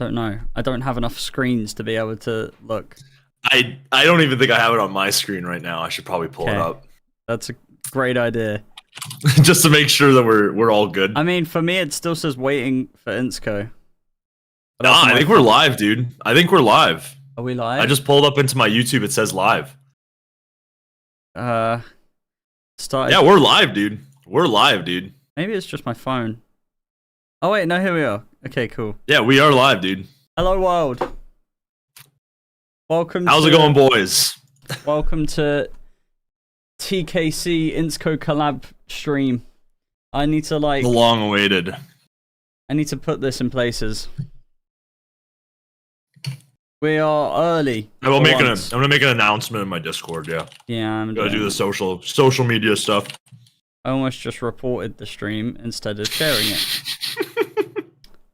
Don't know. I don't have enough screens to be able to look. I don't even think I have it on my screen right now. I should probably pull it up. That's a great idea. Just to make sure that we're all good. I mean, for me, it still says waiting for Insko. Nah, I think we're live, dude. I think we're live. Are we live? I just pulled up into my YouTube. It says live. Started. Yeah, we're live, dude. We're live, dude. Maybe it's just my phone. Oh wait, no, here we are. Okay, cool. Yeah, we are live, dude. Hello, world. Welcome. How's it going, boys? Welcome to TKC Insko Collab stream. I need to The long-awaited. I need to put this in places. We are early. I'm gonna make an announcement in my Discord. Yeah. Yeah, I'm gotta do the social media stuff. I almost just reported the stream instead of sharing it.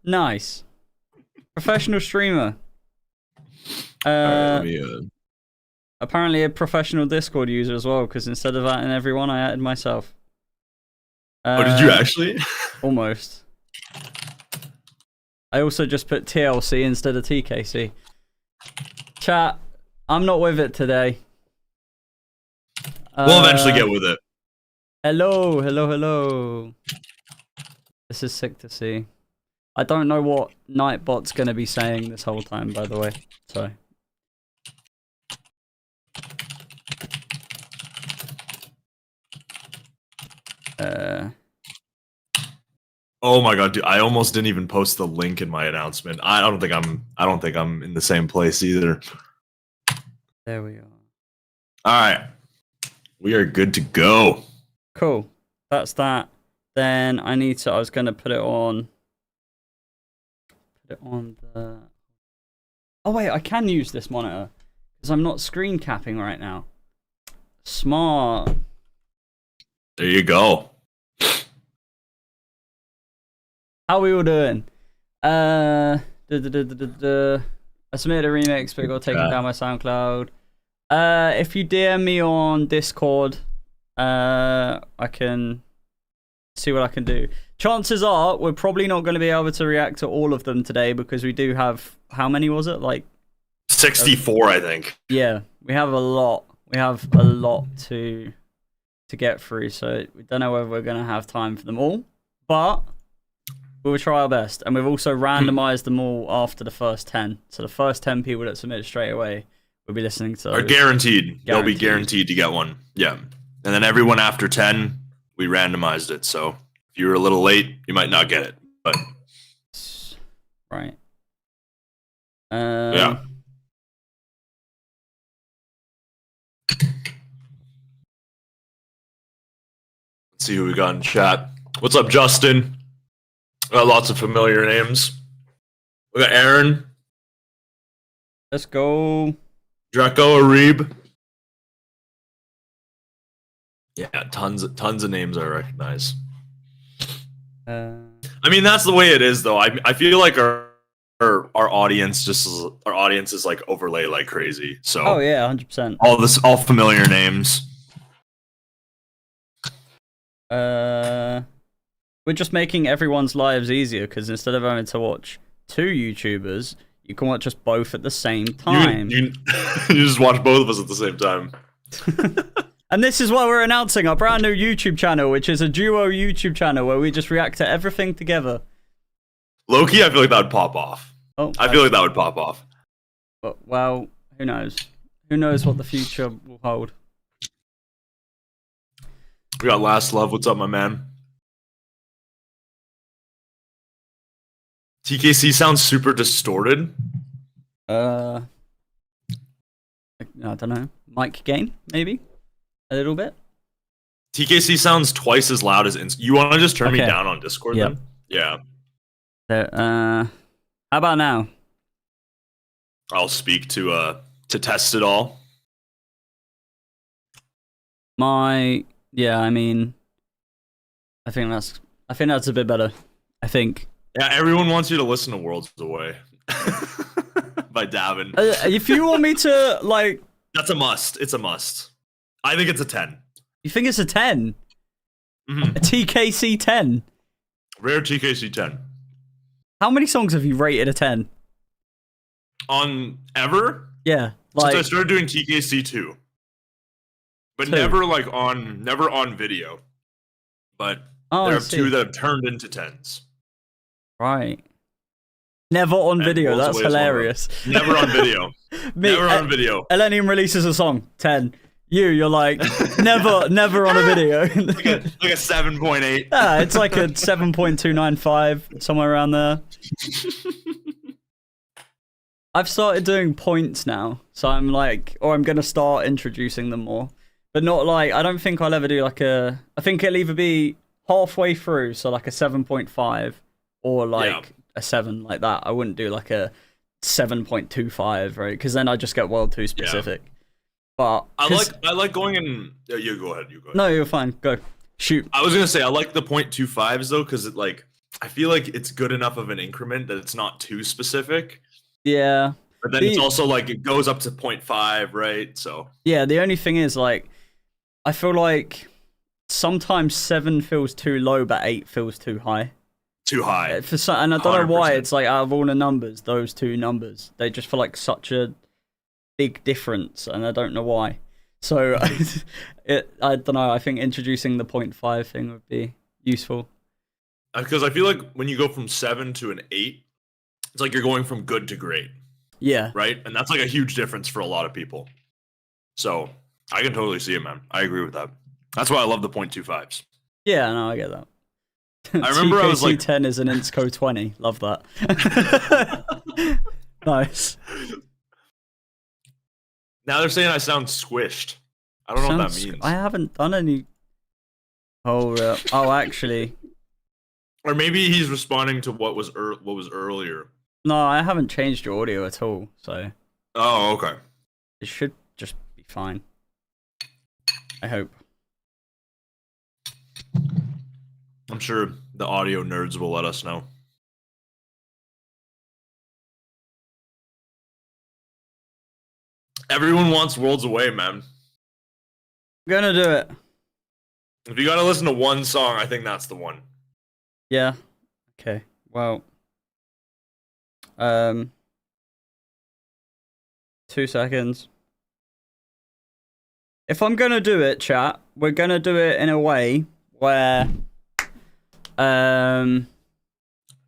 Nice. Professional streamer. Apparently a professional Discord user as well, because instead of adding everyone, I added myself. Oh, did you actually? Almost. I also just put TLC instead of TKC. Chat, I'm not with it today. We'll eventually get with it. Hello, hello, hello. This is sick to see. I don't know what Nightbot's gonna be saying this whole time, by the way. So. Oh my god, dude! I almost didn't even post the link in my announcement. I don't think I'm in the same place either. There we are. All right, we are good to go. Cool. That's that. Then I need to. I was gonna put it on. Put it on the. Oh wait, I can use this monitor because I'm not screen capping right now. Smart. There you go. How we all doing? I submitted a remix, but it got taken down by SoundCloud. If you DM me on Discord, I can see what I can do. Chances are we're probably not going to be able to react to all of them today because we do have, how many was it? Like 64, I think. Yeah, we have a lot. We have a lot to get through, so we don't know whether we're going to have time for them all, but we'll try our best. And we've also randomized them all after the first 10. So the first 10 people that submit straight away will be listening to are guaranteed. They'll be guaranteed to get one. Yeah. And then everyone after 10, we randomized it. So if you were a little late, you might not get it. But right. Yeah. Let's see who we got in chat. What's up, Justin? We got lots of familiar names. We got Aaron. Let's go. Draco, Arib. Yeah, tons of names I recognize. I mean, that's the way it is, though. I feel like our audience is like overlay like crazy. So. Oh yeah, 100%. All familiar names. We're just making everyone's lives easier because instead of having to watch 2 YouTubers, you can watch us both at the same time. You just watch both of us at the same time. And this is why we're announcing our brand new YouTube channel, which is a duo YouTube channel where we just react to everything together. Low-key, I feel like that would pop off. Oh, I feel like that would pop off. But, well, who knows? Who knows what the future will hold? We got Last Love. What's up, my man? TKC sounds super distorted. I don't know. Mic gain, maybe? A little bit? TKC sounds twice as loud as Insko. You want to just turn me down on Discord yep. then? Yeah. How about now? I'll speak to test it all. Yeah, I mean, I think that's a bit better. I think. Yeah, everyone wants you to listen to Worlds Away by Davin. If you want me to, like... That's a must. It's a must. I think it's a 10. You think it's a 10? Mm-hmm. A TKC 10? Rare TKC 10. How many songs have you rated a 10? On ever? Yeah, like since I started doing TKC 2. But never on video. But there are 2 that have turned into 10s. Right. Never on video. That's hilarious. Never on video. Never on video. Elenium releases a song, 10. You're like, never on a video. like a 7.8. Yeah, it's like a 7.295, somewhere around there. I've started doing points now, so I'm like, or I'm gonna start introducing them more, but not like, I don't think I'll ever do like I think it'll either be halfway through, so like a 7.5, or like a 7 like that. I wouldn't do like a 7.25, right? Because then I just get world too specific. Yeah. But I like going in. Yeah, you go ahead. No, you're fine. Go shoot. I was gonna say I like the 0.25s though, because I feel like it's good enough of an increment that it's not too specific. Yeah. But then it's also like it goes up to 0.5, right? So yeah, the only thing is like I feel like sometimes 7 feels too low, but 8 feels too high. Too high. And I don't 100%. Know why. It's like out of all the numbers, those 2 numbers, they just feel like such a big difference, and I don't know why. So I don't know. I think introducing the 0.5 thing would be useful. Because I feel like when you go from 7 to an 8, it's like you're going from good to great. Yeah. Right? And that's like a huge difference for a lot of people. So I can totally see it, man. I agree with that. That's why I love the 0.25s. Yeah, no, I get that. I remember TKC I was like 10 is an Insko 20. Love that. Nice. Now they're saying I sound squished. I don't know what that means. I haven't done any. Oh, actually. Or maybe he's responding to what was earlier. No, I haven't changed your audio at all, so. Oh, okay. It should just be fine. I hope. I'm sure the audio nerds will let us know. Everyone wants Worlds Away, man. I'm gonna do it. If you gotta listen to one song, I think that's the one. Yeah. Okay. Well. 2 seconds. If I'm gonna do it, chat, we're gonna do it in a way where,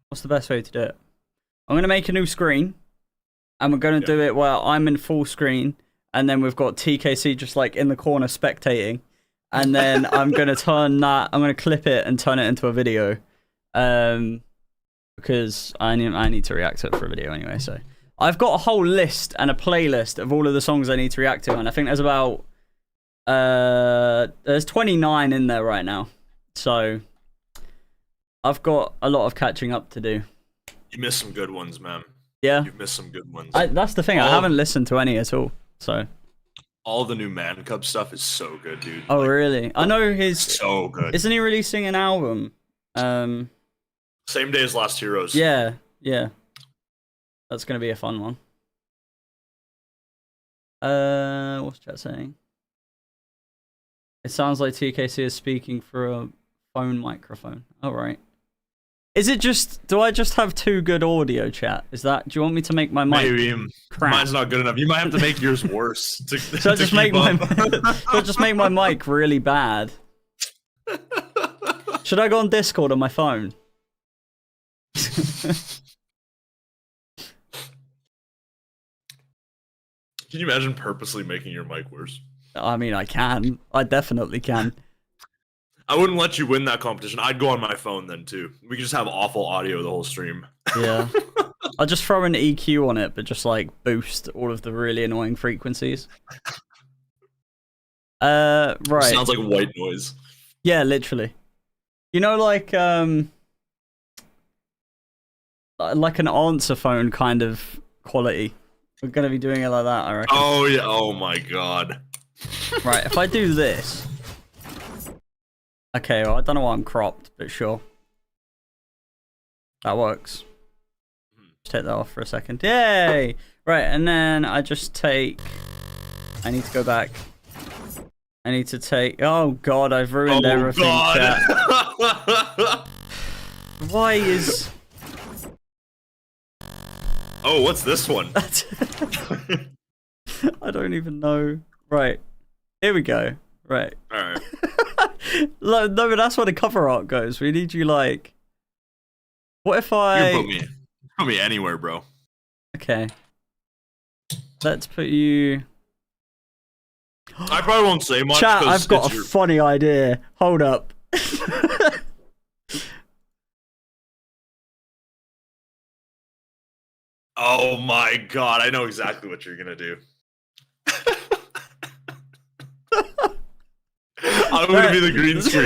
what's the best way to do it? I'm gonna make a new screen, and we're gonna do it where I'm in full screen, and then we've got TKC just like in the corner spectating, and then I'm gonna I'm gonna clip it and turn it into a video, because I need to react to it for a video anyway. So I've got a whole list and a playlist of all of the songs I need to react to, and I think there's about there's 29 in there right now. So I've got a lot of catching up to do. You missed some good ones, man. Yeah. You've missed some good ones. That's the thing. I haven't listened to any at all. So all the new Man Cub stuff is so good, dude. Oh, really? I know so good. Isn't he releasing an album? Same day as Lost Heroes. Yeah. That's gonna be a fun one. What's chat saying? It sounds like TKC is speaking through a phone microphone. All right. Is it just? Do I just have too good audio, chat? Is that? Do you want me to make my mic? Maybe mine's not good enough. You might have to make yours worse. Should I just make my mic really bad? Should I go on Discord on my phone? Can you imagine purposely making your mic worse? I mean, I can. I definitely can. I wouldn't let you win that competition. I'd go on my phone then too. We could just have awful audio the whole stream. Yeah. I'll just throw an EQ on it, but just like boost all of the really annoying frequencies. Right. It sounds like white noise. Yeah, literally. You know, like an answer phone kind of quality. We're gonna be doing it like that, I reckon. Oh yeah. Oh my god. Right. If I do this. Okay, well, I don't know why I'm cropped, but sure. That works. Just take that off for a second. Yay! Right, and then I just take... I need to go back. I need to take... Oh, God, I've ruined everything, chat. Why is... Oh, what's this one? I don't even know. Right. Here we go. Right. Alright. No, but that's where the cover art goes. We need you like... What if I... You can put me anywhere, bro. Okay. Let's put you... I probably won't say much. Chat, I've got a funny idea. Hold up. Oh my god, I know exactly what you're gonna do. I'm gonna be the green screen.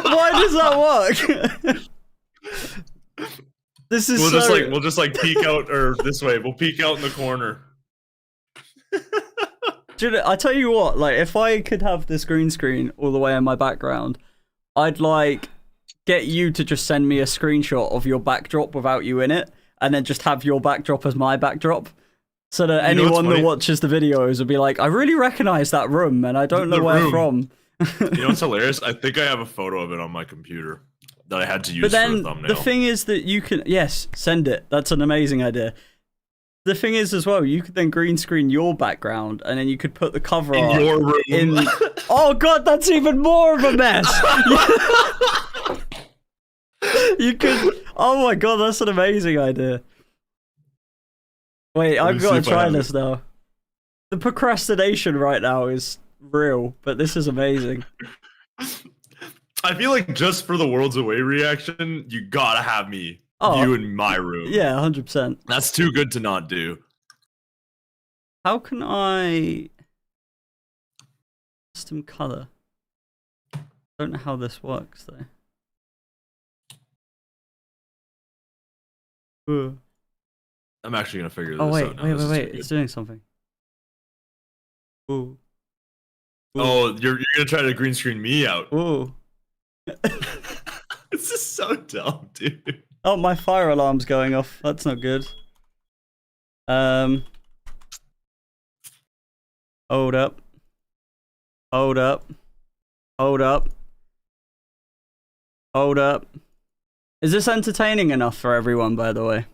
Why does that work? This is we'll just like peek out, or this way. We'll peek out in the corner. Dude, I tell you what, like if I could have this green screen all the way in my background, I'd like get you to just send me a screenshot of your backdrop without you in it, and then just have your backdrop as my backdrop. So that anyone that watches the videos will be like, I really recognize that room, and I don't know where from. You know what's hilarious? I think I have a photo of it on my computer that I had to use for a thumbnail. The thing is that you can... Yes, send it. That's an amazing idea. The thing is as well, you could then green screen your background, and then you could put the cover in your room. Oh god, that's even more of a mess! You could... Oh my god, that's an amazing idea. Wait, I've got to try this now. The procrastination right now is real, but this is amazing. I feel like just for the Worlds Away reaction, you gotta have me. You in my room. Yeah, 100%. That's too good to not do. How can I... Custom color? I don't know how this works, though. Ooh. I'm actually gonna figure this out now. Wait. It's doing something. Ooh. Oh, you're gonna try to green screen me out. Ooh. This is so dumb, dude. Oh, my fire alarm's going off. That's not good. Hold up. Hold up. Hold up. Hold up. Is this entertaining enough for everyone, by the way?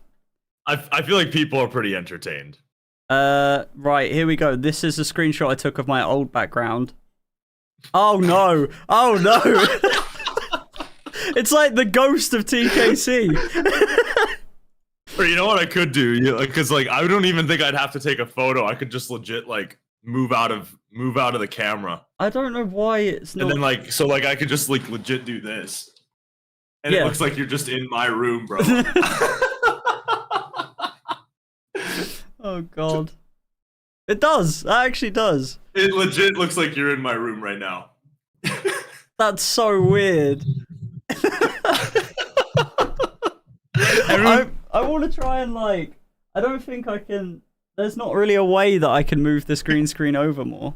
I feel like people are pretty entertained. Right, here we go. This is a screenshot I took of my old background. Oh no! Oh no! It's like the ghost of TKC. Or you know what I could do? Because like I don't even think I'd have to take a photo. I could just legit like move out of the camera. I don't know why it's not. And then like so like I could just like legit do this. And it looks like you're just in my room, bro. Oh god. It does. It actually does. It legit looks like you're in my room right now. That's so weird. I want to try and like... I don't think I can... There's not really a way that I can move this green screen over more.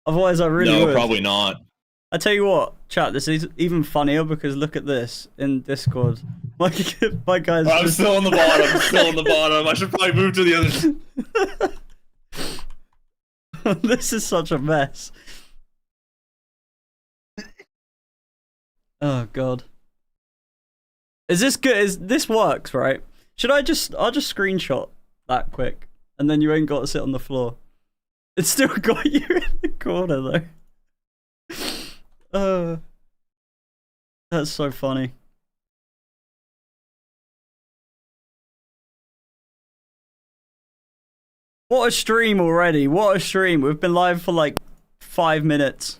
Otherwise I really would. No, probably not. I tell you what, chat, this is even funnier because look at this in Discord. My guy's I'm still on the bottom. Still on the bottom. I should probably move to the other. This is such a mess. Oh god. Is this good? This works, right? Should I'll just screenshot that quick, and then you ain't got to sit on the floor. It's still got you in the corner though. That's so funny. What a stream already. What a stream. We've been live for like 5 minutes.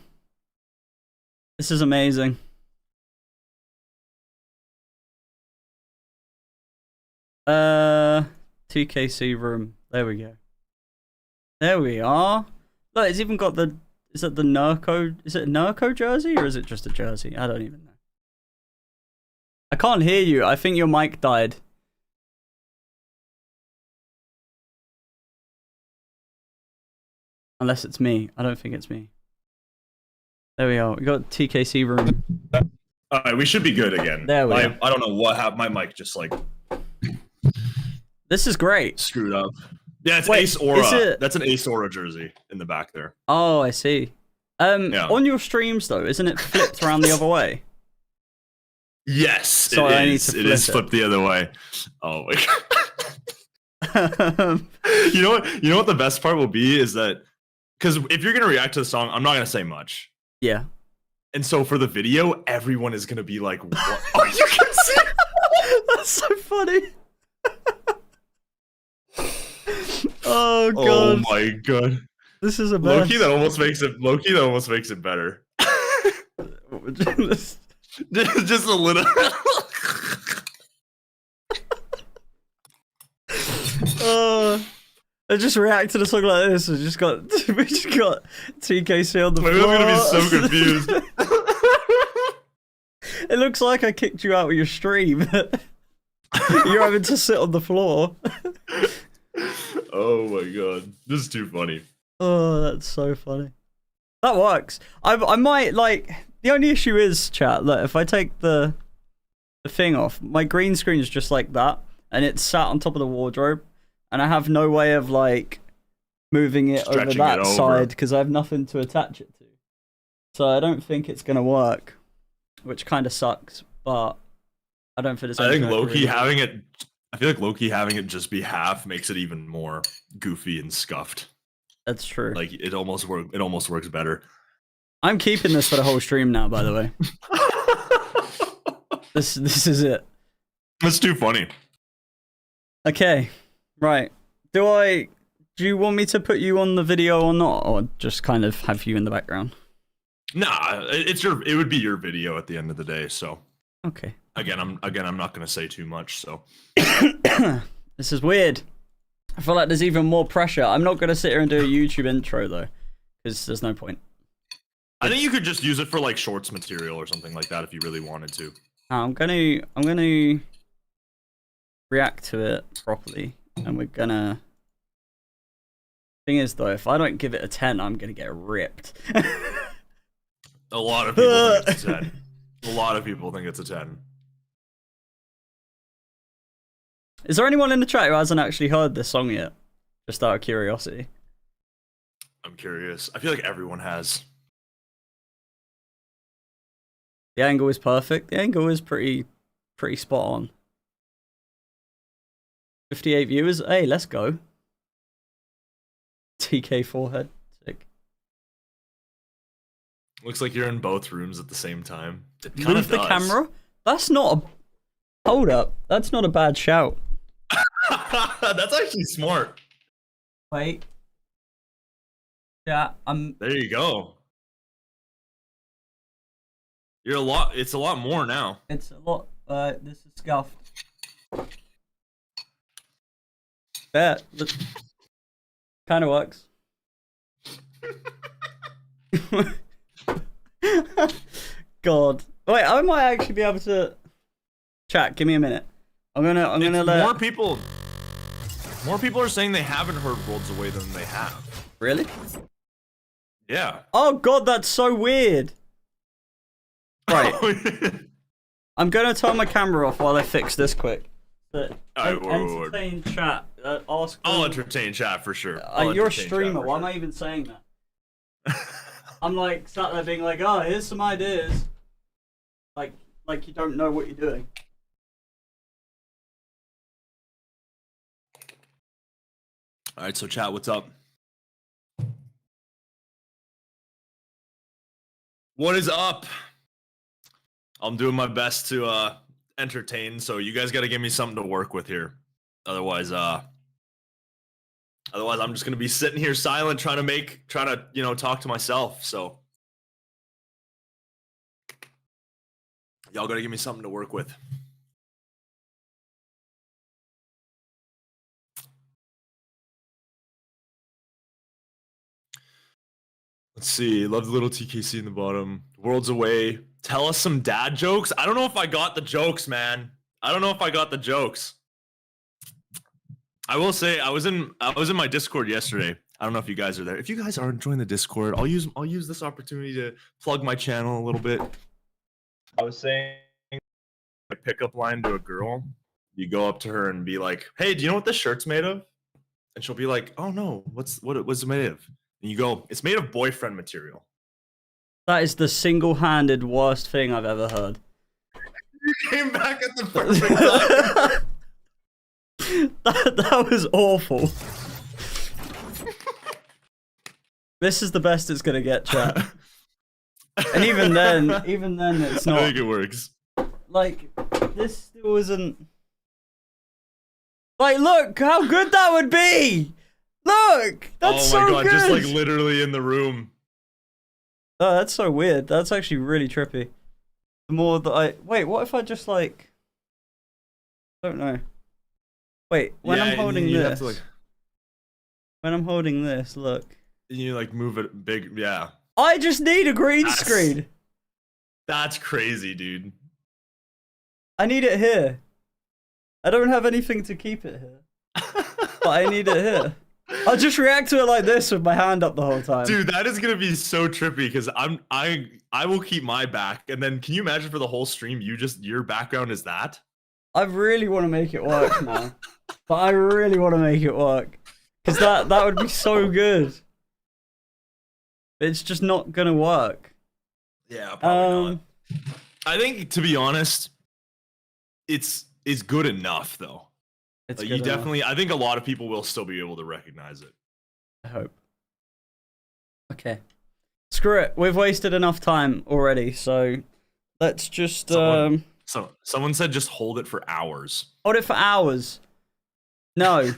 This is amazing. TKC room. There we go. There we are. Look, it's even got the... Is it the Nurko? Is it a Nurko jersey or is it just a jersey? I don't even know. I can't hear you. I think your mic died. Unless it's me. I don't think it's me. There we are. We got TKC room. Alright, we should be good again. There we go. I don't know what happened. My mic just like... This is great. Screwed up. Yeah, it's Ace Aura. That's an Ace Aura jersey in the back there. Oh, I see. Yeah. On your streams though, isn't it flipped around the other way? Yes, so it is. It is flipped the other way. Oh my god. You know what? You know what the best part will be is that because if you're gonna react to the song, I'm not gonna say much. Yeah. And so for the video, everyone is gonna be like, "What?" Oh, you can see. That's so funny. Oh god. Oh my god. This is a mess. Low-key, that almost makes it. Low-key, that almost makes it better. just a little. I just react to the song like this. We just got TKC on the floor. I'm gonna be so confused. It looks like I kicked you out of your stream. You're having to sit on the floor. Oh my god, this is too funny. Oh, that's so funny. That works. I might like. The only issue is, chat. Look, if I take the thing off, my green screen is just like that, and it's sat on top of the wardrobe, and I have no way of like moving it over that side because I have nothing to attach it to. So I don't think it's gonna work, which kind of sucks. But I don't think it's. I think low-key having it. I feel like low-key having it just be half makes it even more goofy and scuffed. That's true. Like it almost works better. I'm keeping this for the whole stream now, by the way. This is it. That's too funny. Okay, right. Do you want me to put you on the video or not, or just kind of have you in the background? Nah, it would be your video at the end of the day. So okay. Again, I'm not gonna say too much. So this is weird. I feel like there's even more pressure. I'm not gonna sit here and do a YouTube intro though, because there's no point. I think you could just use it for like shorts material or something like that if you really wanted to. I'm gonna react to it properly, and we're gonna. Thing is though, if I don't give it a 10, I'm gonna get ripped. A lot of people think it's a 10. A lot of people think it's a 10. Is there anyone in the chat who hasn't actually heard this song yet? Just out of curiosity. I'm curious. I feel like everyone has. The angle is perfect. The angle is pretty spot on. 58 viewers. Hey, let's go. TK forehead. Sick. Looks like you're in both rooms at the same time. Move the camera? That's not a... Hold up. That's not a bad shout. That's actually smart. Wait. Yeah, There you go. It's a lot more now. It's a lot. This is scuffed. Bet. Kind of works. God. Wait, I might actually be able to. Chat. Give me a minute. I'm gonna let more people are saying they haven't heard Worlds Away than they have. Really? Yeah. Oh god, that's so weird. Right. I'm gonna turn my camera off while I fix this quick. But entertain chat. Ask. I'll entertain chat for sure. You're a streamer. Why am I even saying that? I'm like sat there being like, oh, here's some ideas. Like you don't know what you're doing. All right, so chat, what's up? What is up? I'm doing my best to entertain, so you guys got to give me something to work with here. Otherwise I'm just gonna be sitting here silent, trying to talk to myself. So y'all gotta give me something to work with. Let's see. Love the little TKC in the bottom. Worlds Away. Tell us some dad jokes. I don't know if I got the jokes, man. I don't know if I got the jokes. I will say I was in my Discord yesterday. I don't know if you guys are there. If you guys are enjoying the Discord, I'll use this opportunity to plug my channel a little bit. I was saying a pickup line to a girl. You go up to her and be like, "Hey, do you know what this shirt's made of?" And she'll be like, "Oh no, what's it made of?" And you go, "It's made of boyfriend material." That is the single-handed worst thing I've ever heard. You came back at the perfect time. That was awful. This is the best it's gonna get, chat. And even then it's not. I think it works. Like, this still isn't. Like, look how good that would be! Look! That's so good! Oh my god, just like literally in the room. Oh, that's so weird. That's actually really trippy. The more that I... Wait, what if I just like... I don't know. Wait, when I'm holding this... Like... When I'm holding this, look. You like move it big, yeah. I just need a green screen! That's crazy, dude. I need it here. I don't have anything to keep it here. But I need it here. I'll just react to it like this with my hand up the whole time. Dude, that is gonna be so trippy because I will keep my back, and then can you imagine for the whole stream your background is that? I really want to make it work now. But I really want to make it work. Because that would be so good. It's just not gonna work. Yeah, probably not. I think, to be honest, it's good enough though. It's like, good enough. Definitely, I think a lot of people will still be able to recognize it. I hope. Okay. Screw it. We've wasted enough time already, so let's just someone said just hold it for hours. Hold it for hours. No.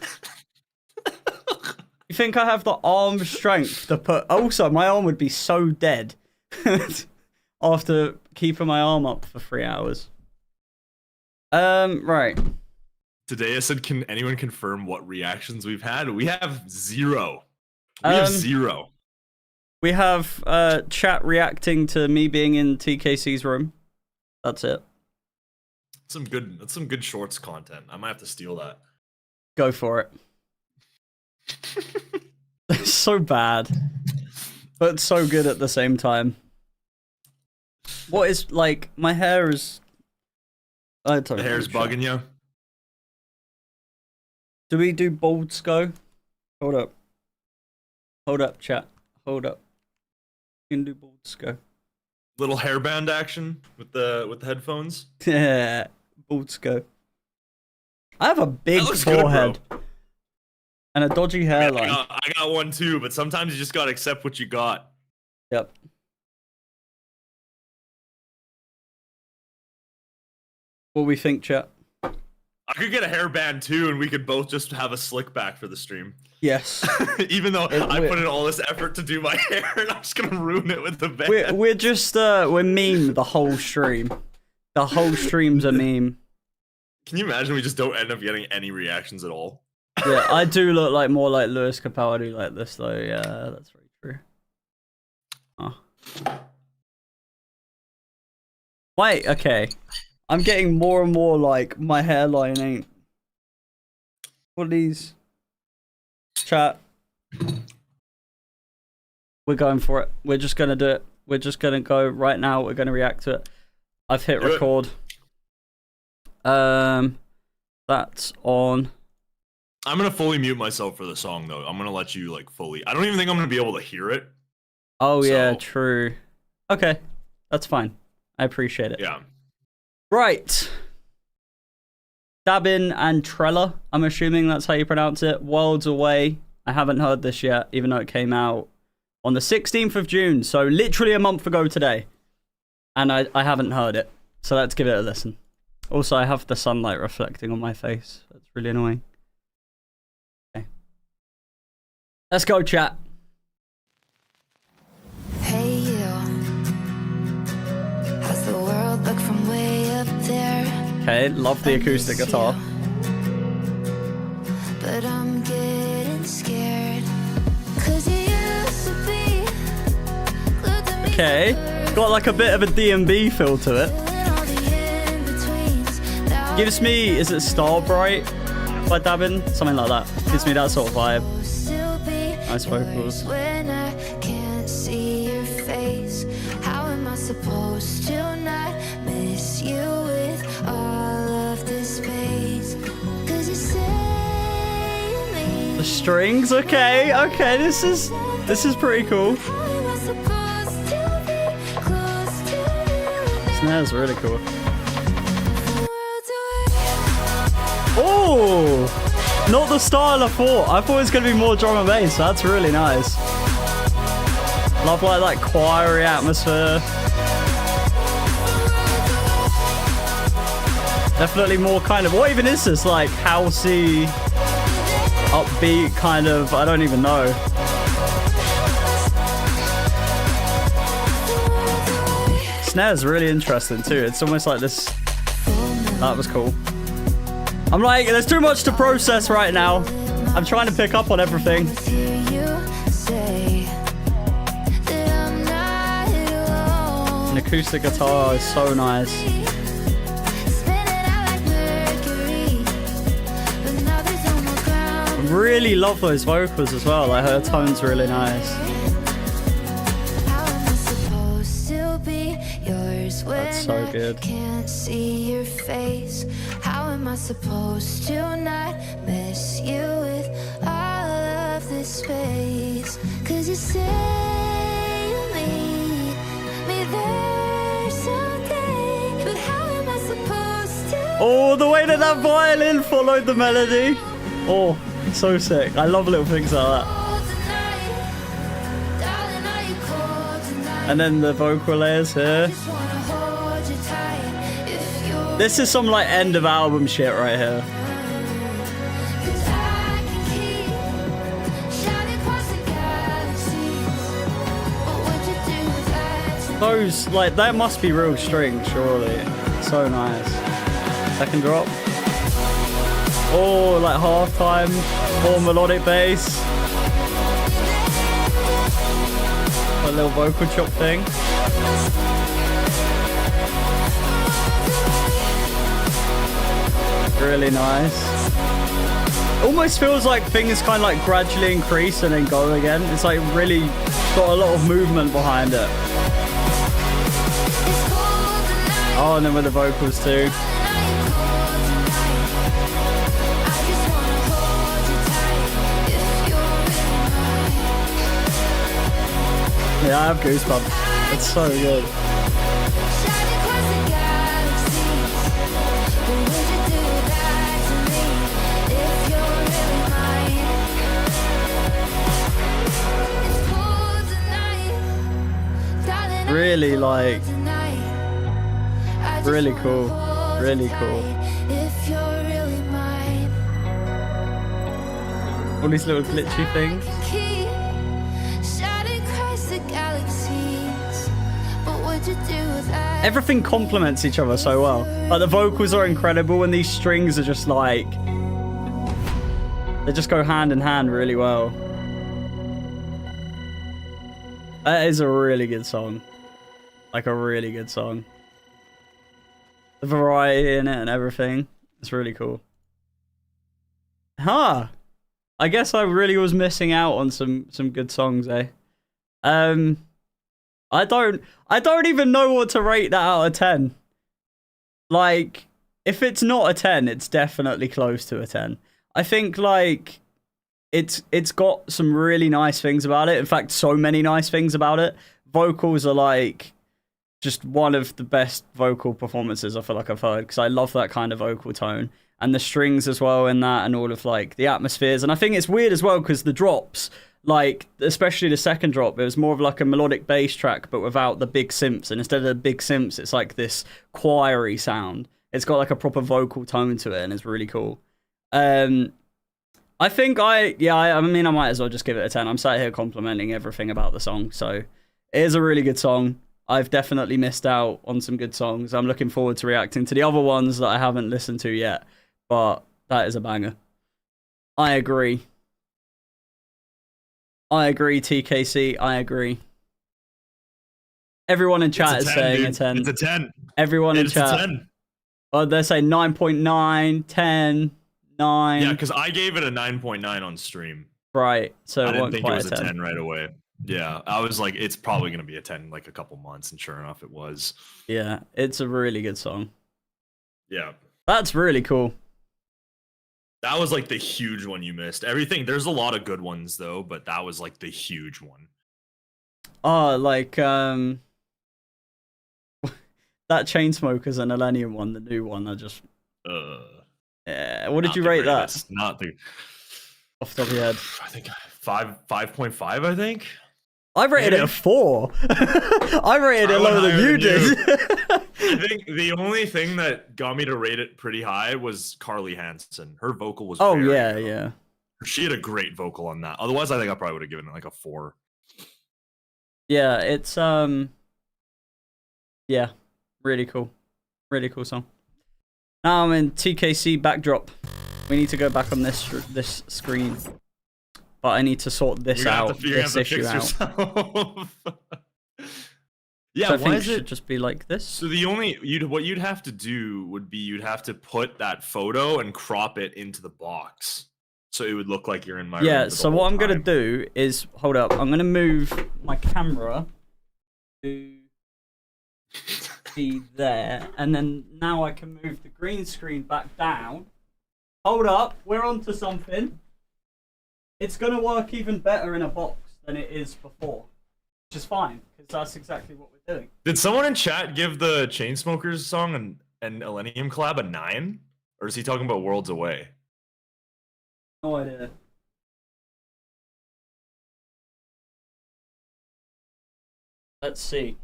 You think I have the arm strength to put... Also, my arm would be so dead after keeping my arm up for 3 hours. Right. Today I said, can anyone confirm what reactions we've had? We have 0. We have 0. We have chat reacting to me being in TKC's room. That's it. That's some good shorts content. I might have to steal that. Go for it. It's so bad, but so good at the same time. What is, like, my hair is... I don't know. The hair's bugging you? Do we do bald sco? Hold up. Hold up, chat. Hold up. You can do bald sco. Little hairband action with the headphones? Yeah, bald sco. I have a big forehead. Good, and a dodgy hairline. I got one too, but sometimes you just gotta accept what you got. Yep. What we think, chat? I could get a hairband too, and we could both just have a slick back for the stream. Yes. Even though I put in all this effort to do my hair, and I'm just gonna ruin it with the band. We're just we're meme the whole stream. The whole stream's a meme. Can you imagine we just don't end up getting any reactions at all? Yeah, I do look like more like Lewis Capaldi like this though. Yeah, that's very true. Oh. Wait, okay. I'm getting more and more like my hairline ain't. What are these? Chat. We're going for it. We're just gonna do it. We're just gonna go right now. We're gonna react to it. I've hit record. That's on. I'm gonna fully mute myself for the song though. I'm gonna let you like fully. I don't even think I'm gonna be able to hear it. Oh yeah, true. Okay, that's fine. I appreciate it. Yeah. Right. Dabin and Trella. I'm assuming that's how you pronounce it. Worlds Away. I haven't heard this yet, even though it came out on the 16th of June. So literally a month ago today. And I haven't heard it. So let's give it a listen. Also, I have the sunlight reflecting on my face. That's really annoying. Okay. Let's go, chat. Hey you, how's the world look from way up there? Okay, love the acoustic guitar. But I'm getting scared. 'Cause you used to be glued to me. Okay, got like a bit of a D&B feel to it. Gives me, is it Starbright by Dabin? Something like that. Gives me that sort of vibe. Nice vocals. When I can't see your face, how am I supposed to not miss you with all of this space? 'Cause you say me. The strings, okay, okay, this is pretty cool. How am I supposed to be close to you? Snare's really cool. Worlds away. Oh! Not the style I thought. I thought it was going to be more drum and bass. So that's really nice. Love like that choiry atmosphere. Definitely more kind of, what even is this? Like housey, upbeat kind of, I don't even know. Snare's really interesting too. It's almost like this. That was cool. I'm like, there's too much to process right now. I'm trying to pick up on everything. An acoustic guitar is so nice. I really love those vocals as well. Like her tone's really nice. That's so good. Can't see your face. How am I supposed to not miss you with all of this space? 'Cause you say you'll meet me there someday, but how am I supposed to? Oh, the way that violin followed the melody. Oh, so sick. I love little things like that. And then the vocal layers here. This is some like end of album shit right here. Those, like, that must be real strings, surely. So nice. Second drop. Oh, like half time. More melodic bass. A little vocal chop thing. Really nice. Almost feels like things kind of like gradually increase and then go again. It's like really got a lot of movement behind it. Oh, and then with the vocals too. Yeah, I have goosebumps. It's so good. Really like, really cool, really cool. All these little glitchy things. Everything complements each other so well. Like the vocals are incredible and these strings are just like, they just go hand in hand really well. That is a really good song. Like a really good song. The variety in it and everything. It's really cool. Huh. I guess I really was missing out on some good songs, eh? I don't even know what to rate that out of 10. Like, if it's not a 10, it's definitely close to a 10. I think like it's got some really nice things about it. In fact, so many nice things about it. Vocals are like just one of the best vocal performances I feel like I've heard, because I love that kind of vocal tone. And the strings as well in that, and all of like the atmospheres. And I think it's weird as well because the drops, like especially the second drop, it was more of like a melodic bass track but without the big synths. And instead of the big synths, it's like this choiry sound. It's got like a proper vocal tone to it and it's really cool. I think I mean I might as well just give it a 10. I'm sat here complimenting everything about the song, so it is a really good song. I've definitely missed out on some good songs. I'm looking forward to reacting to the other ones that I haven't listened to yet, but that is a banger. I agree. TKC, I agree. Everyone in chat is saying a 10. It's a 10. Everyone in chat. Oh, they're saying 9.9, 10, 9. Yeah, because I gave it a 9.9 on stream. Right, so I it didn't think it wasn't was quite a 10 right away. Yeah, I was like, it's probably going to be a 10 in like a couple months, and sure enough, it was. Yeah, it's a really good song. Yeah. That's really cool. That was like the huge one you missed. Everything, there's a lot of good ones though, but that was like the huge one. Oh, like, that Chainsmokers and Millennium one, the new one, I just... What did Not you the rate greatest, that? Not the. Off the top of your head. I think 5.5. I think. I rated it a 4. I rated it lower than you did. I think the only thing that got me to rate it pretty high was Carly Hansen. Her vocal was very good. Yeah. She had a great vocal on that. Otherwise, I think I probably would have given it like a 4. Yeah, it's yeah, really cool. Really cool song. Now I'm in TKC backdrop. We need to go back on this screen. But I need to sort this out, this issue out. Yeah, so I think it should just be like this. So what you'd have to do would be you'd have to put that photo and crop it into the box, so it would look like you're in my room. Yeah. So what I'm gonna do is hold up. I'm gonna move my camera to be there, and then now I can move the green screen back down. Hold up, we're onto something. It's going to work even better in a box than it is before, which is fine, because that's exactly what we're doing. Did someone in chat give the Chainsmokers song and Millennium collab a 9? Or is he talking about Worlds Away? No idea. Let's see.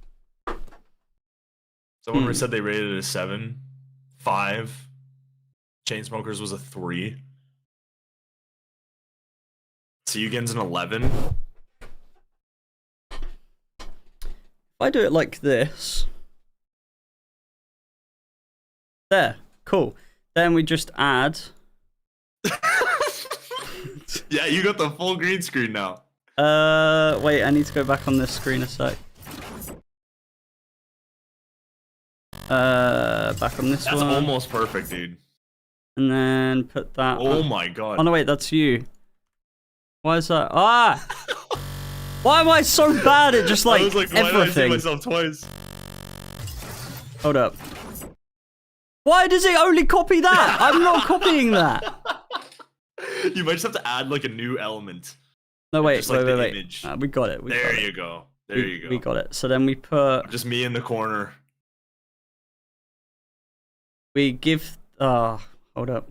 Someone said they rated it a 7. 5. Chainsmokers was a 3. Yugen's an 11. If I do it like this. There. Cool. Then we just add. Yeah, you got the full green screen now. Wait, I need to go back on this screen a sec. Back on this one. That's almost perfect, dude. And then put that. Oh my god. Oh no, wait, that's you. Why is that? Ah! Why am I so bad at just like, I was like, why everything? did I see myself twice? Hold up. Why does it only copy that? I'm not copying that. You might just have to add like a new element. No, wait, just, like, wait. Image. We got it. There you go. There you go. We got it. So then we put. Just me in the corner. We give. Hold up.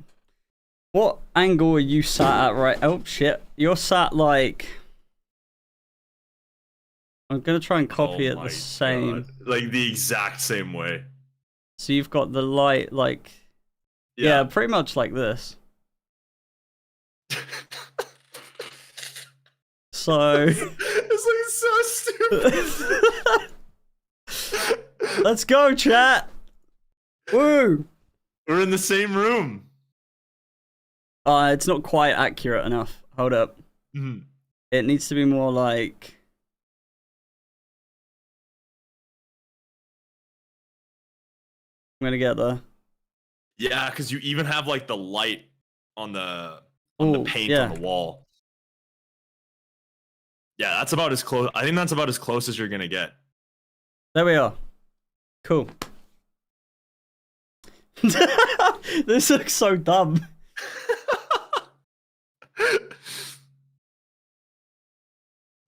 What angle are you sat at right? Oh shit. You're sat like. I'm gonna try and copy it the same. God. Like the exact same way. So you've got the light like. Yeah, pretty much like this. So. It's like so stupid. Let's go, chat. Woo! We're in the same room. It's not quite accurate enough. Hold up. Mm-hmm. It needs to be more like. I'm gonna get there. Yeah, because you even have like the light on the paint on the wall. Yeah, that's about as close. I think that's about as close as you're gonna get. There we are. Cool. This looks so dumb.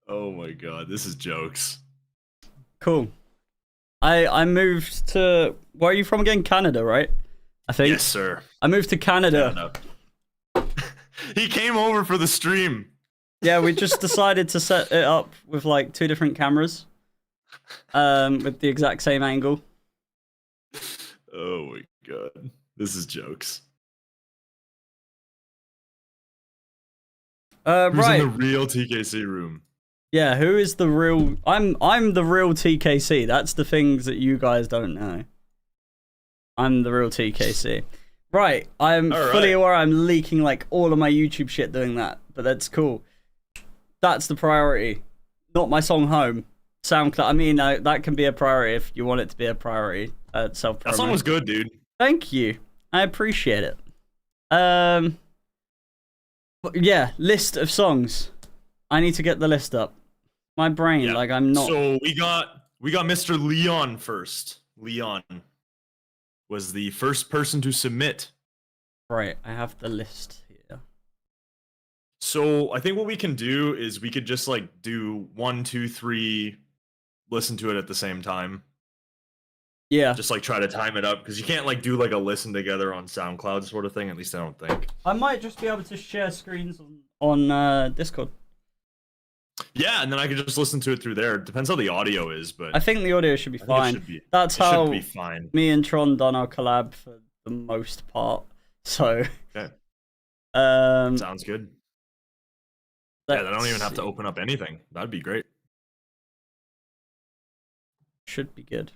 Oh my god, this is jokes. Cool. I moved to. Where are you from again? Canada, right? I think. Yes, sir. I moved to Canada. He came over for the stream. Yeah, we just decided to set it up with like 2 different cameras, with the exact same angle. Oh my god, this is jokes. Who's right. in the real TKC room? Yeah, who is the real? I'm the real TKC. That's the things that you guys don't know. I'm the real TKC. Right, I'm fully aware I'm leaking like all of my YouTube shit doing that, but that's cool. That's the priority, not my song Home. SoundCloud. I mean, that can be a priority if you want it to be a priority. Self-promo. That song was good, dude. Thank you. I appreciate it. Yeah, list of songs. I need to get the list up. My brain, like I'm not. So we got Mr. Leon first. Leon was the first person to submit. Right, I have the list here. So I think what we can do is we could just like do 1, 2, 3, listen to it at the same time. Yeah. Just like try to time it up because you can't like do like a listen together on SoundCloud sort of thing. At least I don't think. I might just be able to share screens on Discord. Yeah, and then I could just listen to it through there. Depends how the audio is, but I think the audio should be fine. That's it how should be fine. Me and Tron done our collab for the most part. So. Okay. Um. Sounds good. Yeah, I don't even have to open up anything. That'd be great. Should be good.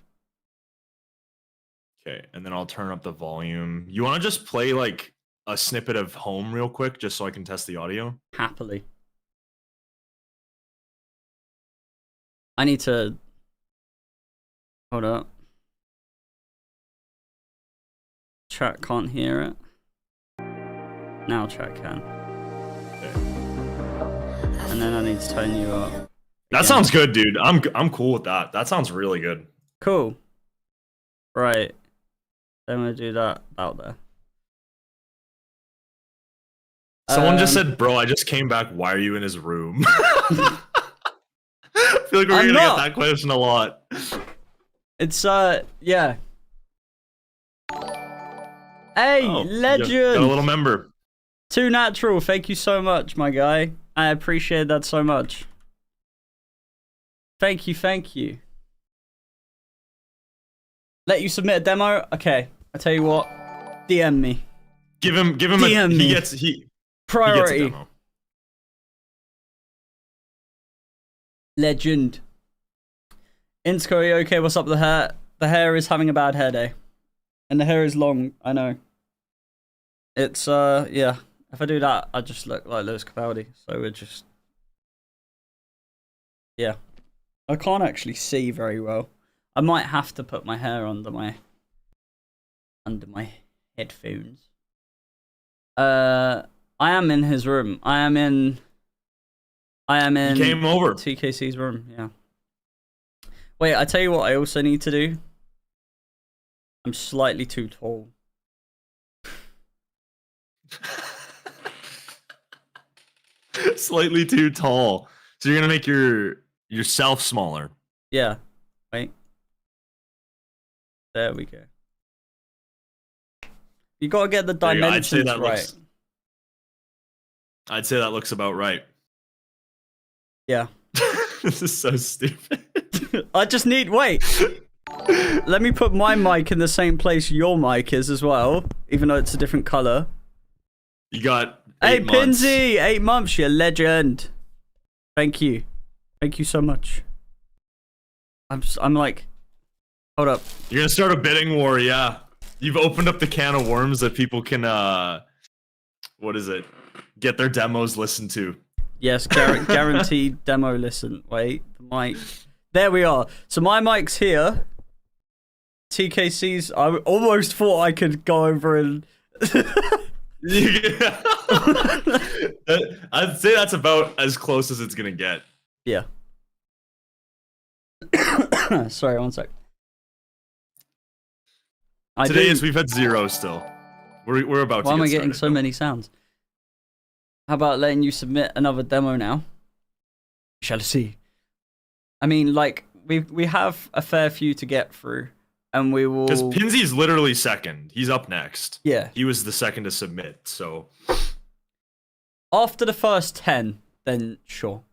Okay, and then I'll turn up the volume. You want to just play like a snippet of Home real quick, just so I can test the audio? Happily. I need to... Hold up. Chat can't hear it. Now chat can. Okay. And then I need to turn you up. That sounds good, dude. I'm cool with that. That sounds really good. Cool. Right. Then we'll do that out there. Someone just said, bro, I just came back. Why are you in his room? I feel like we're going to get that question a lot. It's, yeah. Hey, legend! Got a little member. Too natural. Thank you so much, my guy. I appreciate that so much. Thank you, thank you. Let you submit a demo? Okay, I tell you what. DM me. Give him DM me. He gets a priority. Legend. Insko, are you okay? What's up with the hair? The hair is having a bad hair day. And the hair is long, I know. It's, yeah. If I do that, I just look like Lewis Capaldi. So we're just... Yeah. I can't actually see very well. I might have to put my hair under my headphones. I am in his room. I am in He came over. TKC's room, yeah. Wait, I tell you what I also need to do. I'm slightly too tall. Slightly too tall. So you're gonna make yourself smaller. Yeah. Wait. There we go. You gotta get the dimensions right. I'd say that looks about right. Yeah. This is so stupid. I just need... Wait. Let me put my mic in the same place your mic is as well, even though it's a different color. You got 8 months. Pinsy! 8 months, you legend. Thank you. Thank you so much. I'm like... Hold up. You're gonna start a bidding war, yeah. You've opened up the can of worms that people can, what is it? Get their demos listened to. Yes, guaranteed demo listen. Wait, the mic. There we are. So my mic's here. TKC's. I almost thought I could go over and. I'd say that's about as close as it's gonna get. Yeah. Sorry, one sec. We've had 0 still. We're about to. Why am I getting so many sounds? How about letting you submit another demo now? Shall see. I mean, like we have a fair few to get through, and we will. Because Pinsy's literally second. He's up next. Yeah. He was the second to submit. So after the first 10, then sure,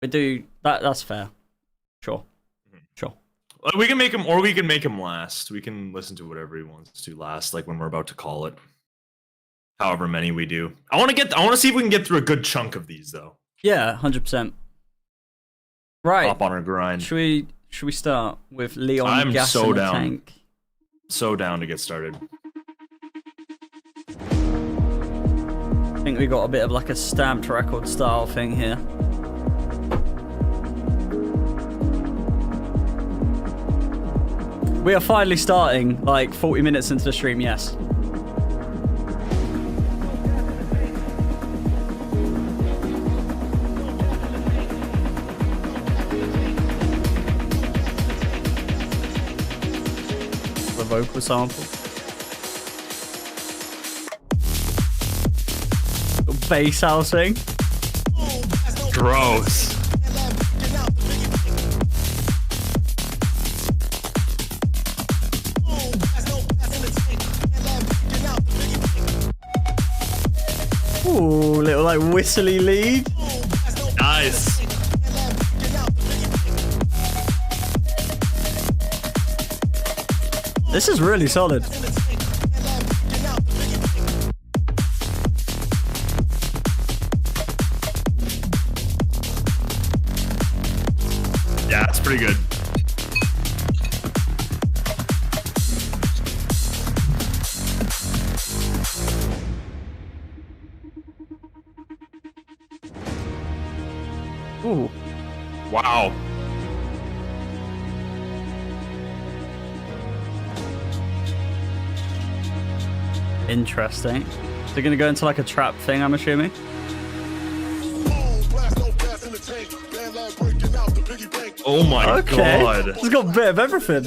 we do that. That's fair. Sure. Sure. We can make him, or we can make him last. We can listen to whatever he wants to last, like when we're about to call it. However many we do. I want to see if we can get through a good chunk of these, though. Yeah, 100%. Right. Hop on our grind. Should we start with Leon? I'm gas so in the down. Tank? So down to get started. I think we got a bit of like a stamped record style thing here. We are finally starting, like 40 minutes into the stream, yes. The vocal sample. Bass housing. Gross. Ooh, little like whistly lead. Nice. This is really solid. Yeah, it's pretty good. Ooh. Wow. Interesting. They're gonna go into like a trap thing, I'm assuming. Oh my Okay. god. It's got a bit of everything.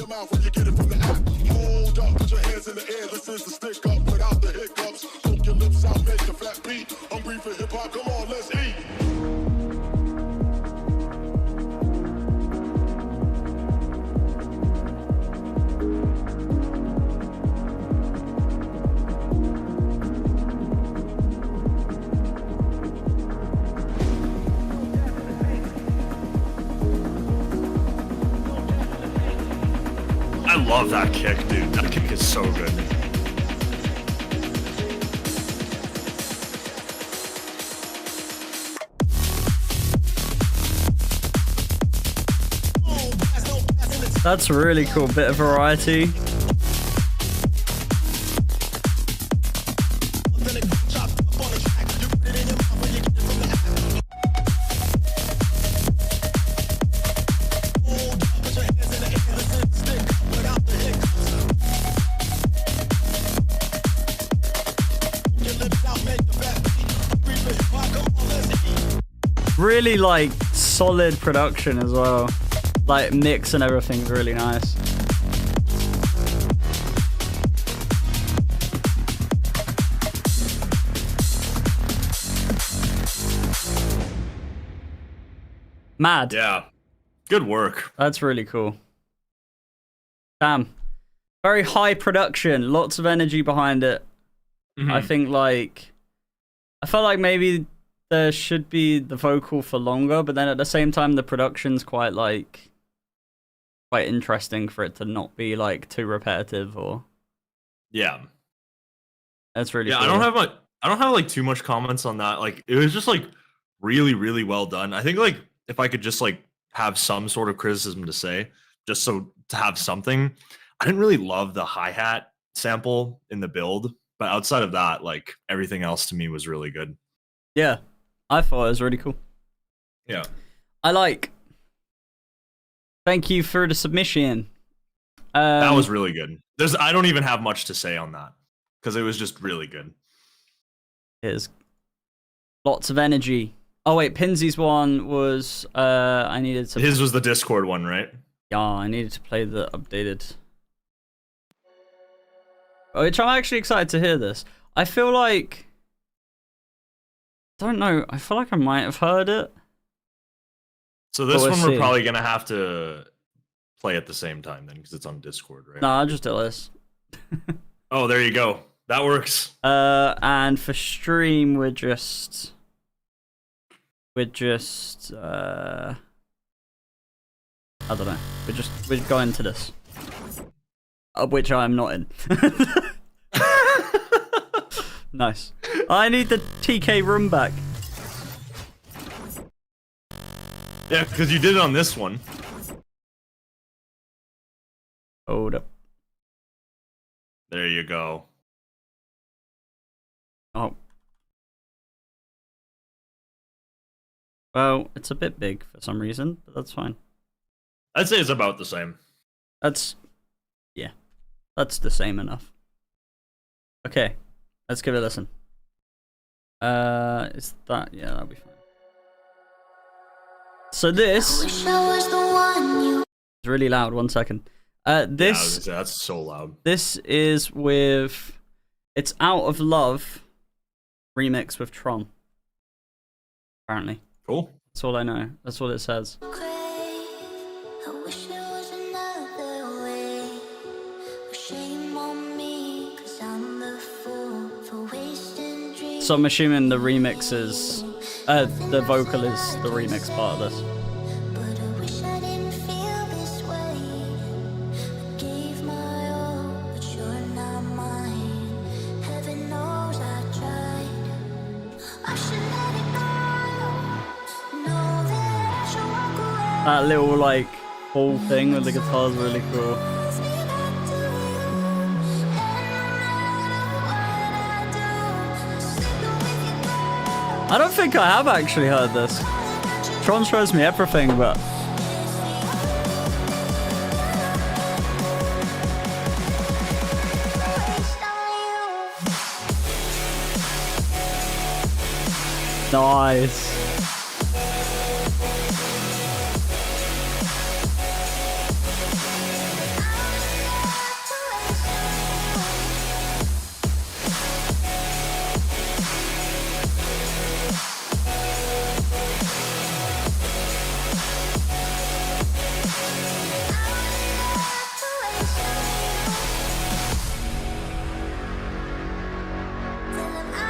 I love that kick, dude. That kick is so good. That's really cool. Bit of variety. Really like solid production as well. Like mix and everything's really nice. Mad. Yeah. Good work. That's really cool. Damn. Very high production, lots of energy behind it. I think like I felt like maybe there should be the vocal for longer, but then at the same time the production's quite interesting for it to not be like too repetitive or Yeah. That's really Yeah, cool. I don't have like too much comments on that. Like it was just like really, really well done. I think like if I could just like have some sort of criticism to say, just so to have something, I didn't really love the hi-hat sample in the build, but outside of that, like everything else to me was really good. Yeah. I thought it was really cool. Yeah. Thank you for the submission. That was really good. I don't even have much to say on that because it was just really good. Here's lots of energy. Oh wait, Pinsy's one was I needed to. His was the Discord one, right? Yeah, I needed to play the updated. Which I'm actually excited to hear this. I feel like don't know. I feel like I might have heard it. So this But one we'll we're see. probably gonna have to play at the same time then because it's on Discord, right? No, I'll just do this. Oh, there you go. That works. And for stream, we're just I don't know. We're going to this, which I am not in. Nice. I need the TK room back. Yeah, because you did it on this one. Hold up. There you go. Oh. Well, it's a bit big for some reason, but that's fine. I'd say it's about the same. That's the same enough. Okay, let's give it a listen. Is that that'll be fine. So this is really loud. 1 second. This That's so loud. This is with it's Out of Love remix with Tron. Apparently. Cool. That's all I know. That's what it says. So I'm assuming the remix is, the vocal is the remix part of this. But I wish I didn't feel this way. I gave my all, but you're not mine. Heaven knows I tried. I should let it go. Know that I should walk away. That little like whole thing with the guitar is really cool. Pulls me back to you. And no matter what I do, sleeping with your ghost. I don't think I have actually heard this. Tron shows me everything, but nice.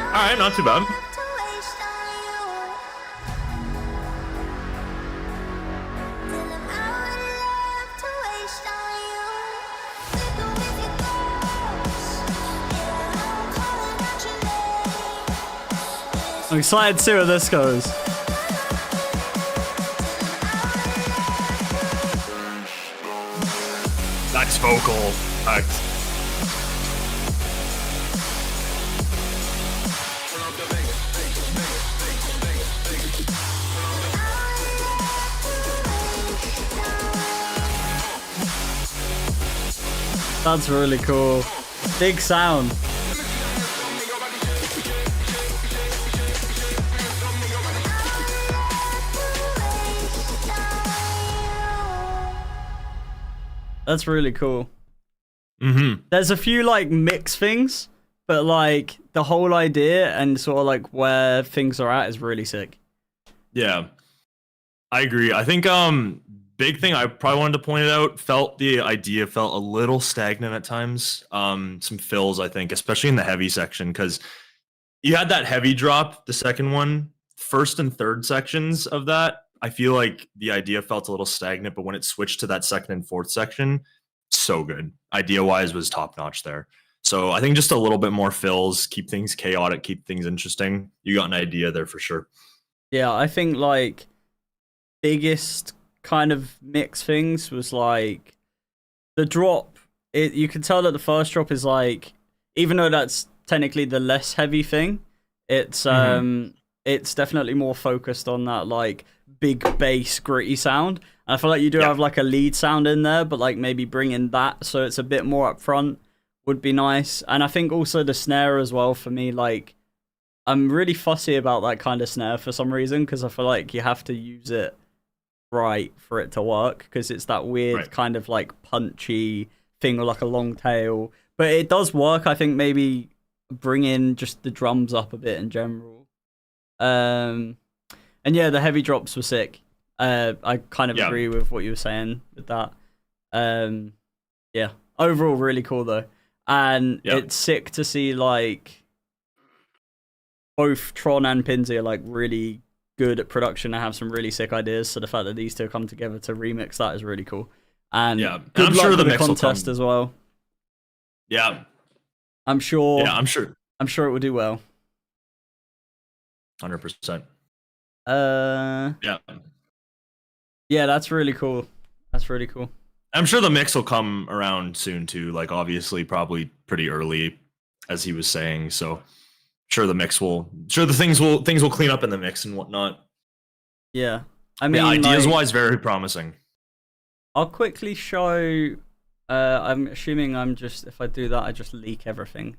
All right, not too bad. I'm excited to see where this goes. That's vocal. Act. That's really cool. Big sound. That's really cool. Mm-hmm. There's a few like mix things, but like the whole idea and sort of like where things are at is really sick. Yeah, I agree. I think big thing I probably wanted to point it out, the idea felt a little stagnant at times. Some fills, I think, especially in the heavy section, because you had that heavy drop, the second one, first and third sections of that. I feel like the idea felt a little stagnant, but when it switched to that second and fourth section, so good. Idea-wise was top-notch there. So I think just a little bit more fills, keep things chaotic, keep things interesting. You got an idea there for sure. Yeah, I think like biggest kind of mix things was like the drop. You can tell that the first drop is like, even though that's technically the less heavy thing, it's definitely more focused on that like big bass gritty sound. And I feel like you do have like a lead sound in there, but like maybe bring in that so it's a bit more up front would be nice. And I think also the snare as well for me, like I'm really fussy about that kind of snare for some reason, because I feel like you have to use it right for it to work, because it's that weird kind of like punchy thing or like a long tail. But it does work. I think maybe bring in just the drums up a bit in general. And yeah, the heavy drops were sick. I kind of agree with what you were saying with that. Yeah, overall really cool though. And it's sick to see like both Tron and Pinsy are like really good at production and have some really sick ideas. So the fact that these two come together to remix that is really cool. And good I'm luck sure with the the mix will contest come. as well. Yeah. I'm sure. Yeah, I'm sure. I'm sure it will do well. 100%. Yeah. Yeah, that's really cool. That's really cool. I'm sure the mix will come around soon too. Like obviously, probably pretty early, as he was saying. So, sure the things will clean up in the mix and whatnot. Yeah, I mean, ideas like, wise, very promising. I'll quickly show. I'm assuming if I do that, I just leak everything.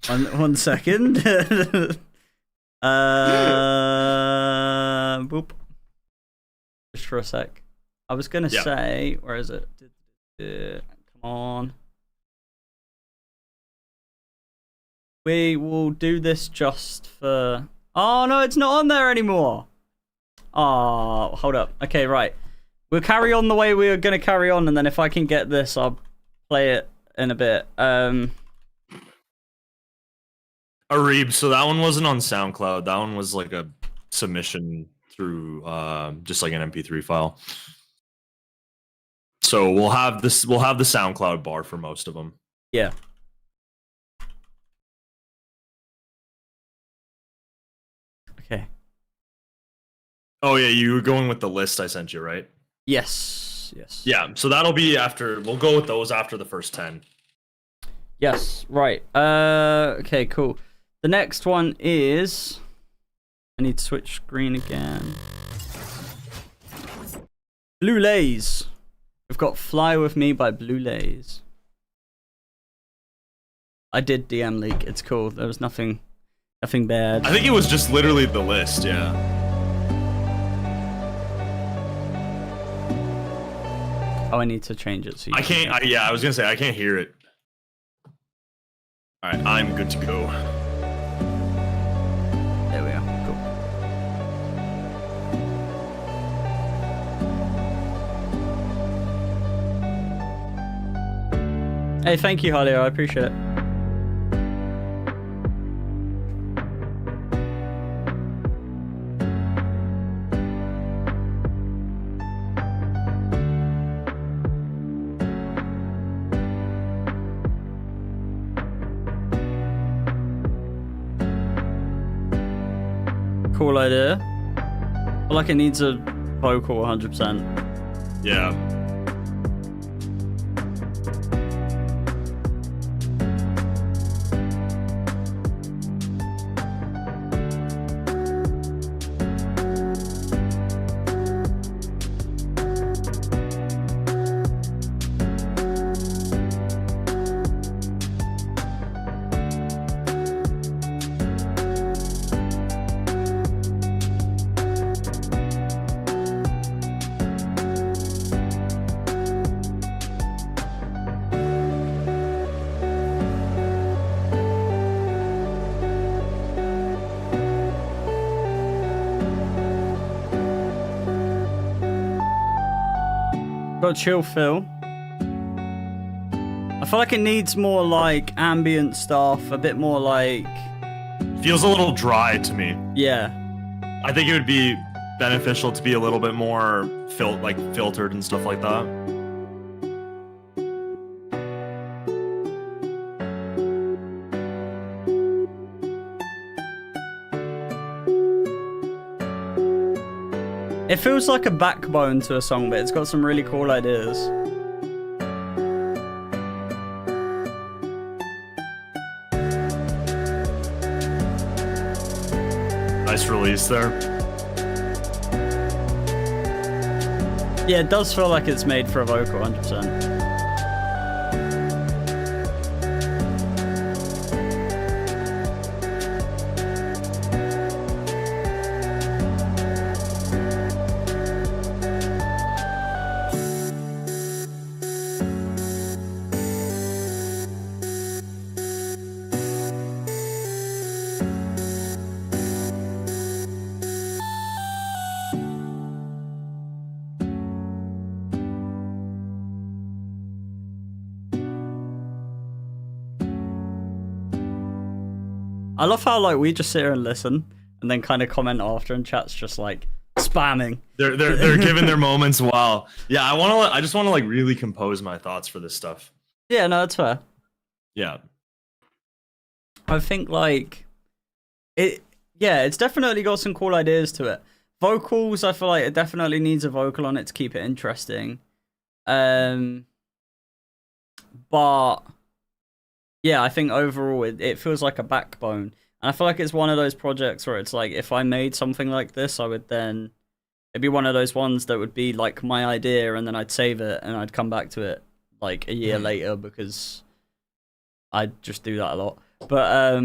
one second. Boop. Just for a sec. I was gonna say, where is it? Come on. We will do this just for. Oh no, it's not on there anymore. Oh, hold up. Okay, right. We'll carry on the way we were gonna carry on, and then if I can get this, I'll play it in a bit. All Arib. So that one wasn't on SoundCloud. That one was like a submission through just like an MP3 file. So we'll have this. We'll have the SoundCloud bar for most of them. Yeah. Okay. Oh yeah, you were going with the list I sent you, right? Yes. Yes. Yeah. So that'll be after. We'll go with those after the first 10. Yes. Right. Okay. Cool. The next one is. I need to switch screen again. Blue Lays. We've got Fly With Me by Blue Lays. I did DM leak. It's cool. There was nothing bad. I think it was just literally the list, yeah. Oh, I need to change it. So you I can't. Yeah, I was gonna say I can't hear it. All right, I'm good to go. There we are. Cool. Hey, thank you, Harley. I appreciate it. Cool idea. I feel like it needs a vocal 100%. Yeah. Got chill feel. I feel like it needs more like ambient stuff, a bit more like. Feels a little dry to me. Yeah. I think it would be beneficial to be a little bit more filtered and stuff like that. It feels like a backbone to a song, but it's got some really cool ideas. Nice release there. Yeah, it does feel like it's made for a vocal, 100%. I love how like we just sit here and listen and then kind of comment after, and chat's just like spamming. They're giving their moments while. Yeah, I just want to like really compose my thoughts for this stuff. Yeah, no, that's fair. Yeah. I think like it. Yeah, it's definitely got some cool ideas to it. Vocals, I feel like it definitely needs a vocal on it to keep it interesting. But yeah, I think overall it feels like a backbone. And I feel like it's one of those projects where it's like, if I made something like this, it'd be one of those ones that would be like my idea, and then I'd save it and I'd come back to it like a year later, because I just do that a lot. But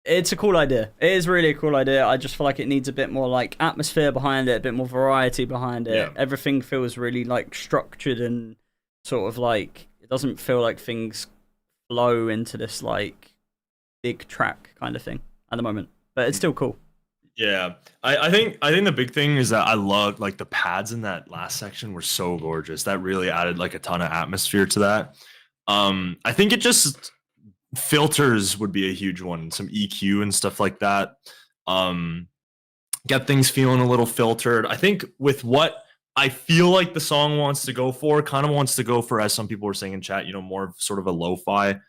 it's a cool idea. It is really a cool idea. I just feel like it needs a bit more like atmosphere behind it, a bit more variety behind it. Yeah. Everything feels really like structured and sort of like, it doesn't feel like things flow into this like big track kind of thing at the moment, but it's still cool. Yeah, I think the big thing is that I love like the pads in that last section were so gorgeous. That really added like a ton of atmosphere to that. I think it just filters would be a huge one. Some EQ and stuff like that. Get things feeling a little filtered. I think with what I feel like the song wants to go for, kind of wants to go for, as some people were saying in chat, more of sort of a lo-fi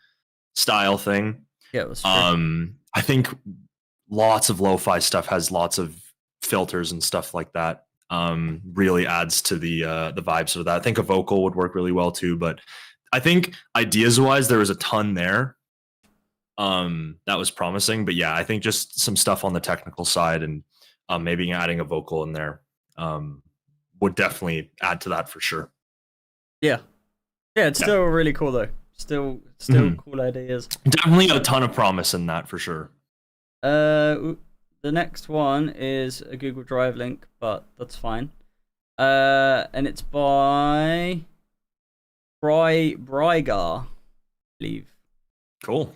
style thing. Yeah, it was true. I think lots of lo-fi stuff has lots of filters and stuff like that. Really adds to the vibes of that. I think a vocal would work really well too, but I think ideas wise there was a ton there that was promising. But yeah, I think just some stuff on the technical side and maybe adding a vocal in there would definitely add to that for sure. Yeah, it's still really cool though. Still cool ideas. Definitely a ton of promise in that for sure. The next one is a Google Drive link, but that's fine. And it's by Brigar, I believe. Cool.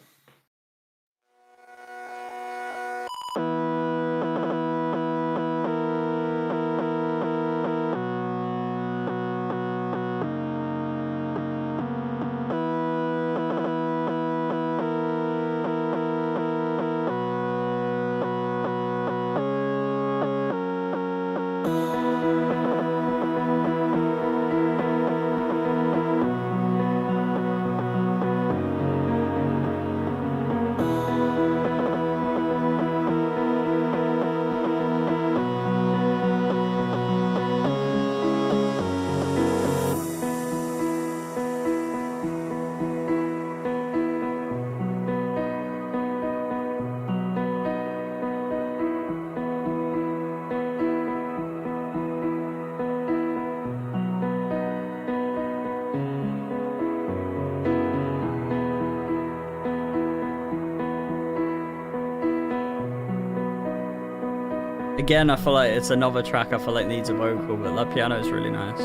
Again, I feel like it's another track I feel like needs a vocal, but that piano is really nice.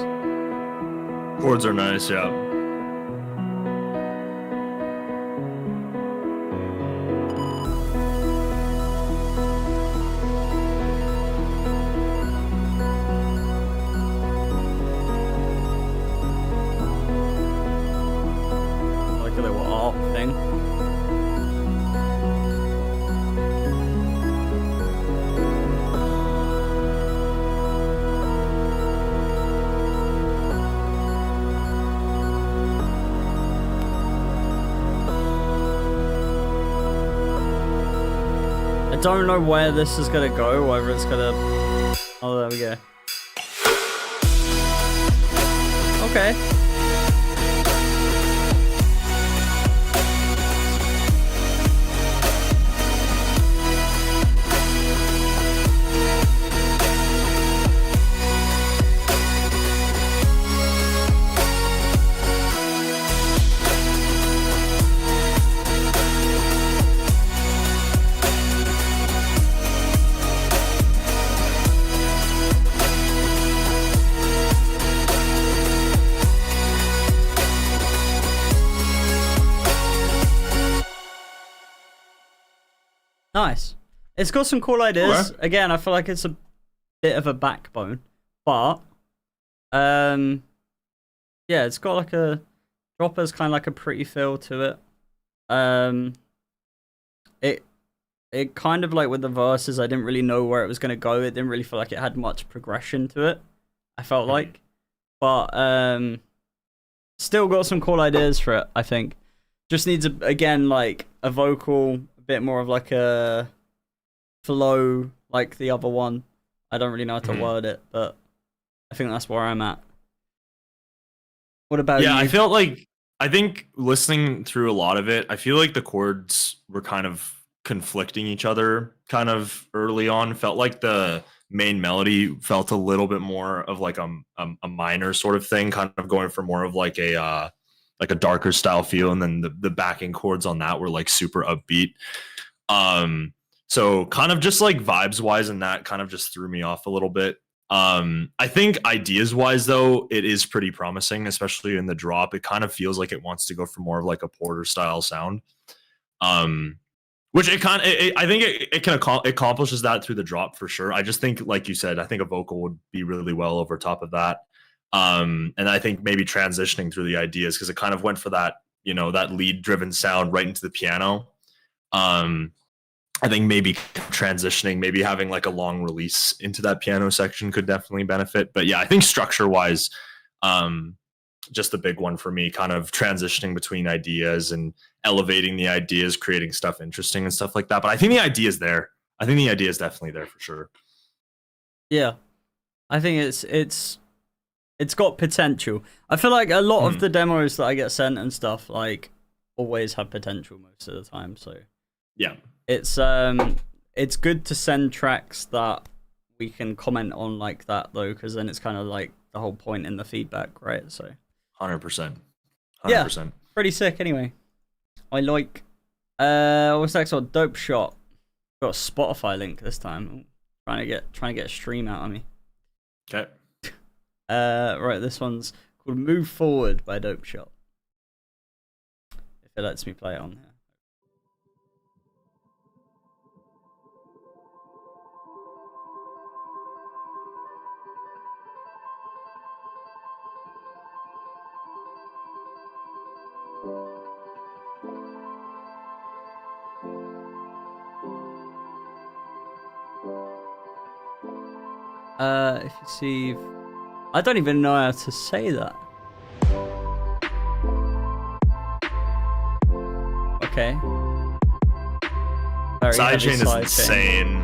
Chords are nice, yeah. Like a little art thing. I don't know where this is gonna go, whether it's gonna... Oh, there we go. Okay. Nice. It's got some cool ideas. Okay. Again, I feel like it's a bit of a backbone, but yeah, it's got like a dropper's kind of like a pretty feel to it. It kind of like with the verses, I didn't really know where it was gonna go. It didn't really feel like it had much progression to it. I felt like, but still got some cool ideas for it. I think just needs again like a vocal. Bit more of like a flow like the other one. I don't really know how to word it, but I think that's where I'm at. What about you? Yeah, I think listening through a lot of it, I feel like the chords were kind of conflicting each other kind of early on. Felt like the main melody felt a little bit more of like a minor sort of thing, kind of going for more of like a darker style feel, and then the backing chords on that were like super upbeat. So kind of just like vibes wise, and that kind of just threw me off a little bit. I think ideas wise though, it is pretty promising, especially in the drop. It kind of feels like it wants to go for more of like a Porter style sound. Which I think it accomplishes that through the drop for sure. I just think, like you said, I think a vocal would be really well over top of that. And I think maybe transitioning through the ideas, because it kind of went for that, you know, that lead driven sound right into the piano. I think maybe transitioning, maybe having like a long release into that piano section could definitely benefit. But yeah, I think structure wise, just a big one for me, kind of transitioning between ideas and elevating the ideas, creating stuff interesting and stuff like that. But I think the idea is there. I think the idea is definitely there for sure. Yeah, I think it's got potential. I feel like a lot of the demos that I get sent and stuff like always have potential most of the time. So yeah, it's good to send tracks that we can comment on like that though, because then it's kind of like the whole point in the feedback, right? So 100%. Yeah, pretty sick. Anyway, I like what's next one? Dope Shot. Got a Spotify link this time. Trying to get a stream out of me. Okay. Right, this one's called Move Forward by Dope Shot. If it lets me play it on here. If you see, I don't even know how to say that. Okay. Sidechain is insane.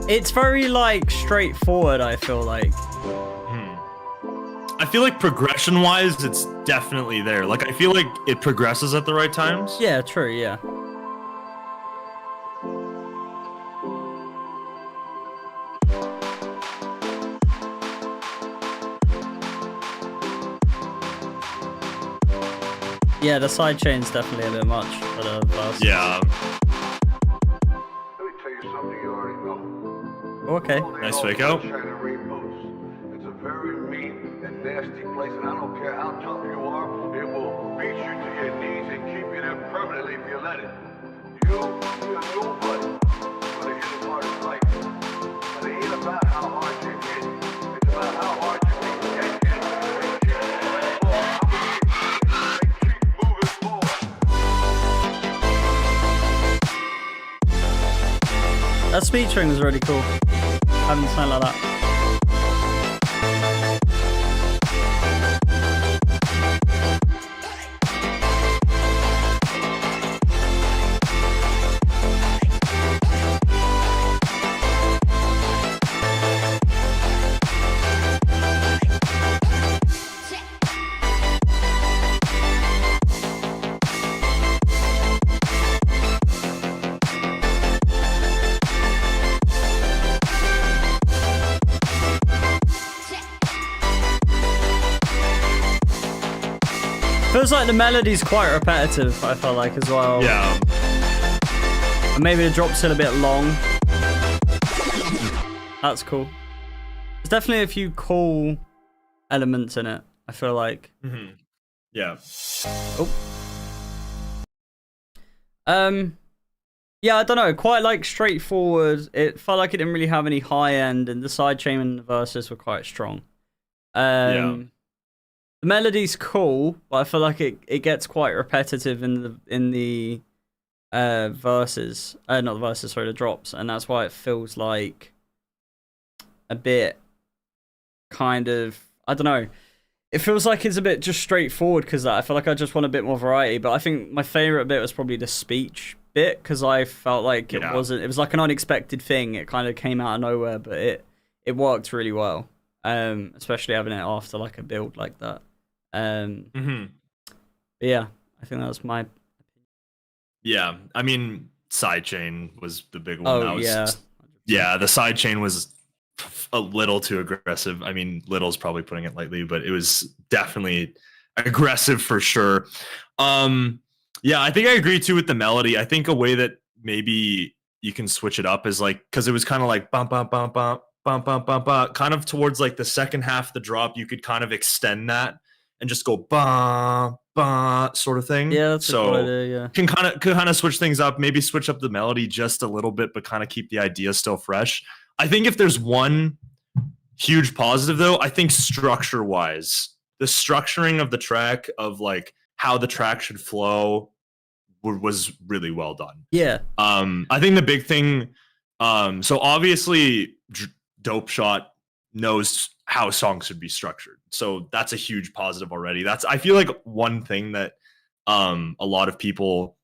It's very like straightforward, I feel like. I feel like progression wise it's definitely there. Like I feel like it progresses at the right times. Yeah, true, yeah. Yeah, the sidechain's definitely a bit much for the bus. Yeah. Let me tell you something you already know. Okay. Nice fake out. It's a very mean and nasty place, and I don't care how tough you are, it will beat you to your knees and keep you there permanently if you let it. You're nobody. But it is hard to fight. But it ain't about how hard you hit. It's about how hard you make it. That speed string was really cool. I haven't seen like that. Feels like the melody's quite repetitive, I felt like, as well. Yeah. And maybe the drop's still a bit long. That's cool. There's definitely a few cool elements in it, I feel like. Mm-hmm. Yeah. Oh. Yeah, I don't know. Quite like straightforward. It felt like it didn't really have any high end, and the sidechain and the verses were quite strong. Yeah. The melody's cool, but I feel like it gets quite repetitive in the verses. Not the verses, sorry, the drops, and that's why it feels like a bit kind of, I don't know. It feels like it's a bit just straightforward because I feel like I just want a bit more variety. But I think my favorite bit was probably the speech bit because I felt like it was like an unexpected thing. It kind of came out of nowhere, but it worked really well. Especially having it after like a build like that. But yeah, I think that was my opinion. Yeah, I mean, sidechain was the big one. Oh, that was, yeah. Yeah, the sidechain was a little too aggressive. I mean, little's probably putting it lightly, but it was definitely aggressive for sure. Yeah, I think I agree too with the melody. I think a way that maybe you can switch it up is like, because it was kind of like bump, bump, bump, bump, bump, bump, bump, bump, kind of towards like the second half of the drop. You could kind of extend that and just go ba ba sort of thing. Yeah, that's a cool idea, yeah. Can kind of switch things up, maybe switch up the melody just a little bit, but kind of keep the idea still fresh. I think if there's one huge positive though, I think structure wise, the structuring of the track of like how the track should flow was really well done. Yeah. I think the big thing, so obviously Dope Shot knows how songs should be structured. So that's a huge positive already. I feel like one thing that a lot of people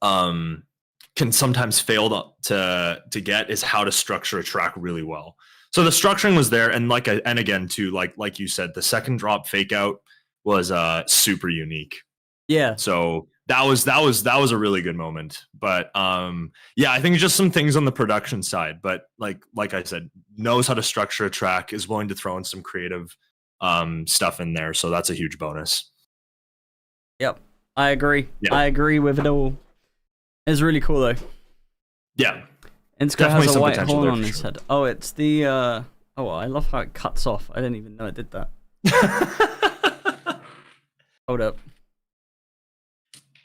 can sometimes fail to get is how to structure a track really well. So the structuring was there, and again too, like you said, the second drop fake out was super unique. Yeah. So that was a really good moment. But yeah, I think just some things on the production side. But like I said, knows how to structure a track, is willing to throw in some creative stuff in there. So that's a huge bonus. Yep, I agree. Yeah. I agree with it all. It's really cool though. Yeah. Insko has a white horn on his head. Oh, it's the oh, I love how it cuts off. I didn't even know it did that. Hold up.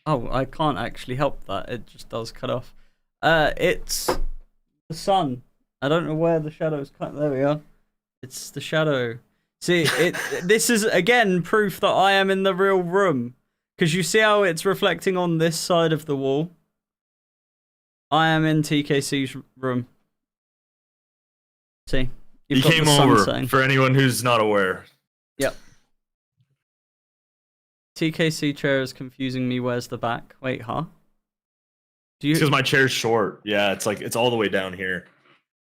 Oh, I can't actually help that. It just does cut off. It's the sun. I don't know where the shadow's cut. There we are. It's the shadow. See, this is again proof that I am in the real room. Because you see how it's reflecting on this side of the wall? I am in TKC's room. See? He came over, for anyone who's not aware. Yep. TKC chair is confusing me. Where's the back? Wait, huh? Because my chair's short. Yeah, it's all the way down here.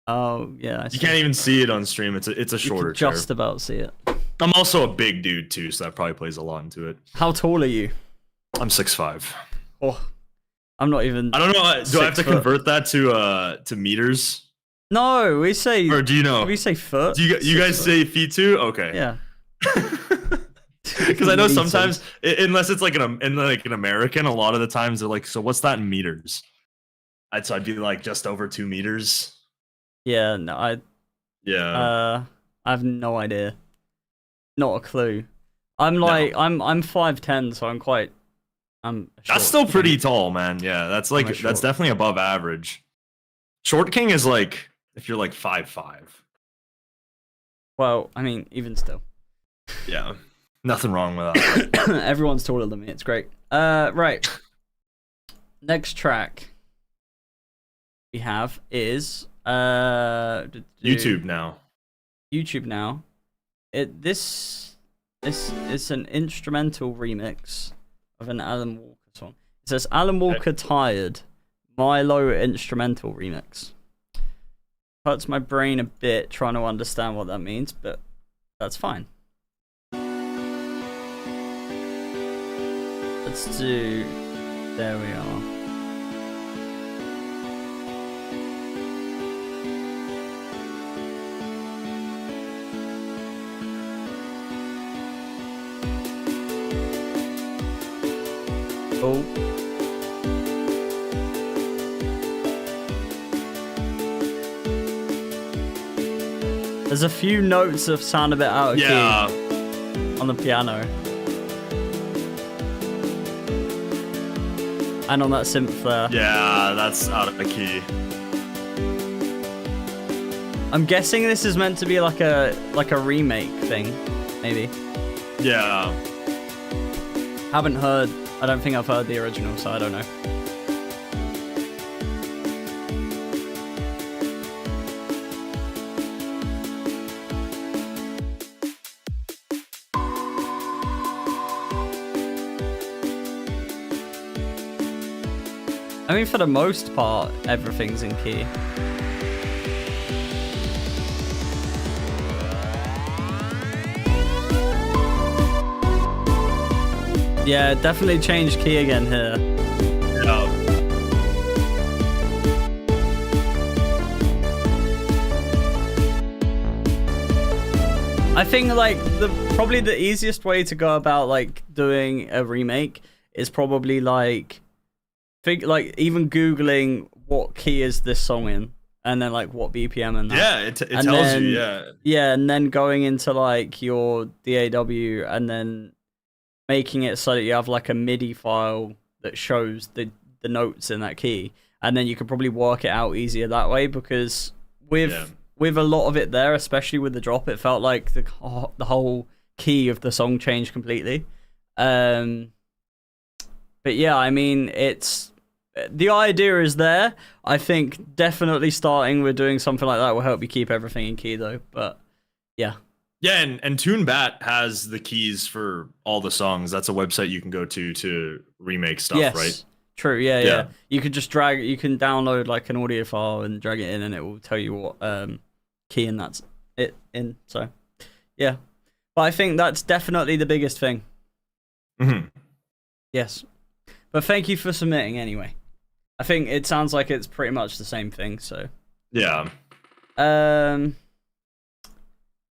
Oh, yeah. You can't even see it on stream. It's a shorter chair. Just about see it. I'm also a big dude too, so that probably plays a lot into it. How tall are you? I'm 6'5". Oh, I'm not even. I don't know. Do I have to convert that to meters? No, we say. Or do you know? We say foot. Do you guys say feet too? Okay. Yeah. Because I know sometimes, unless it's like an American, a lot of the times they're like, "So what's that in meters?" So I'd be like just over 2 meters. Yeah. No, I have no idea. Not a clue. I'm like I'm 5'10", so I'm quite. That's still pretty tall, man. Yeah, that's definitely above average. Short king is like if you're like 5'5". Well, I mean, even still. Yeah, nothing wrong with that. Everyone's taller than me. It's great. Right. Next track we have is YouTube now. YouTube now. This is an instrumental remix of an Alan Walker song. It says Alan Walker Tired, Milo instrumental remix. Hurts my brain a bit trying to understand what that means, but that's fine. Let's do. There we are. Oh. There's a few notes that sound a bit out of key on the piano. And on that synth there. Yeah, that's out of the key. I'm guessing this is meant to be like a remake thing, maybe. Yeah. Haven't heard. I don't think I've heard the original, so I don't know. I mean, for the most part, everything's in key. Yeah, definitely changed key again here. Yeah. I think like probably the easiest way to go about like doing a remake is probably like even Googling what key is this song in, and then like what BPM and that. Yeah, it tells you, yeah. Yeah, and then going into like your DAW and then making it so that you have like a MIDI file that shows the notes in that key, and then you could probably work it out easier that way, because with a lot of it there, especially with the drop, it felt like the whole key of the song changed completely. But yeah, I mean, the idea is there. I think definitely starting with doing something like that will help you keep everything in key though. But yeah. Yeah, and TuneBat has the keys for all the songs. That's a website you can go to remake stuff, right? True, yeah. You could just you can download like an audio file and drag it in, and it will tell you what key and that's it in. So yeah. But I think that's definitely the biggest thing. Mm-hmm. Yes. But thank you for submitting anyway. I think it sounds like it's pretty much the same thing, so. Yeah.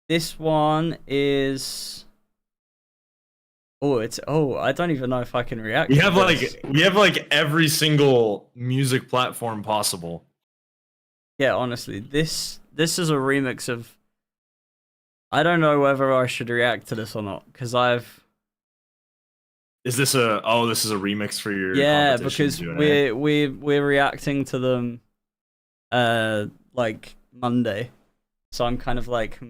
This one is I don't even know if I can react. We have like every single music platform possible. Yeah, honestly, this is a remix of, I don't know whether I should react to this or not, because Is this a remix for your because we're reacting to them like Monday, so I'm kind of like I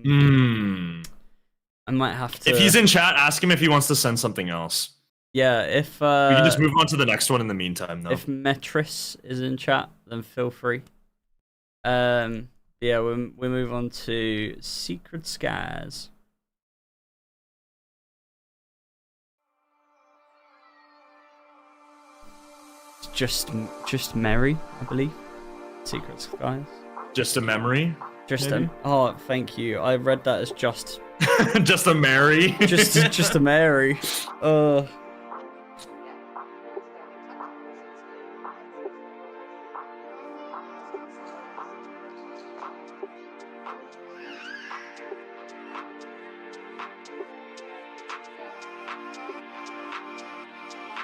might have to. If he's in chat, ask him if he wants to send something else. Yeah, if we can just move on to the next one in the meantime though. If Metris is in chat, then feel free. Yeah, we move on to Secret Skies. Just Mary, I believe. Secret Skies. Just a memory? Oh, thank you. I read that as just just a Mary. just a Mary.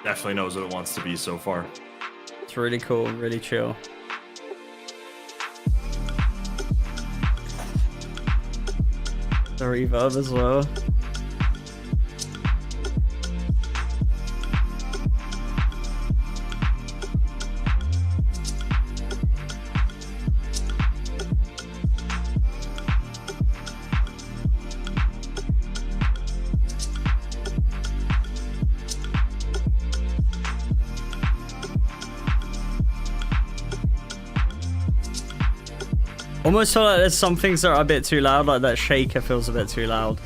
Definitely knows what it wants to be so far. It's really cool, really chill. The reverb as well. Almost feel like there's some things that are a bit too loud, like that shaker feels a bit too loud.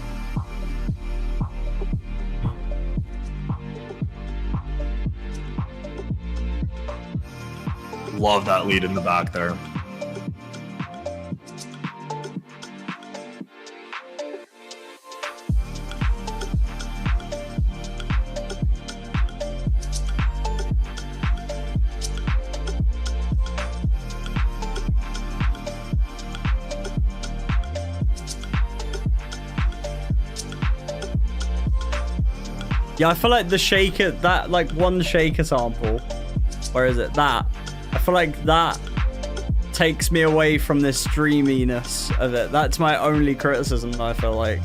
Love that lead in the back there. Yeah, I feel like the shaker, that like one shaker sample, where is it? That. I feel like that takes me away from this dreaminess of it. That's my only criticism, I feel like.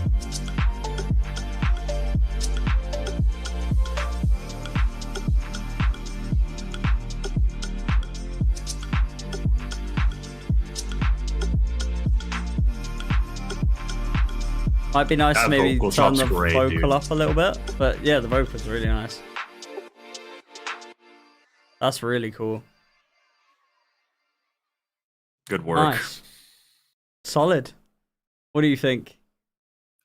Might be nice to maybe turn the vocal up a little bit, but yeah, the vocal's really nice. That's really cool. Good work. Nice. Solid. What do you think?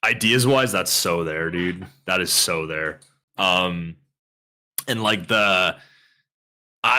Ideas wise, that's so there, dude. That is so there. And like I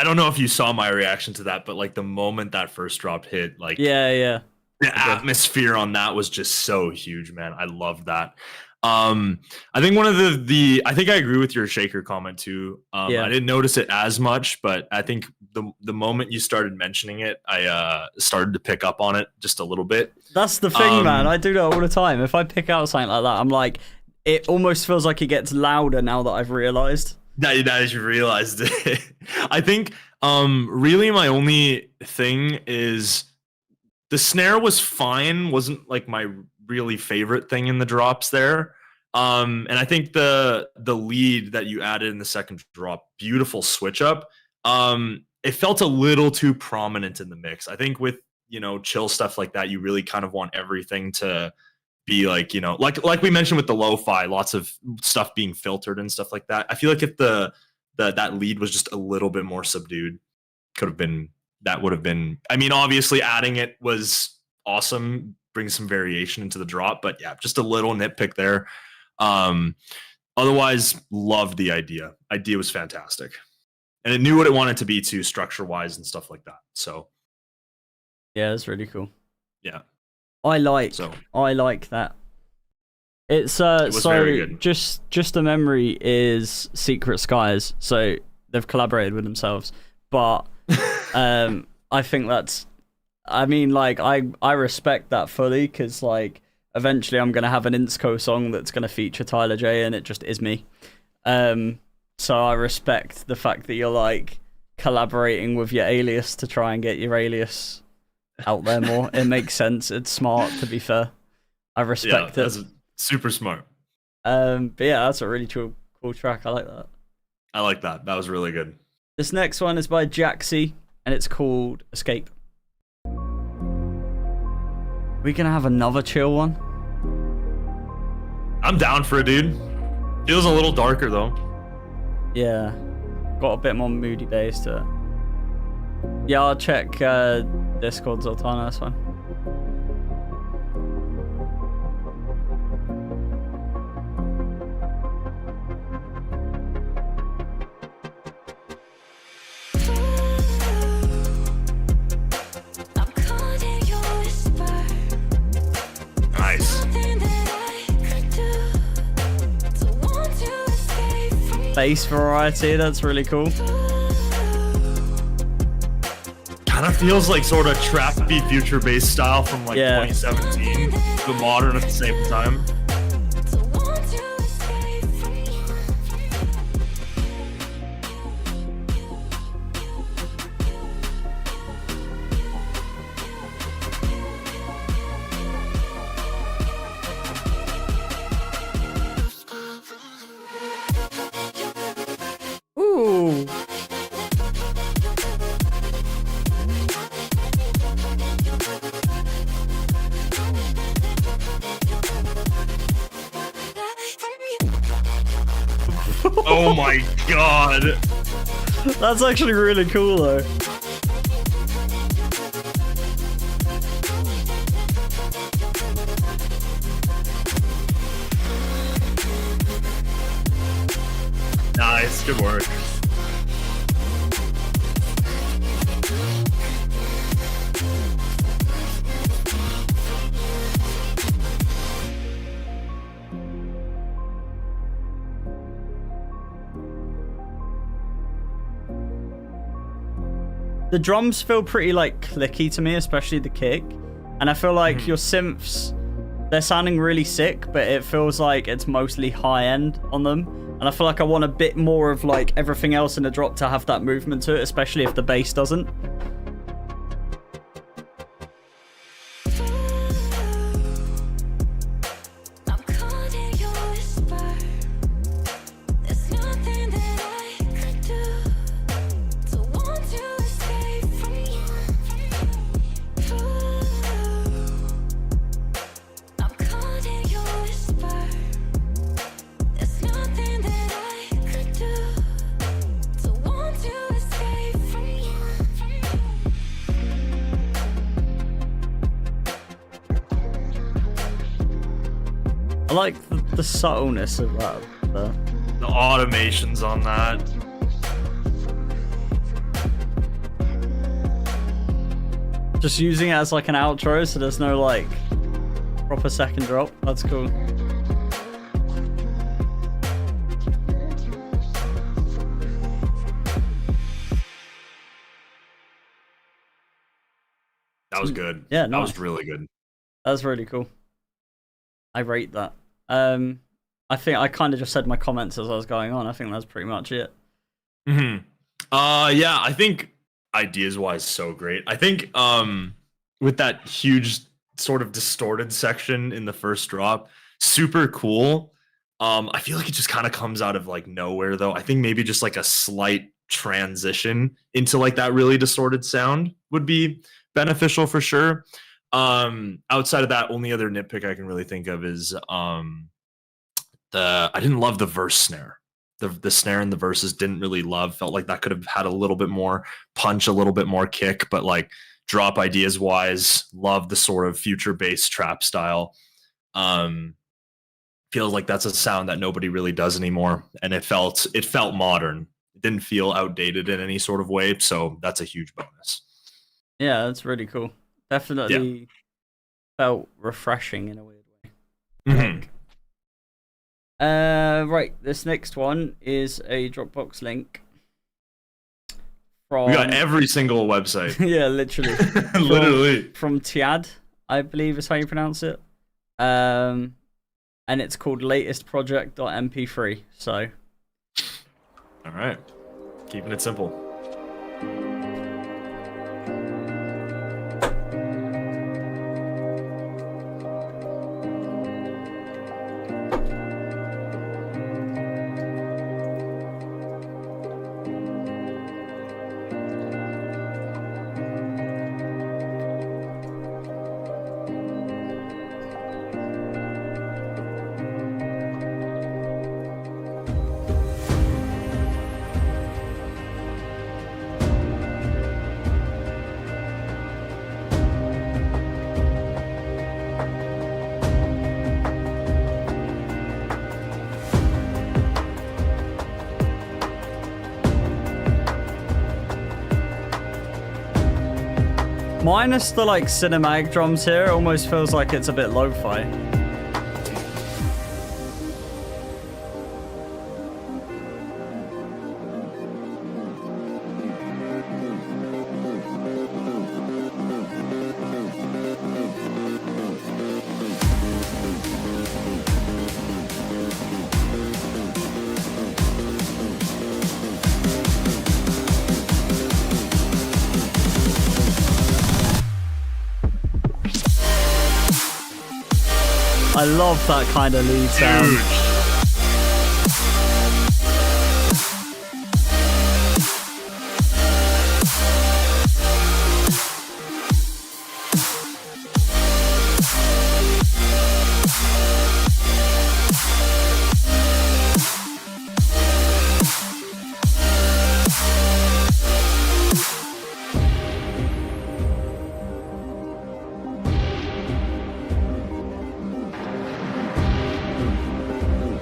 don't know if you saw my reaction to that, but like the moment that first drop hit, like yeah. The atmosphere on that was just so huge, man. I loved that. I think one of I think I agree with your shaker comment too. I didn't notice it as much, but I think the moment you started mentioning it, I started to pick up on it just a little bit. That's the thing, man. I do that all the time. If I pick out something like that, I'm like, it almost feels like it gets louder now that I've realized. That you realized it. I think really my only thing is the snare was fine, wasn't like my really favorite thing in the drops there. And I think the lead that you added in the second drop, beautiful switch up. It felt a little too prominent in the mix. I think with, chill stuff like that, you really kind of want everything to be like, like we mentioned with the lo-fi, lots of stuff being filtered and stuff like that. I feel like if that lead was just a little bit more subdued, that would have been, I mean, obviously adding it was awesome, brings some variation into the drop, but yeah, just a little nitpick there. Otherwise, loved the idea. Idea was fantastic. And it knew what it wanted to be too, structure-wise and stuff like that. So yeah, that's really cool. Yeah. I like that. It was very good. Just a memory is Secret Skies, so they've collaborated with themselves, but I think I respect that fully, because like eventually I'm gonna have an Insko song that's gonna feature Tyler J, and it just is me. So I respect the fact that you're like collaborating with your alias to try and get your alias out there more. It makes sense. It's smart, to be fair. I respect it. That's super smart. But yeah, that's a really cool track. I like that. I like that. That was really good. This next one is by Jaxi, and it's called Escape. We gonna have another chill one? I'm down for it, dude. Feels a little darker though. Yeah, got a bit more moody bass to it. Yeah, I'll check Discord's Atala this one. Bass variety, that's really cool. Kind of feels like sort of trappy future bass style from like 2017, but modern at the same time. Oh my god. That's actually really cool though. Nice, good work. The drums feel pretty like clicky to me, especially the kick. And I feel like your synths, they're sounding really sick, but it feels like it's mostly high end on them. And I feel like I want a bit more of like everything else in the drop to have that movement to it, especially if the bass doesn't. I like the subtleness of that. The automations on that. Just using it as like an outro, so there's no like proper second drop. That's cool. That was good. Yeah, that was really good. That's really cool. I rate that. I think I kind of just said my comments as I was going on. I think that's pretty much it. Yeah, I think ideas wise, so great. I think with that huge sort of distorted section in the first drop, super cool. I feel like it just kind of comes out of like nowhere though. I think maybe just like a slight transition into like that really distorted sound would be beneficial for sure. Outside of that, only other nitpick I can really think of is I didn't love the verse snare. The snare in the verses didn't really love. Felt like that could have had a little bit more punch, a little bit more kick, but like drop ideas wise, love the sort of future bass trap style. Feels like that's a sound that nobody really does anymore, and it felt modern. It didn't feel outdated in any sort of way, so that's a huge bonus. Yeah, that's really cool. Definitely felt refreshing in a weird way. Mm-hmm. Right, this next one is a Dropbox link. We got every single website. Yeah, literally. Literally. From Tiad, I believe is how you pronounce it. And it's called latestproject.mp3. So. All right. Keeping it simple. Minus the like cinematic drums here, it almost feels like it's a bit lo-fi. I love that kind of lead sound. Dude.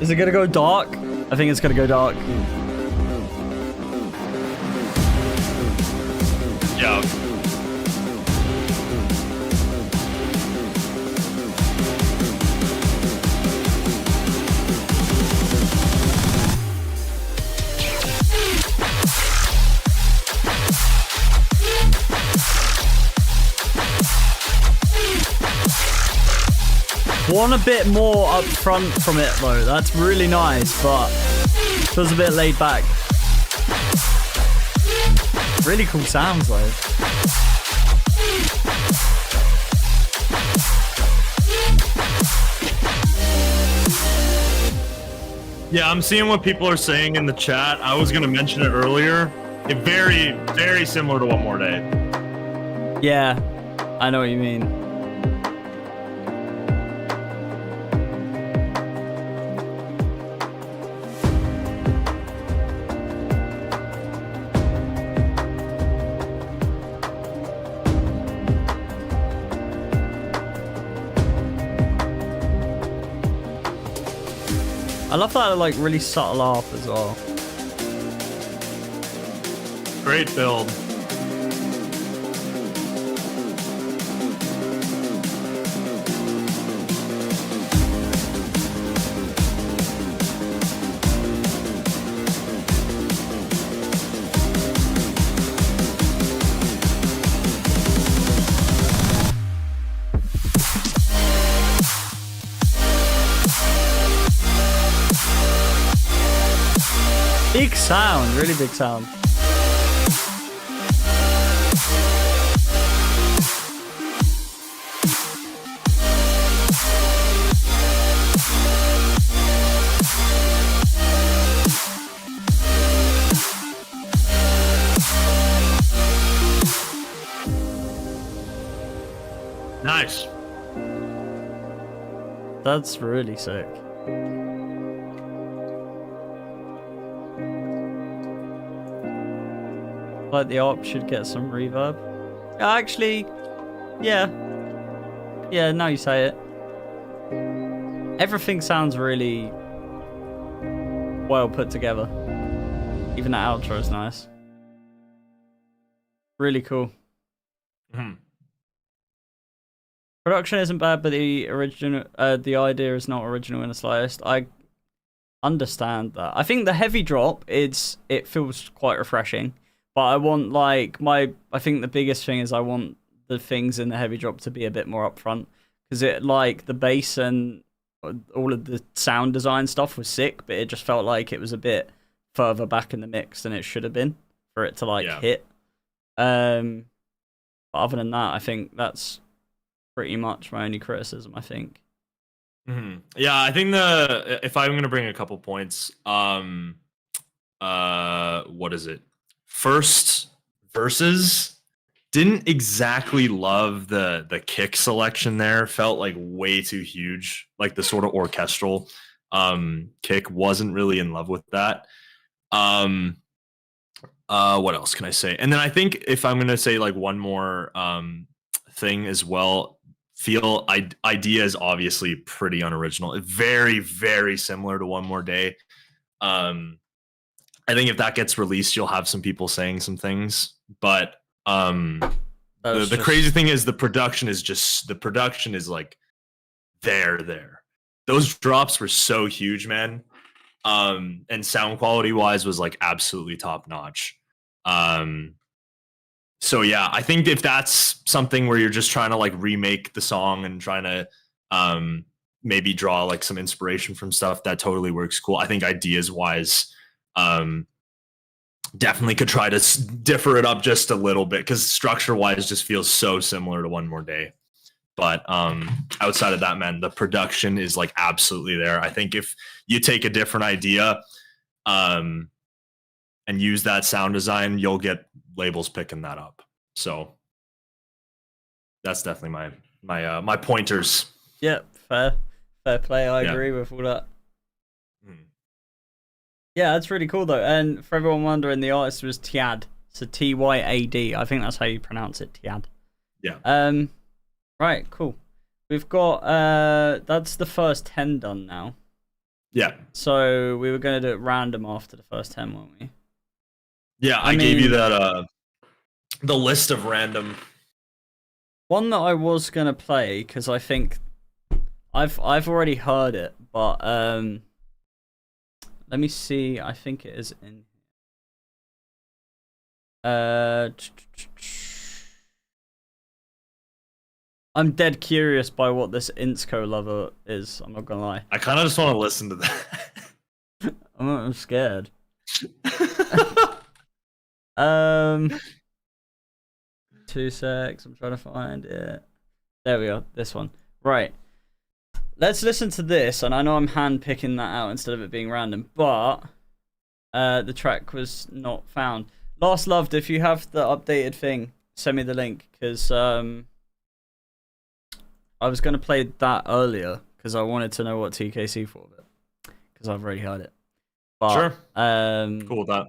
Is it gonna go dark? I think it's gonna go dark. Yeah. Want a bit more up front from it though. That's really nice, but Feels a bit laid back. Really cool sounds though. Yeah, I'm seeing what people are saying in the chat. I was gonna mention it earlier. It very, very similar to One More Day. Yeah, I know what you mean. I love that like really subtle ARP as well. Great build. Big sound, really big sound. Nice. That's really sick. Like the ARP should get some reverb. Actually, yeah. Yeah, now you say it. Everything sounds really well put together. Even that outro is nice. Really cool. Mm-hmm. Production isn't bad, but the idea is not original in the slightest. I understand that. I think the heavy drop it feels quite refreshing. But I want I think the biggest thing is I want the things in the heavy drop to be a bit more upfront, because it like the bass and all of the sound design stuff was sick, but it just felt like it was a bit further back in the mix than it should have been for it to hit. But other than that, I think that's pretty much my only criticism. I think. Mm-hmm. Yeah, I think if I'm gonna bring a couple points, what is it? First verses, didn't exactly love the kick selection there. Felt like way too huge. Like the sort of orchestral kick, wasn't really in love with that. What else can I say? And then I think if I'm gonna say like one more thing as well, idea is obviously pretty unoriginal. Very, very similar to One More Day. I think if that gets released, you'll have some people saying some things. But the crazy thing is the production is like there. Those drops were so huge, man. And sound quality wise was like absolutely top notch. So yeah, I think if that's something where you're just trying to like remake the song and trying to maybe draw like some inspiration from stuff, that totally works cool. I think ideas wise, definitely could try to differ it up just a little bit, because structure wise just feels so similar to One More Day. But outside of that, man, the production is like absolutely there. I think if you take a different idea and use that sound design, you'll get labels picking that up. So that's definitely my pointers. Yep, fair play. I agree with all that. Yeah, that's really cool though. And for everyone wondering, the artist was Tyad. So Tyad. I think that's how you pronounce it, Tyad. Yeah. Right, cool. We've got that's the first 10 done now. Yeah. So we were gonna do it random after the first 10, weren't we? Yeah, I gave you that the list of random. One that I was gonna play, because I think I've already heard it, but let me see. I think it is in. I'm dead curious by what this Insko lover is. I'm not gonna lie. I kind of just want to listen to that. I'm scared. 2 secs. I'm trying to find it. There we go. This one. Right. Let's listen to this, and I know I'm hand picking that out instead of it being random, but the track was not found. Last Loved, if you have the updated thing, send me the link, because I was going to play that earlier, because I wanted to know what TKC thought of it, because I've already heard it. But, sure. Cool with that.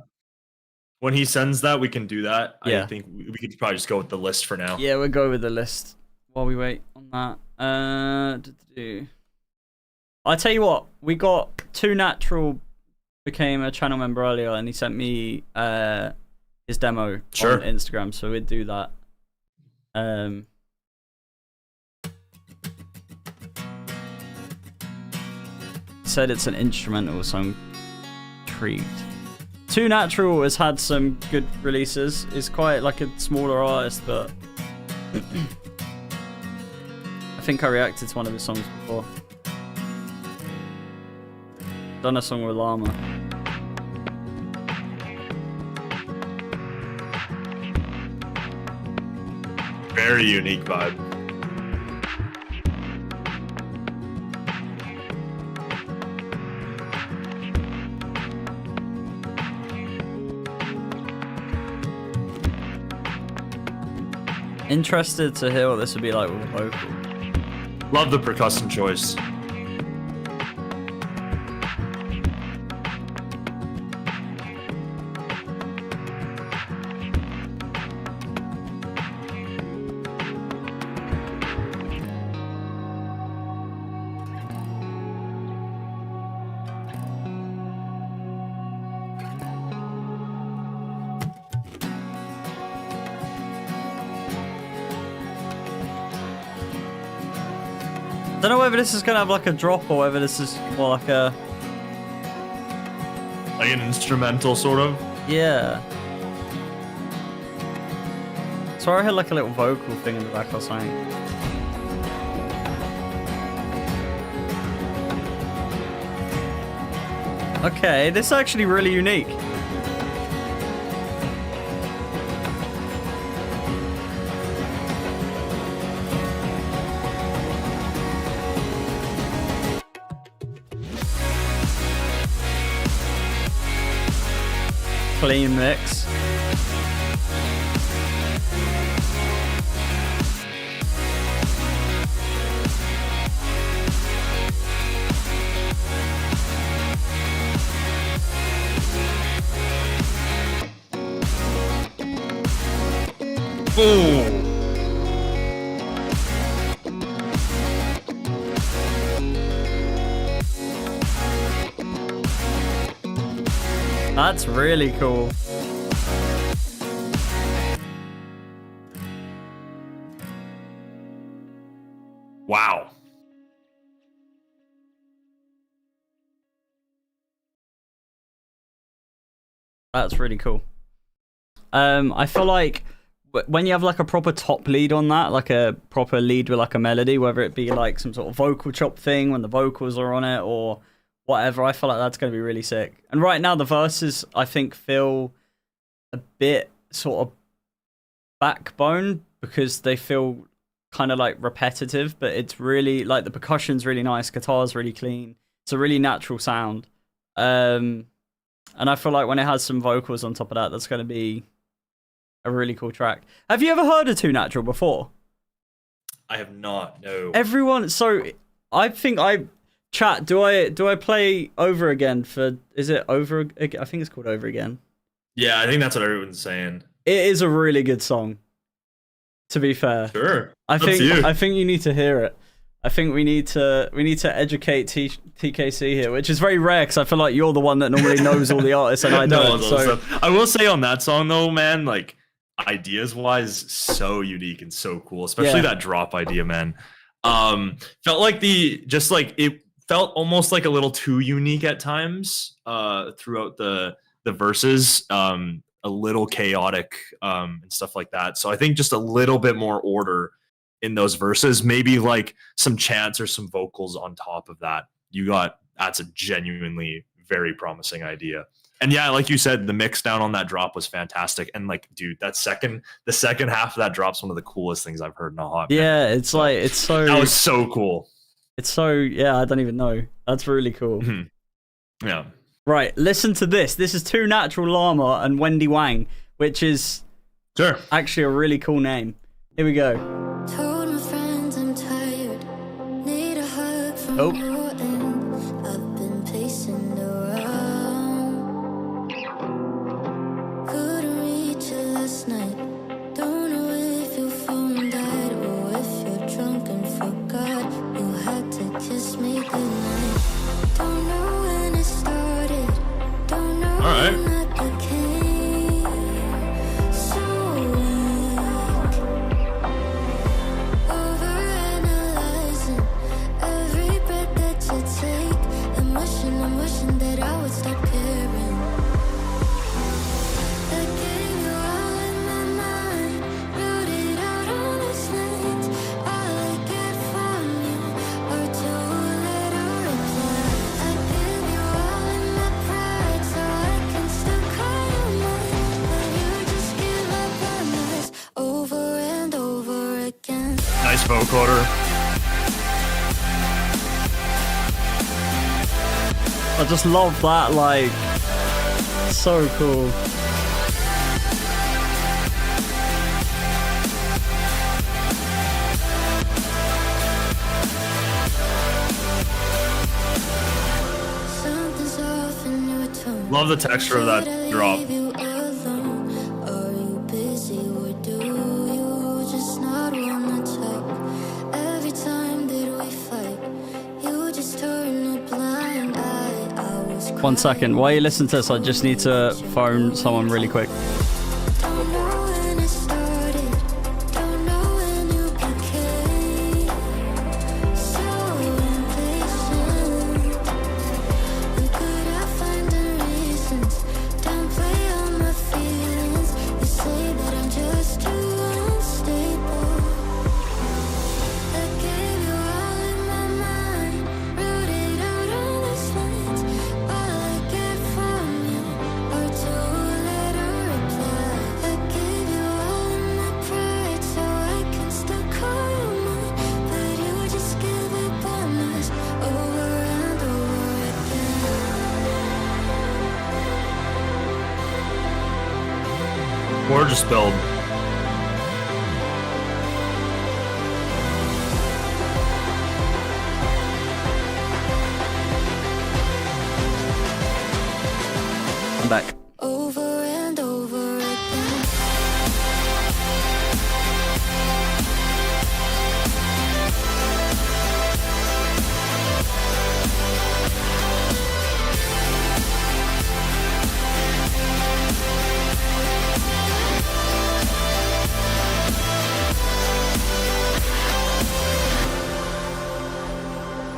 When he sends that, we can do that. Yeah. I think we could probably just go with the list for now. Yeah, we'll go with the list while we wait on that. I'll tell you what, we got 2 Natural became a channel member earlier, and he sent me his demo on Instagram, so we'd do that. Said it's an instrumental, so I'm intrigued. 2 Natural has had some good releases. It's quite like a smaller artist, but I think I reacted to one of his songs before. Done a song with Llama. Very unique vibe. Interested to hear what this would be like with a vocal. Love the percussion choice. I don't know whether this is gonna have like a drop or whether this is more like a an instrumental sort of. Yeah. So I heard like a little vocal thing in the back or something. Okay, this is actually really unique. Clean mix. Ooh. That's really cool. Wow. That's really cool. I feel like when you have like a proper top lead on that, like a proper lead with like a melody, whether it be like some sort of vocal chop thing when the vocals are on it or whatever, I feel like that's going to be really sick. And right now the verses, I think, feel a bit sort of backbone because they feel kind of like repetitive, but it's really like the percussion's really nice, guitar's really clean. It's a really natural sound. And I feel like when it has some vocals on top of that, that's going to be a really cool track. Have you ever heard of 2 Natural before? I have not, no. Everyone, so I think chat, do I play Over Again for, is it Over, I think it's called Over Again. Yeah, I think that's what everyone's saying. It is a really good song, to be fair. Sure. I think you need to hear it. I think we need to educate TKC here, which is very rare because I feel like you're the one that normally knows all the artists and I don't. So I will say on that song though, man, like ideas wise, so unique and so cool, especially that drop idea, man. Felt like it felt almost like a little too unique at times throughout the verses, a little chaotic and stuff like that. So I think just a little bit more order in those verses, maybe like some chants or some vocals on top of that. That's a genuinely very promising idea. And yeah, like you said, the mix down on that drop was fantastic. And like, dude, the second half of that drop's one of the coolest things I've heard in a hot minute. Yeah, it's like, it's so... That was so cool. It's so, yeah, I don't even know. That's really cool. Yeah. Right, listen to this. This is Too Natural Llama and Wendy Wang, which is actually a really cool name. Here we go. Told my friends I'm tired, need a hug from your end. I've been pacing around, couldn't reach you last night. Don't know if your phone died or if you're drunk and forgot you had to kiss me goodnight. Don't know when it started, don't know when I became so weak. Overanalyzing every breath that you take, and wishing that I would stop caring. I gave you all in my mind, wrote it out on these lines. All I get from you are two-letter replies. I gave you all in my pride, so I can still call you mine. But you just give up on us over and over again. Nice vocoder. I just love that, like, so cool. Something's off in your tone. Love the texture of that drop. Leave you alone. Are you busy or do you just not wanna talk? Every time that we fight, you just turn a blind eye. I was 1 second. While you listen to this, I just need to phone someone really quick. Don't know when it started, don't know when you became so impatient. And could I find the reasons? Don't play on my feelings. You say that I'm just too unstable. I gave you all in my mind, wrote it out on these lines. All I get from you are two-letter replies. I gave you all in my pride, so I can still call you mine. But you just give up on us over and over again. Gorgeous build. I'm back. Over and over again.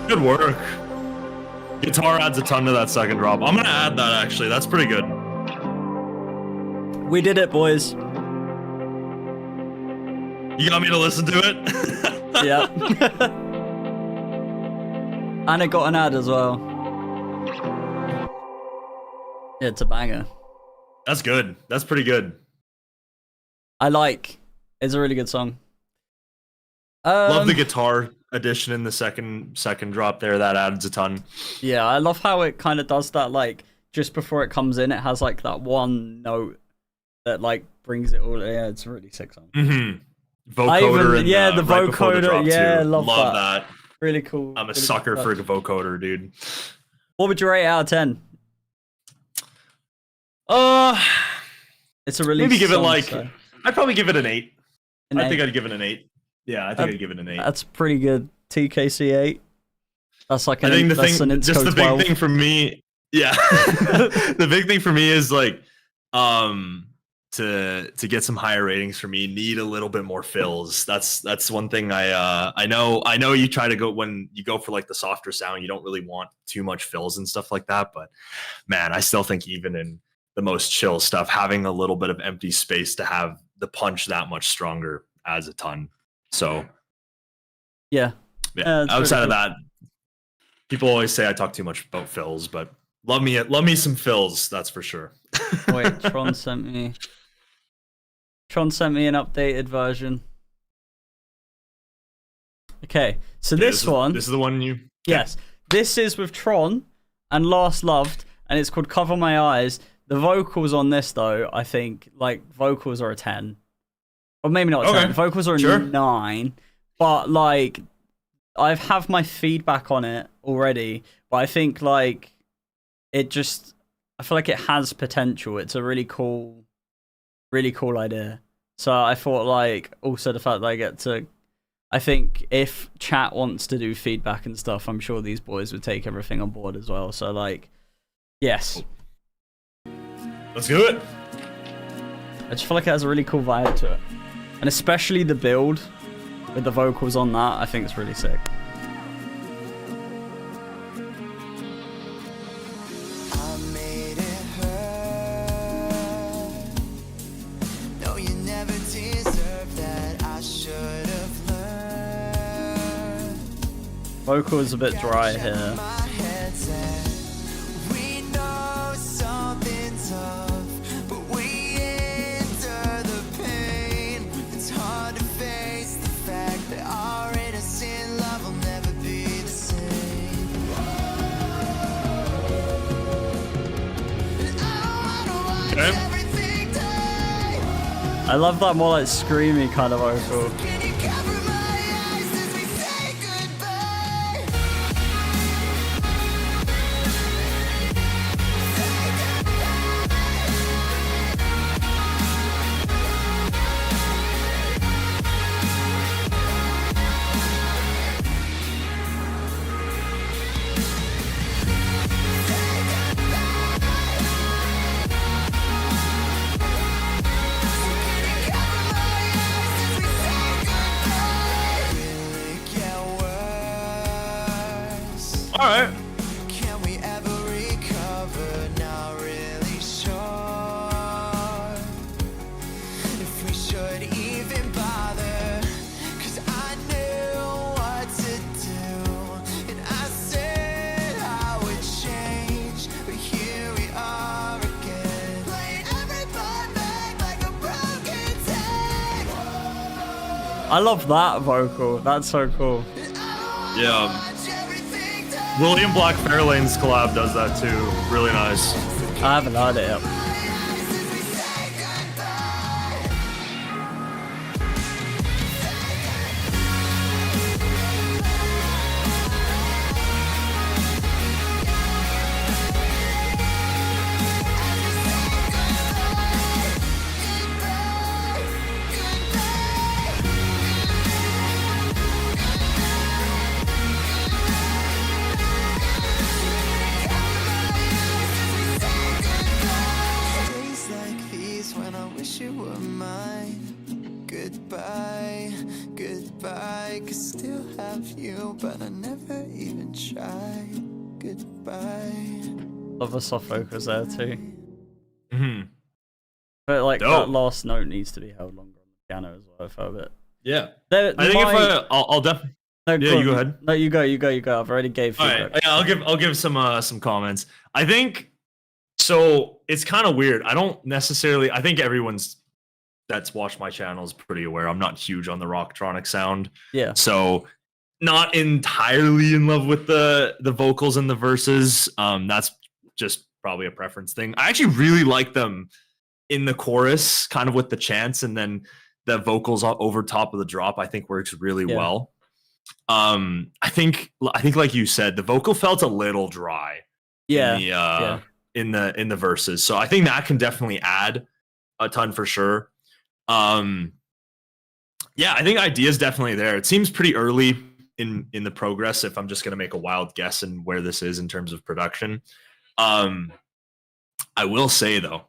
Good work. Guitar adds a ton to that second drop. I'm gonna add that actually. That's pretty good. We did it, boys. You got me to listen to it? Yeah. And it got an ad as well. Yeah, it's a banger. That's good. That's pretty good. It's a really good song. Love the guitar addition in the second drop there. That adds a ton. Yeah, I love how it kind of does that, like, just before it comes in, it has, like, that one note that, like, brings it all. Yeah, it's a really sick song. Vocoder and the right before the vocoder. drop, Yeah, too. love that. Really cool. I'm a really sucker cool for touch. vocoder, dude. What would you rate out of 10? It's a really maybe give it song, like so. I'd probably give it an 8. An I think 8. I'd give it an 8. Yeah, I think I'd give it an 8. That's pretty good. TKC 8. That's like I think the that's thing, an just Insko the 12. big thing for me, yeah, the big thing for me is like, to get some higher ratings for me, need a little bit more fills. That's one thing I know you try to go when you go for like the softer sound, you don't really want too much fills and stuff like that. But man, I still think even in the most chill stuff, having a little bit of empty space to have the punch that much stronger adds a ton. So yeah. outside really of that, people always say I talk too much about fills, but Love me some fills, that's for sure. Wait, Tron sent me an updated version. Okay, so this is the one you. Yes, this is with Tron and Last Loved, and it's called Cover My Eyes. The vocals on this, though, I think, like, vocals are a 10. Or maybe not a 10. Vocals are a 9. But, like, I have my feedback on it already. But I think, like, I feel like it has potential. It's a really cool idea. So I thought, like, also the fact that I get to... I think if chat wants to do feedback and stuff, I'm sure these boys would take everything on board as well. So, like, yes. Let's do it. I just feel like it has a really cool vibe to it. And especially the build with the vocals on that, I think it's really sick. I made it hurt. No, you never deserved that. I should have learned. Vocals a bit dry here. I love that more like screamy kind of vocal. Alright. Can we ever recover? Not really sure if we should even bother. Cause I knew what to do, and I said I would change, but here we are again, playing every part back like a broken tank. I love that vocal. That's so cool. Yeah. William Black Fairlane's collab does that too. Really nice. I haven't heard it yet. Love the soft vocals there too. Mm-hmm. But like that last note needs to be held longer on the piano as well for a bit. Yeah. I think if I'll definitely. No, yeah, you go ahead. No, you go. I've already gave feedback. All right. Yeah, I'll give some comments. I think so. It's kind of weird. I don't necessarily. I think everyone's that's watched my channel is pretty aware. I'm not huge on the Rocktronic sound. Yeah. So not entirely in love with the vocals and the verses. That's just probably a preference thing. I actually really like them in the chorus, kind of with the chants, and then the vocals over top of the drop. I think works really well. I think like you said, the vocal felt a little dry. Yeah. In the verses. So I think that can definitely add a ton for sure. Yeah, I think idea's definitely there. It seems pretty early in the progress if I'm just gonna make a wild guess in where this is in terms of production. I will say though,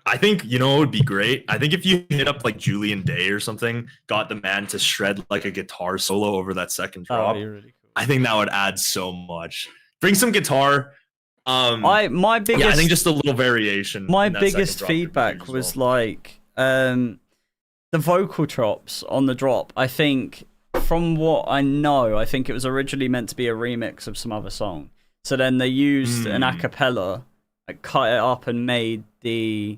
I think it would be great. I think if you hit up like Julian Day or something, got the man to shred like a guitar solo over that second drop. Really cool. I think that would add so much. Bring some guitar. I think just a little variation. My biggest feedback was like the vocal chops on the drop. I think from what I know, I think it was originally meant to be a remix of some other song. So then they used an acapella, like, cut it up and made the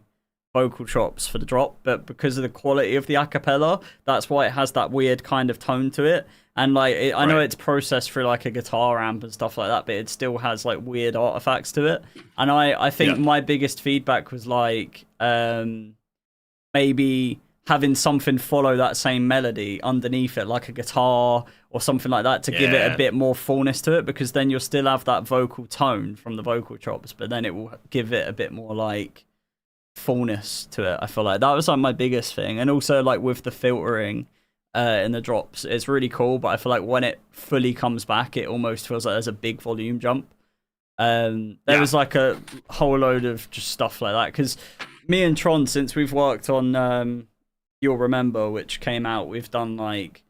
vocal chops for the drop. But because of the quality of the acapella, that's why it has that weird kind of tone to it. And like, I know it's processed through like a guitar amp and stuff like that, but it still has like weird artifacts to it. And I think my biggest feedback was like maybe having something follow that same melody underneath it, like a guitar or something like that, to give it a bit more fullness to it, because then you'll still have that vocal tone from the vocal chops, but then it will give it a bit more like fullness to it. I feel like that was like my biggest thing. And also like with the filtering in the drops, it's really cool, but I feel like when it fully comes back, it almost feels like there's a big volume jump. There was like a whole load of just stuff like that, because me and Tron, since we've worked on You'll Remember, which came out, we've done like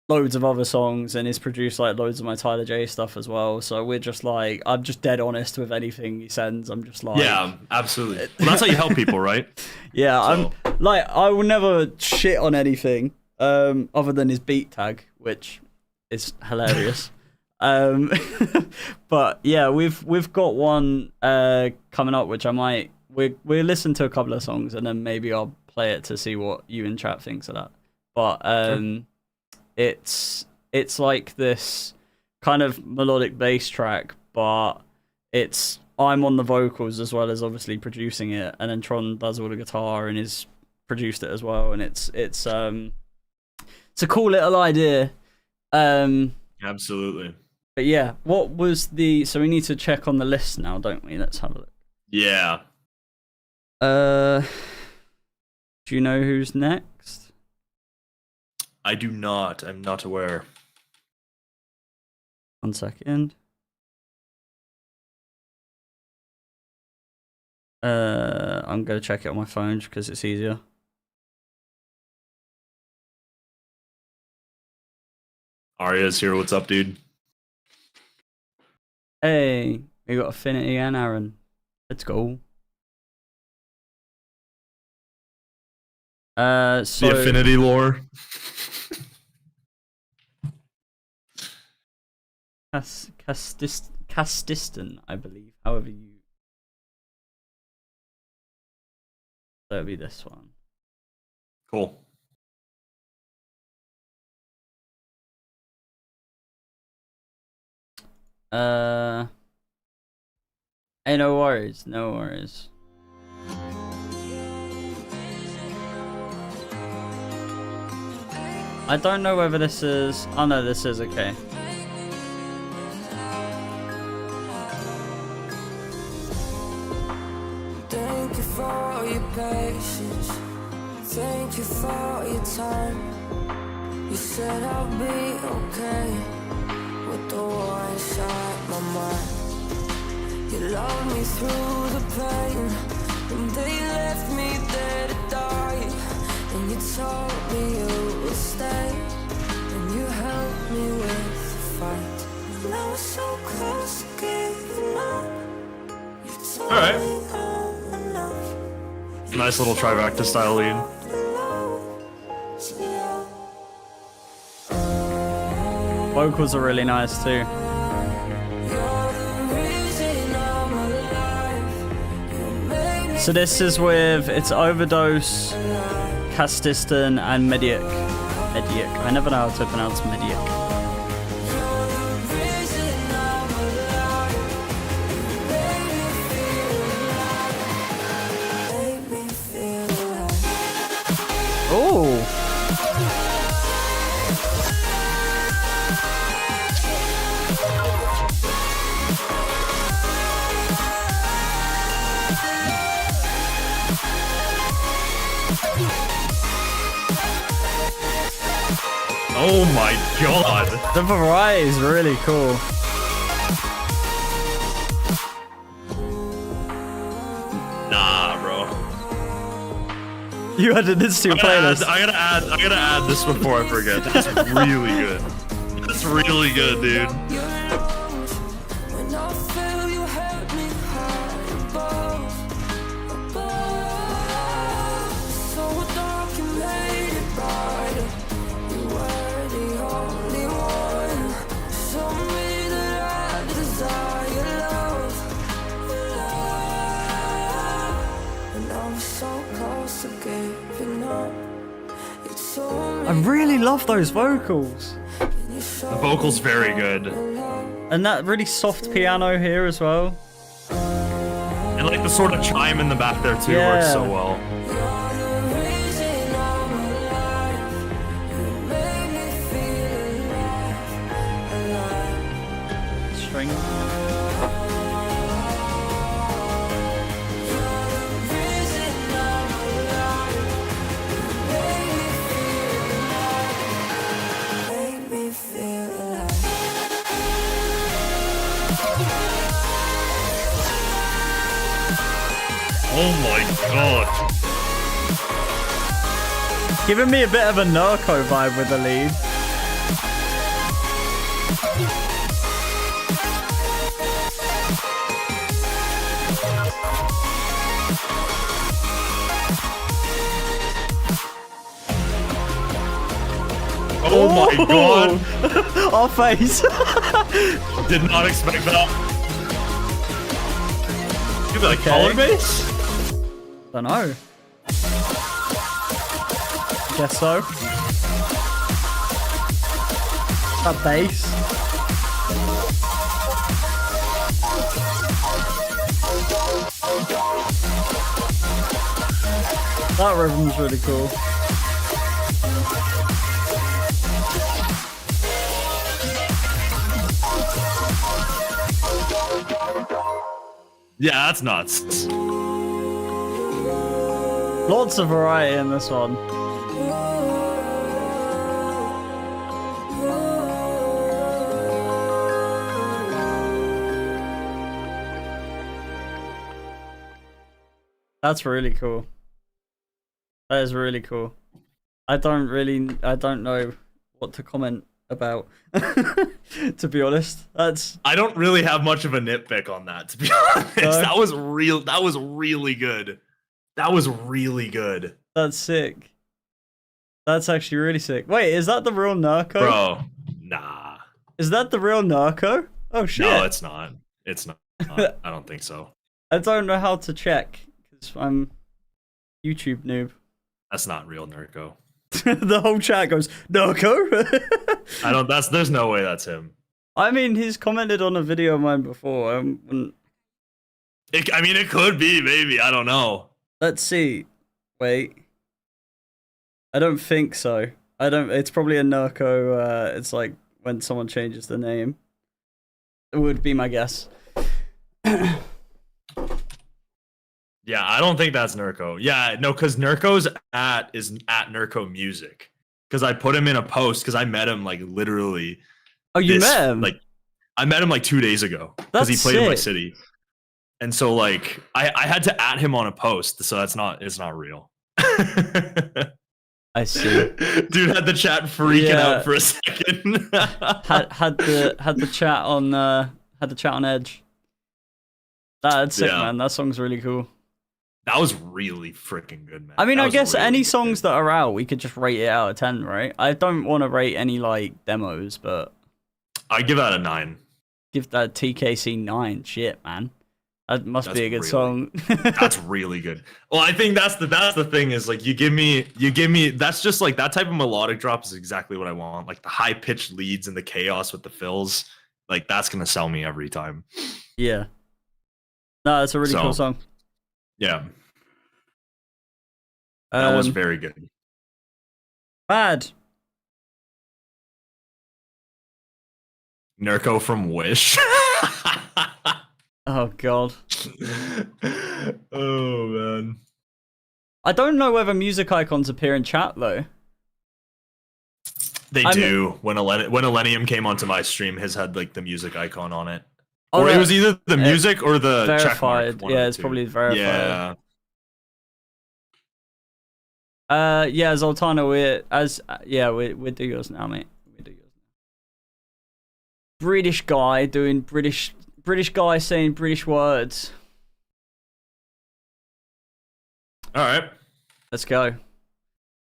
loads of other songs, and he's produced like loads of my Tyler J stuff as well. So we're just like, I'm just dead honest with anything he sends. I'm just like, yeah, absolutely. Well, that's how you help people, right? Yeah, so. I'm like, I will never shit on anything other than his beat tag, which is hilarious. But yeah, we've got one coming up, which I might we'll listen to a couple of songs, and then maybe I'll play it to see what you and chat thinks of that. But it's like this kind of melodic bass track, but I'm on the vocals as well as obviously producing it, and then Tron does all the guitar and is produced it as well, and it's a cool little idea. Absolutely. But yeah, what was so we need to check on the list now, don't we? Let's have a look. Yeah. Do you know who's next? I do not. I'm not aware. 1 second. I'm gonna check it on my phone because it's easier. Arya's here. What's up, dude? Hey, we got Affinity and Aaron. Let's go. So the Affinity lore. Castiston, I believe. However you. That'll be this one. Cool. Hey, no worries, no worries. I don't know whether this is. Oh no, this is okay. Thank you for your patience. Thank you for your time. You said I'll be okay with the war inside my mind. You loved me through the pain, and they left me there to die. And you told me you would stay, and you helped me with the fight. And I was so close to giving up. You told All right. me I'm enough. Nice little trifecta style lead. Vocals are really nice too. So this is with, it's Overdose, Castiston, and Medic. I never know how to pronounce Medic. Oh! Oh my god. The variety is really cool. Nah, bro. You added this to your playlist. I gotta add this before I forget. That's really good. That's really good, dude. Only one, show me that I desire I really love those vocals. The vocal's very good. And that really soft piano here as well. And like the sort of chime in the back there too works so well. String. Oh my god. Giving me a bit of a Narco vibe with the lead. Oh my god. Our face. Did not expect that. Is that a color base? Don't know. Guess so. That bass. That rhythm's really cool. Yeah, that's nuts. Lots of variety in this one. That's really cool. That is really cool. I don't know what to comment about. To be honest, I don't really have much of a nitpick on that, to be honest. That was really good. That was really good. That's sick. That's actually really sick. Wait, is that the real Narco? Bro, nah. Is that the real Narco? Oh shit. No, it's not. It's not. I don't think so. I don't know how to check because I'm YouTube noob. That's not real Narco. The whole chat goes Narco. There's no way that's him. I mean, he's commented on a video of mine before. It could be, maybe. I don't know. Let's see. Wait. I don't think so. It's probably a Narco. It's like when someone changes the name. It would be my guess. Yeah, I don't think that's Narco. Yeah, no, because Narco's is at Narco Music. Because I put him in a post because I met him like literally. Oh, you met him? Like, I met him like 2 days ago because he played in my city. And so like I had to add him on a post, so it's not real. I see. Dude had the chat freaking out for a second. had the chat on edge. That's sick, man. That song's really cool. That was really freaking good, man. I mean, I guess really any songs that are out, we could just rate it out of 10, right? I don't want to rate any like demos, but I give that a 9. Give that TKC 9. Shit, man. That must be a good song. That's really good. Well, I think that's the thing is like you give me that's just like that type of melodic drop is exactly what I want. Like the high pitched leads and the chaos with the fills. Like that's gonna sell me every time. Yeah. No, it's a really cool song. Yeah. That was very good. Bad. Narco from Wish. Oh god. Oh man. I don't know whether music icons appear in chat though. They do. When Elenium came onto my stream, his had like the music icon on it. Oh, or it was either the music or the verified. Checkmark, yeah, it's probably verified. Yeah. Yeah, Zoltana, we do yours now, mate. We do yours now. British guy doing British guy saying British words. All right. Let's go.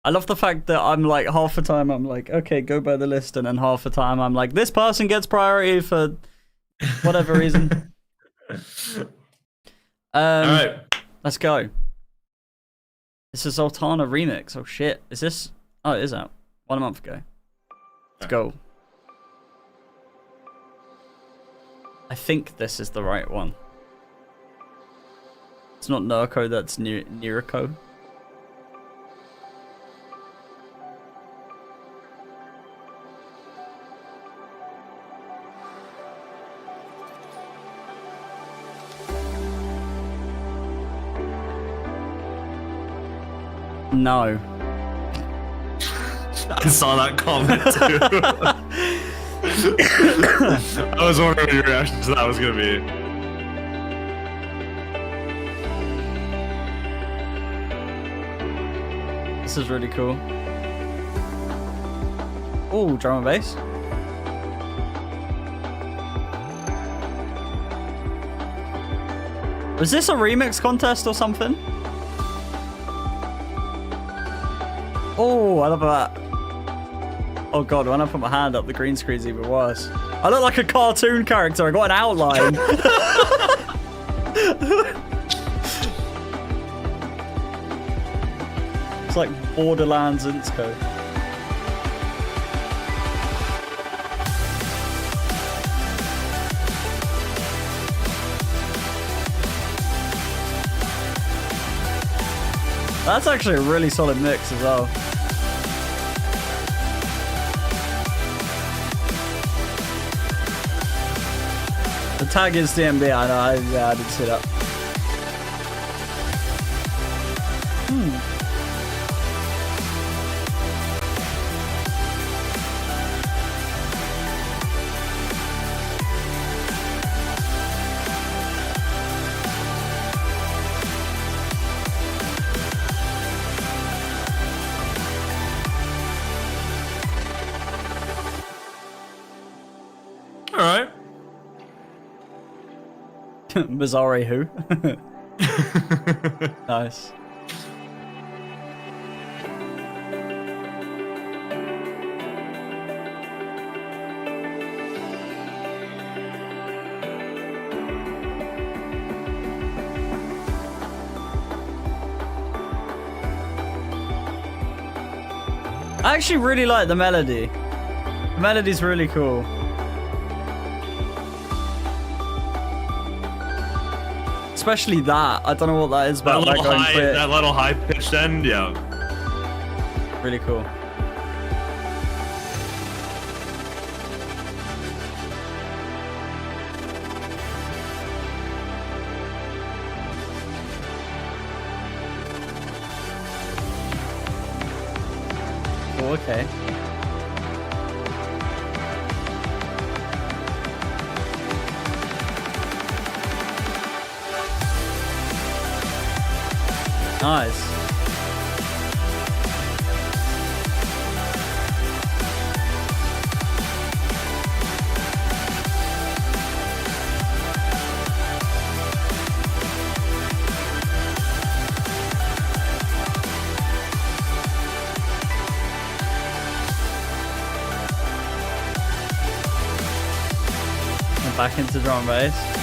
I love the fact that I'm like half the time I'm like, okay, go by the list, and then half the time I'm like, this person gets priority for whatever reason. All right. Let's go. This is Altana remix. Oh shit. Is this? Oh, it is out. 1 month ago. Let's go. I think this is the right one. It's not Nurko, that's Niriko. No. I saw that comment too. I was wondering what your reaction to that was gonna be. This is really cool. Oh, drum and bass. Was this a remix contest or something? Oh, I love that. Oh god, when I put my hand up, the green screen's even worse. I look like a cartoon character. I got an outline. It's like Borderlands Insko. That's actually a really solid mix as well. The tag is DMB, I know, yeah, I did see that. All right. Bizarre who? Nice. I actually really like the melody. The melody's really cool. Especially that. I don't know what that is about. That little high pitched end, yeah. Really cool. Oh, okay. Nice. And back into drum and bass.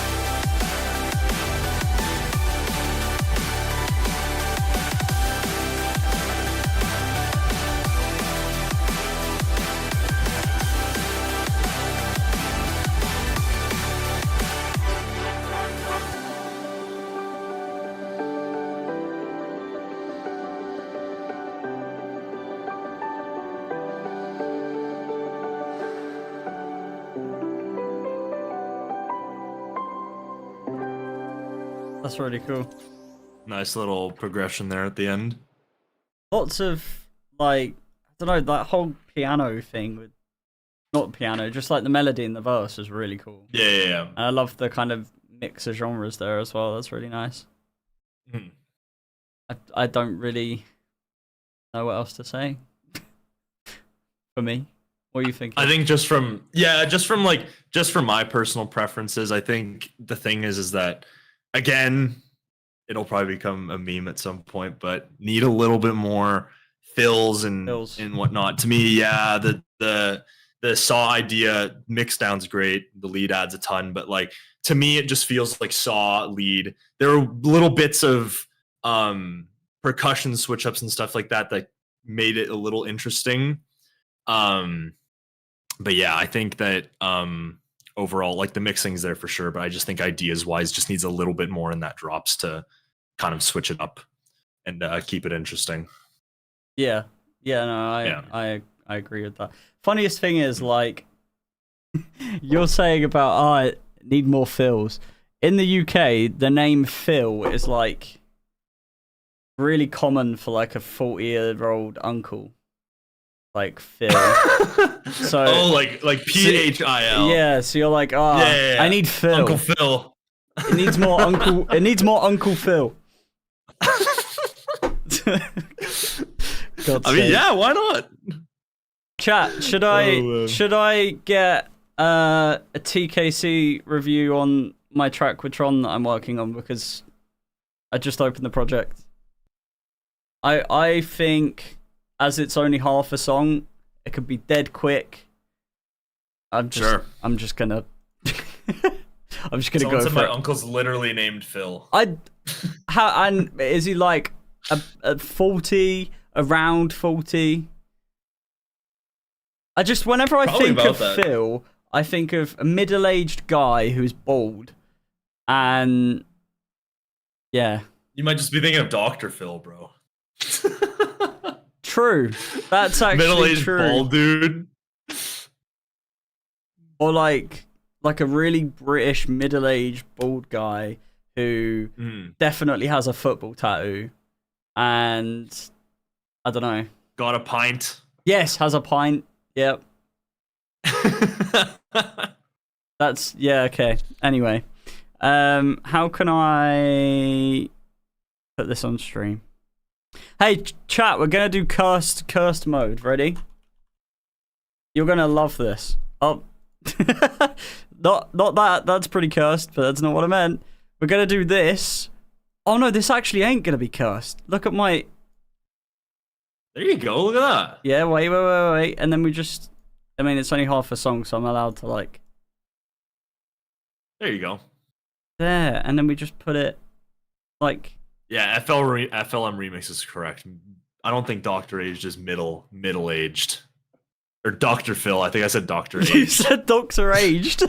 That's really cool. Nice little progression there at the end. Lots of, like, I don't know, that whole piano thing with, not piano, just like the melody in the verse is really cool. Yeah. And I love the kind of mix of genres there as well. That's really nice. Hmm. I don't really know what else to say. For me. What do you think? I think just from my personal preferences, I think the thing is that, again, it'll probably become a meme at some point, but need a little bit more fills and whatnot. To me, yeah, the Saw idea mix down's great. The lead adds a ton, but like to me, it just feels like Saw lead. There are little bits of percussion switch ups and stuff like that that made it a little interesting. But yeah, I think that overall, like the mixing's there for sure, but I just think ideas wise just needs a little bit more in that drops to kind of switch it up and keep it interesting. Yeah. No, I agree with that. Funniest thing is, like, you're saying about need more Phils. In the UK, the name Phil is like really common for like a 40-year-old uncle, like Phil. So like PHIL. Yeah, so you're like, I need Phil. Uncle Phil. It needs more uncle. It needs more Uncle Phil. I mean, yeah, why not? Chat, should I get a TKC review on my track with Tron that I'm working on, because I just opened the project. I think as it's only half a song, it could be dead quick. I'm just gonna I'm just gonna Someone go said for my it. uncle's literally named Phil. And is he like a 40, around 40? Whenever I Probably think of that. Phil, I think of a middle-aged guy who's bald. And yeah. You might just be thinking of Dr. Phil, bro. True. That's actually Middle-aged true. bald dude. Or like a really British middle-aged bald guy who definitely has a football tattoo. And I don't know. Got a pint. Yes, has a pint. Yep. That's okay. Anyway, how can I put this on stream? Hey, chat, we're gonna do cursed mode. Ready? You're gonna love this. Oh, not that. That's pretty cursed, but that's not what I meant. We're gonna do this. Oh no, this actually ain't gonna be cursed. Look at my. There you go. Look at that. Yeah, wait. And then we just... I mean, it's only half a song, so I'm allowed to, like... There you go. There, and then we just put it, like... Yeah, FLM remix is correct. I don't think Dr. Aged is middle-aged. Or Dr. Phil. I think I said Dr. Aged. You said Dr. Aged.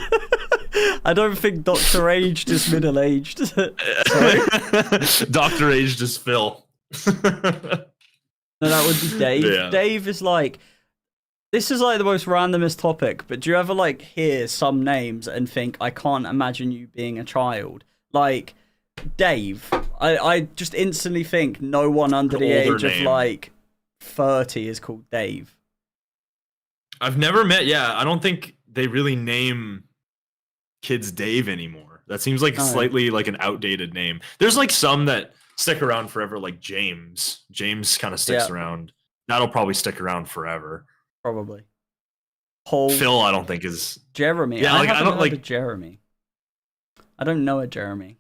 I don't think Dr. Aged is middle-aged. Sorry. Dr. Aged is Phil. No, that would be Dave. Yeah. Dave is like... This is like the most randomest topic, but do you ever like hear some names and think, I can't imagine you being a child? Like, Dave. I just instantly think no one under the age of like 30 is called Dave. I've never met, I don't think they really name kids Dave anymore. That seems like slightly like an outdated name. There's like some that stick around forever, like James. James kind of sticks around. That'll probably stick around forever. Probably. Paul. Phil, I don't think is. Jeremy. Yeah, I don't like a Jeremy. I don't know a Jeremy.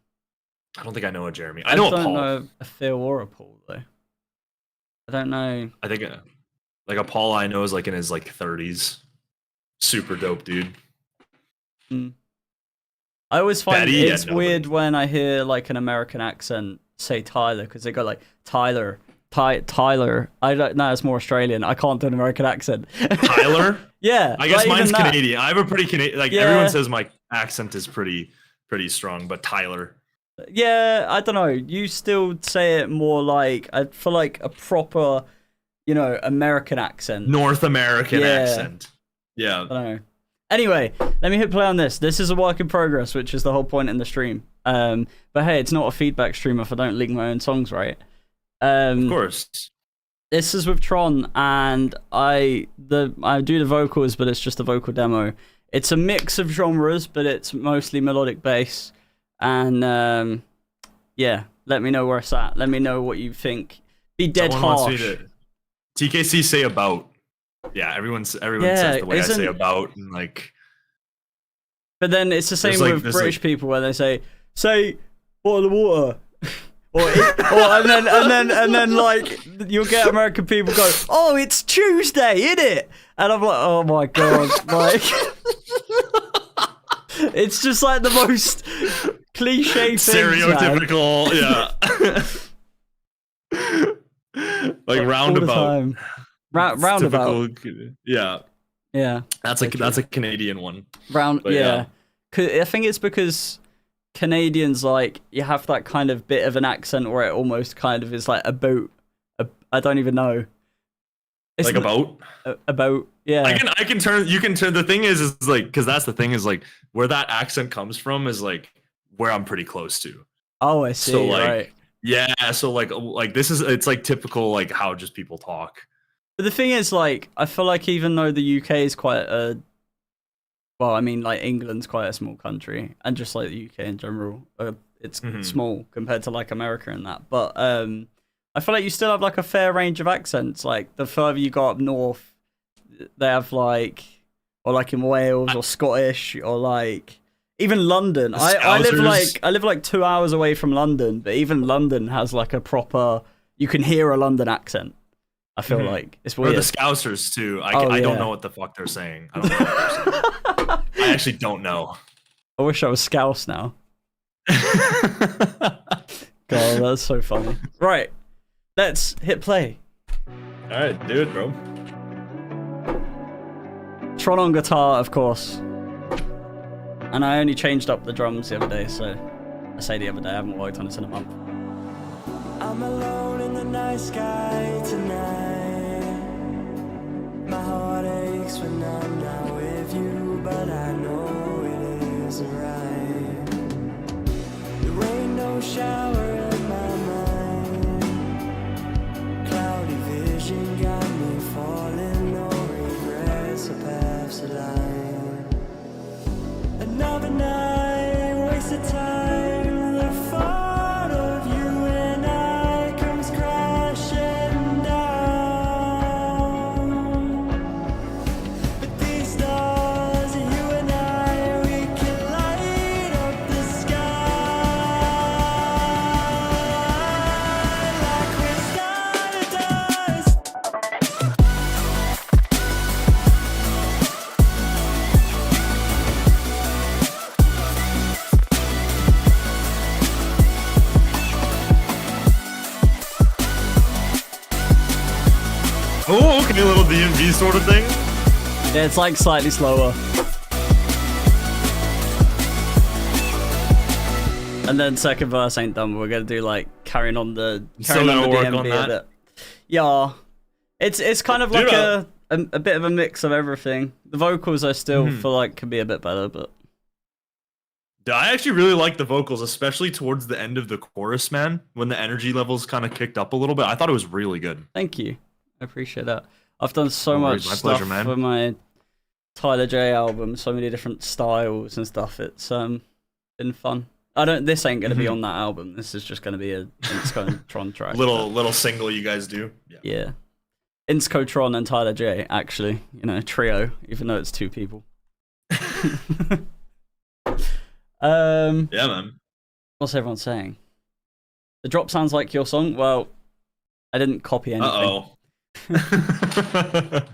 I don't think I know a Jeremy. I know a Paul. I don't know a Phil or a Paul though. I don't know. I think like a Paul I know is like in his like 30s. Super dope dude. I always find it's weird when I hear like an American accent say Tyler, because they go like Tyler. Tyler. I don't know, it's more Australian. I can't do an American accent. Tyler? Yeah. I guess mine's Canadian. I have a pretty Canadian, like everyone says my accent is pretty strong, but Tyler. Yeah, I don't know. You still say it more like, I feel like a proper, American accent. North American accent. Yeah. I don't know. Anyway, let me hit play on this. This is a work in progress, which is the whole point in the stream. But hey, it's not a feedback stream if I don't link my own songs, right? Of course. This is with Tron, and I do the vocals, but it's just a vocal demo. It's a mix of genres, but it's mostly melodic bass. And let me know where it's at. Let me know what you think. Be dead harsh. TKC say about. Yeah, everyone says the way I say about, and like. But then it's the same with British people where they say bottle of water. and then like you'll get American people go, oh, it's Tuesday, innit? And I'm like, oh my god, like it's just like the most cliche thing. Stereotypical, yeah. Like roundabout. Time. Roundabout. Typical, yeah. Yeah. That's a Canadian one. Yeah. I think it's because Canadians, like, you have that kind of bit of an accent where it almost kind of is like a boat. I don't even know. It's like a boat? A boat, yeah. I can turn, you can turn, the thing is like, because that's the thing is like, where that accent comes from is like, where I'm pretty close to. Oh, I see, so, like, right. Yeah, so like this is, it's like typical like how just people talk. But the thing is, like, I feel like even though the UK is quite a, well, I mean, like, England's quite a small country, and just like the UK in general, it's small compared to like America and that. But I feel like you still have like a fair range of accents. Like the further you go up north, they have like, or like in Wales or Scottish or like even London. I live like 2 hours away from London, but even London has like a proper, you can hear a London accent. I feel like it's weird. Or the Scousers too. I don't know what the fuck they're saying. I don't know what they're saying. I actually don't know. I wish I was Scouse now. God, that's so funny. Right, let's hit play. All right, do it, bro. Tron on guitar, of course. And I only changed up the drums the other day, so I say the other day, I haven't worked on this in a month. I'm alone in the night sky tonight. My heart aches when I'm not with you, but I know it isn't right. There ain't no shower in my mind. Cloudy vision got me falling, no regrets or paths aligned. Another night, wasted time, the thought of you and I comes crashing down. But these stars, you and I, we can light up the sky like we're stardust. Oh, okay, a little D&B sort of thing. Yeah, it's like slightly slower. And then second verse ain't done. We're gonna do like carrying on the work DMB on a bit. Yeah, it's kind of like a bit of a mix of everything. The vocals I still feel like could be a bit better, but Yeah, I actually really like the vocals, especially towards the end of the chorus, man. When the energy levels kind of kicked up a little bit, I thought it was really good. thank you. I appreciate that. I've done so No much worries, my stuff pleasure, man. for my Tyler J album, so many different styles and stuff. It's been fun. This ain't gonna be on that album. This is just gonna be a Insko and Tron track. Little single you guys do. Yeah. Insko, Tron, and Tyler J, actually. You know, trio, even though it's two people. Yeah, man. What's everyone saying? The drop sounds like your song? Well, I didn't copy anything. Uh-oh.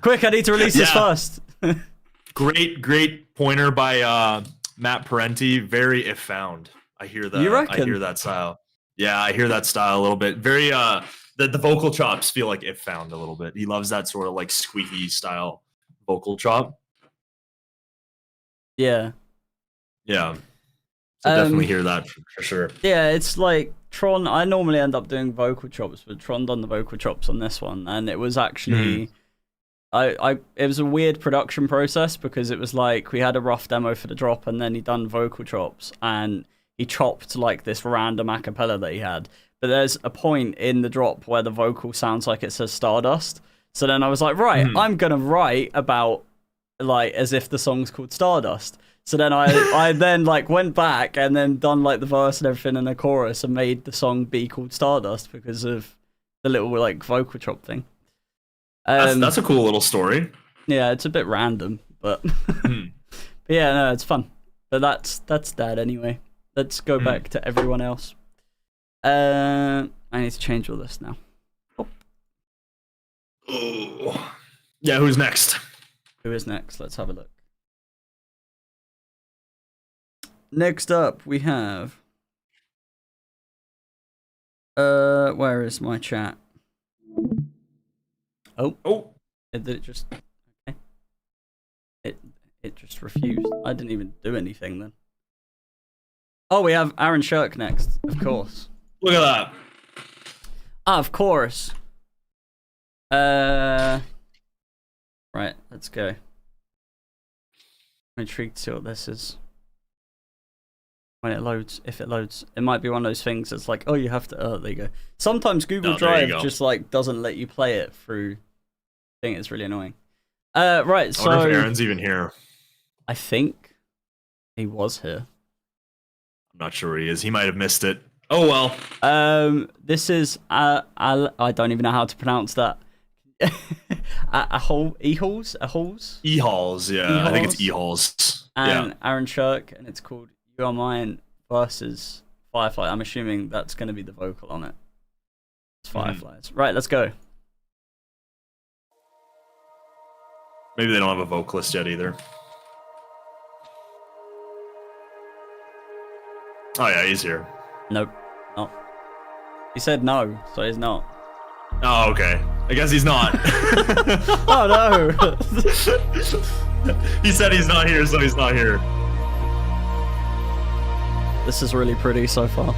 Quick, I need to release this first. Great pointer by Matt Parenti. Very if found. I hear that. You reckon? I hear that style. Yeah, I hear that style a little bit. Very the vocal chops feel like if found a little bit. He loves that sort of like squeaky style vocal chop. Yeah. Yeah. So definitely hear that for sure. Yeah, it's like Tron. I normally end up doing vocal chops, but Tron done the vocal chops on this one, and it was actually, it was a weird production process because it was like we had a rough demo for the drop, and then he done vocal chops, and he chopped like this random acapella that he had. But there's a point in the drop where the vocal sounds like it says Stardust. So then I was like, right, I'm gonna write about like as if the song's called Stardust. So then I then like went back and then done like the verse and everything in the chorus and made the song be called Stardust because of the little like vocal chop thing. That's a cool little story. Yeah, it's a bit random, but, but yeah, no, it's fun. But that's that anyway. Let's go back to everyone else. I need to change all this now. Oh. Yeah, who's next? Who is next? Let's have a look. Next up, we have... where is my chat? Oh. Oh. Did it just... Okay. It just refused. I didn't even do anything then. Oh, we have Aaron Sherk next. Of course. Look at that. Ah, of course. Right, let's go. I'm intrigued to see what this is. When it loads, if it loads, it might be one of those things that's like, oh, you have to. Oh, there you go. Sometimes Google Drive just like doesn't let you play it through. I think it's really annoying. Right. So I wonder if Aaron's even here. I think he was here. I'm not sure where he is. He might have missed it. Oh well. This is I don't even know how to pronounce that. Ehals. E-Halls, yeah. I think it's E-Halls. And Aaron Sherk, and it's called You Are Mine versus Firefly. I'm assuming that's going to be the vocal on it. It's Fireflies. Right, let's go. Maybe they don't have a vocalist yet either. Oh yeah, he's here. Nope, not. He said no, so he's not. Oh, okay. I guess he's not. Oh no! He said he's not here, so he's not here. This is really pretty so far.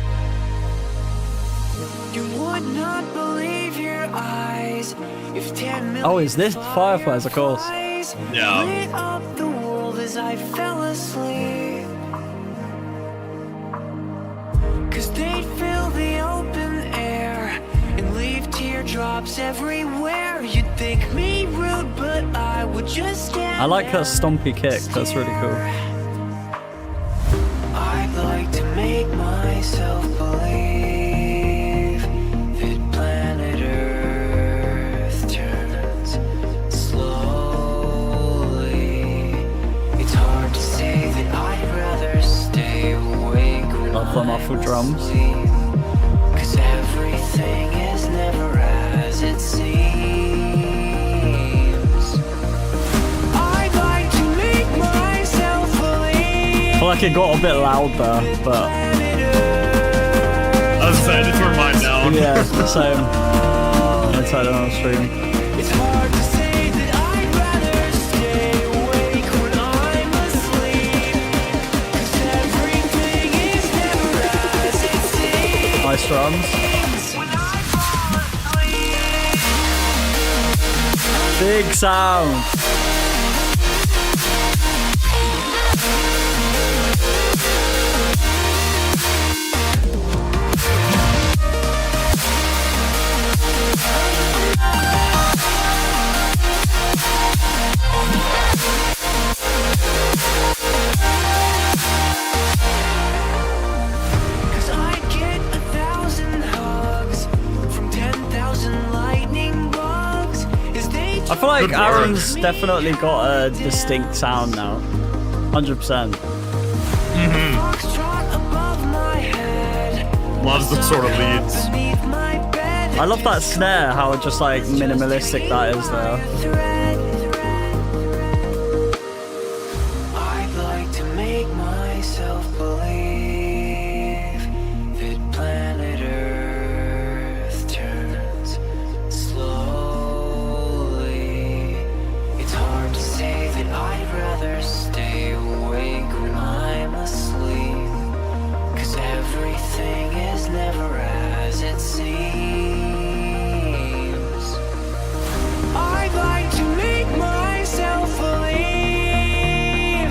You would not believe your eyes if 10 million Oh, is this Fireflies? Of course. Yeah. lit up the world as I fell asleep. 'Cause they'd fill the open air and leave teardrops everywhere. You'd think me rude, but I would just stand I like that there stompy kick. That's really cool. I'd like to make myself believe that planet Earth turns slowly. It's hard to say that I'd rather stay awake when Love the muffled drums. 'Cause everything is never as it seems. I'd like to make myself believe. I feel like it got a bit loud there, but I was excited to turn mine down. yeah, it's the same. I'll turn it on stream. It's hard to say that I'd rather stay awake when I'm asleep. 'Cause everything is never as it seems. Nice drums. When I fall asleep. Big sound. Cause I'd get 1,000 hugs from 10,000 lightning bugs as they I feel like Good work. Aaron's definitely got a distinct sound now. 100%. foxtrot above my head. Loves the sort of leads. Beneath my bed. I love that snare, how just like minimalistic that is there. I'd like to make myself believe that planet Earth turns slowly. It's hard to say that I'd rather stay awake when I'm asleep. 'Cause everything is never as it seems. I'd like to make myself believe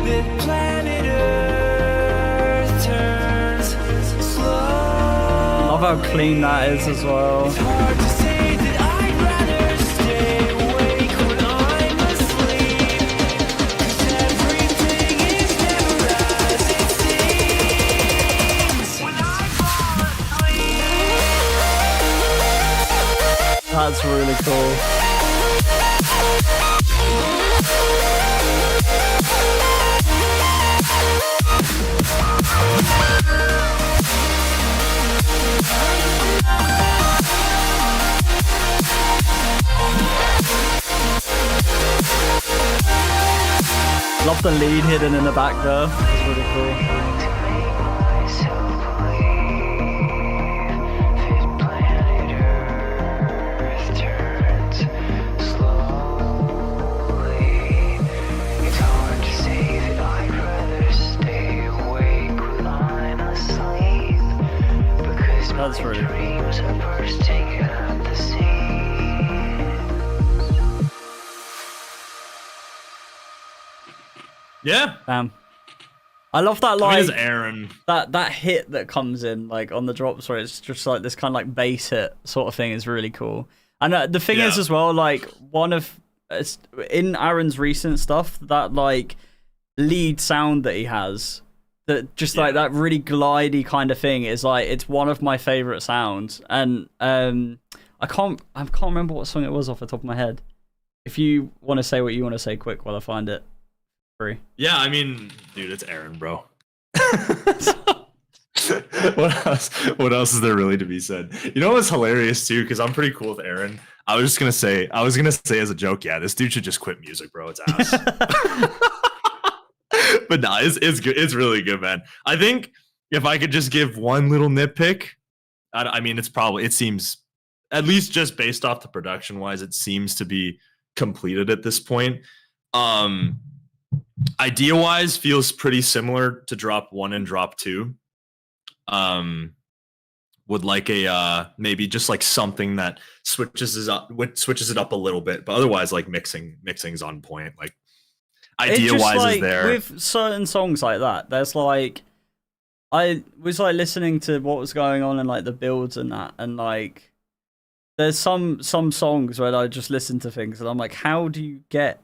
that planet Earth turns slow. Love how clean that is as well. It's hard to say that I'd rather stay awake when I'm asleep. 'Cause everything is never as it seems. When I fall asleep. That's really cool. Love the lead hidden in the back there. It's really cool. Yeah. I love that, I like, mean, it's Aaron. that hit that comes in, like, on the drops where it's just, like, this kind of, like, bass hit sort of thing is really cool. And the thing is, as well, like, in Aaron's recent stuff, that, like, lead sound that he has, that just, like, that really glidey kind of thing is, like, it's one of my favorite sounds. And I can't remember what song it was off the top of my head. If you want to say what you want to say quick while I find it. Free. Yeah, I mean, dude, it's Aaron, bro. What else is there really to be said? You know what's hilarious too? Because I'm pretty cool with Aaron. I was gonna say as a joke, yeah, this dude should just quit music, bro. It's ass. But nah, it's good. It's really good, man. I think if I could just give one little nitpick, I mean, it seems, at least just based off the production wise, it seems to be completed at this point. Idea wise feels pretty similar to drop 1 and drop 2. Would like a maybe just like something that switches it up a little bit, but otherwise like mixing's on point. Like idea wise like, is there. With certain songs like that, there's like, I was like listening to what was going on in like the builds and that, and like there's some songs where I just listen to things and I'm like, how do you get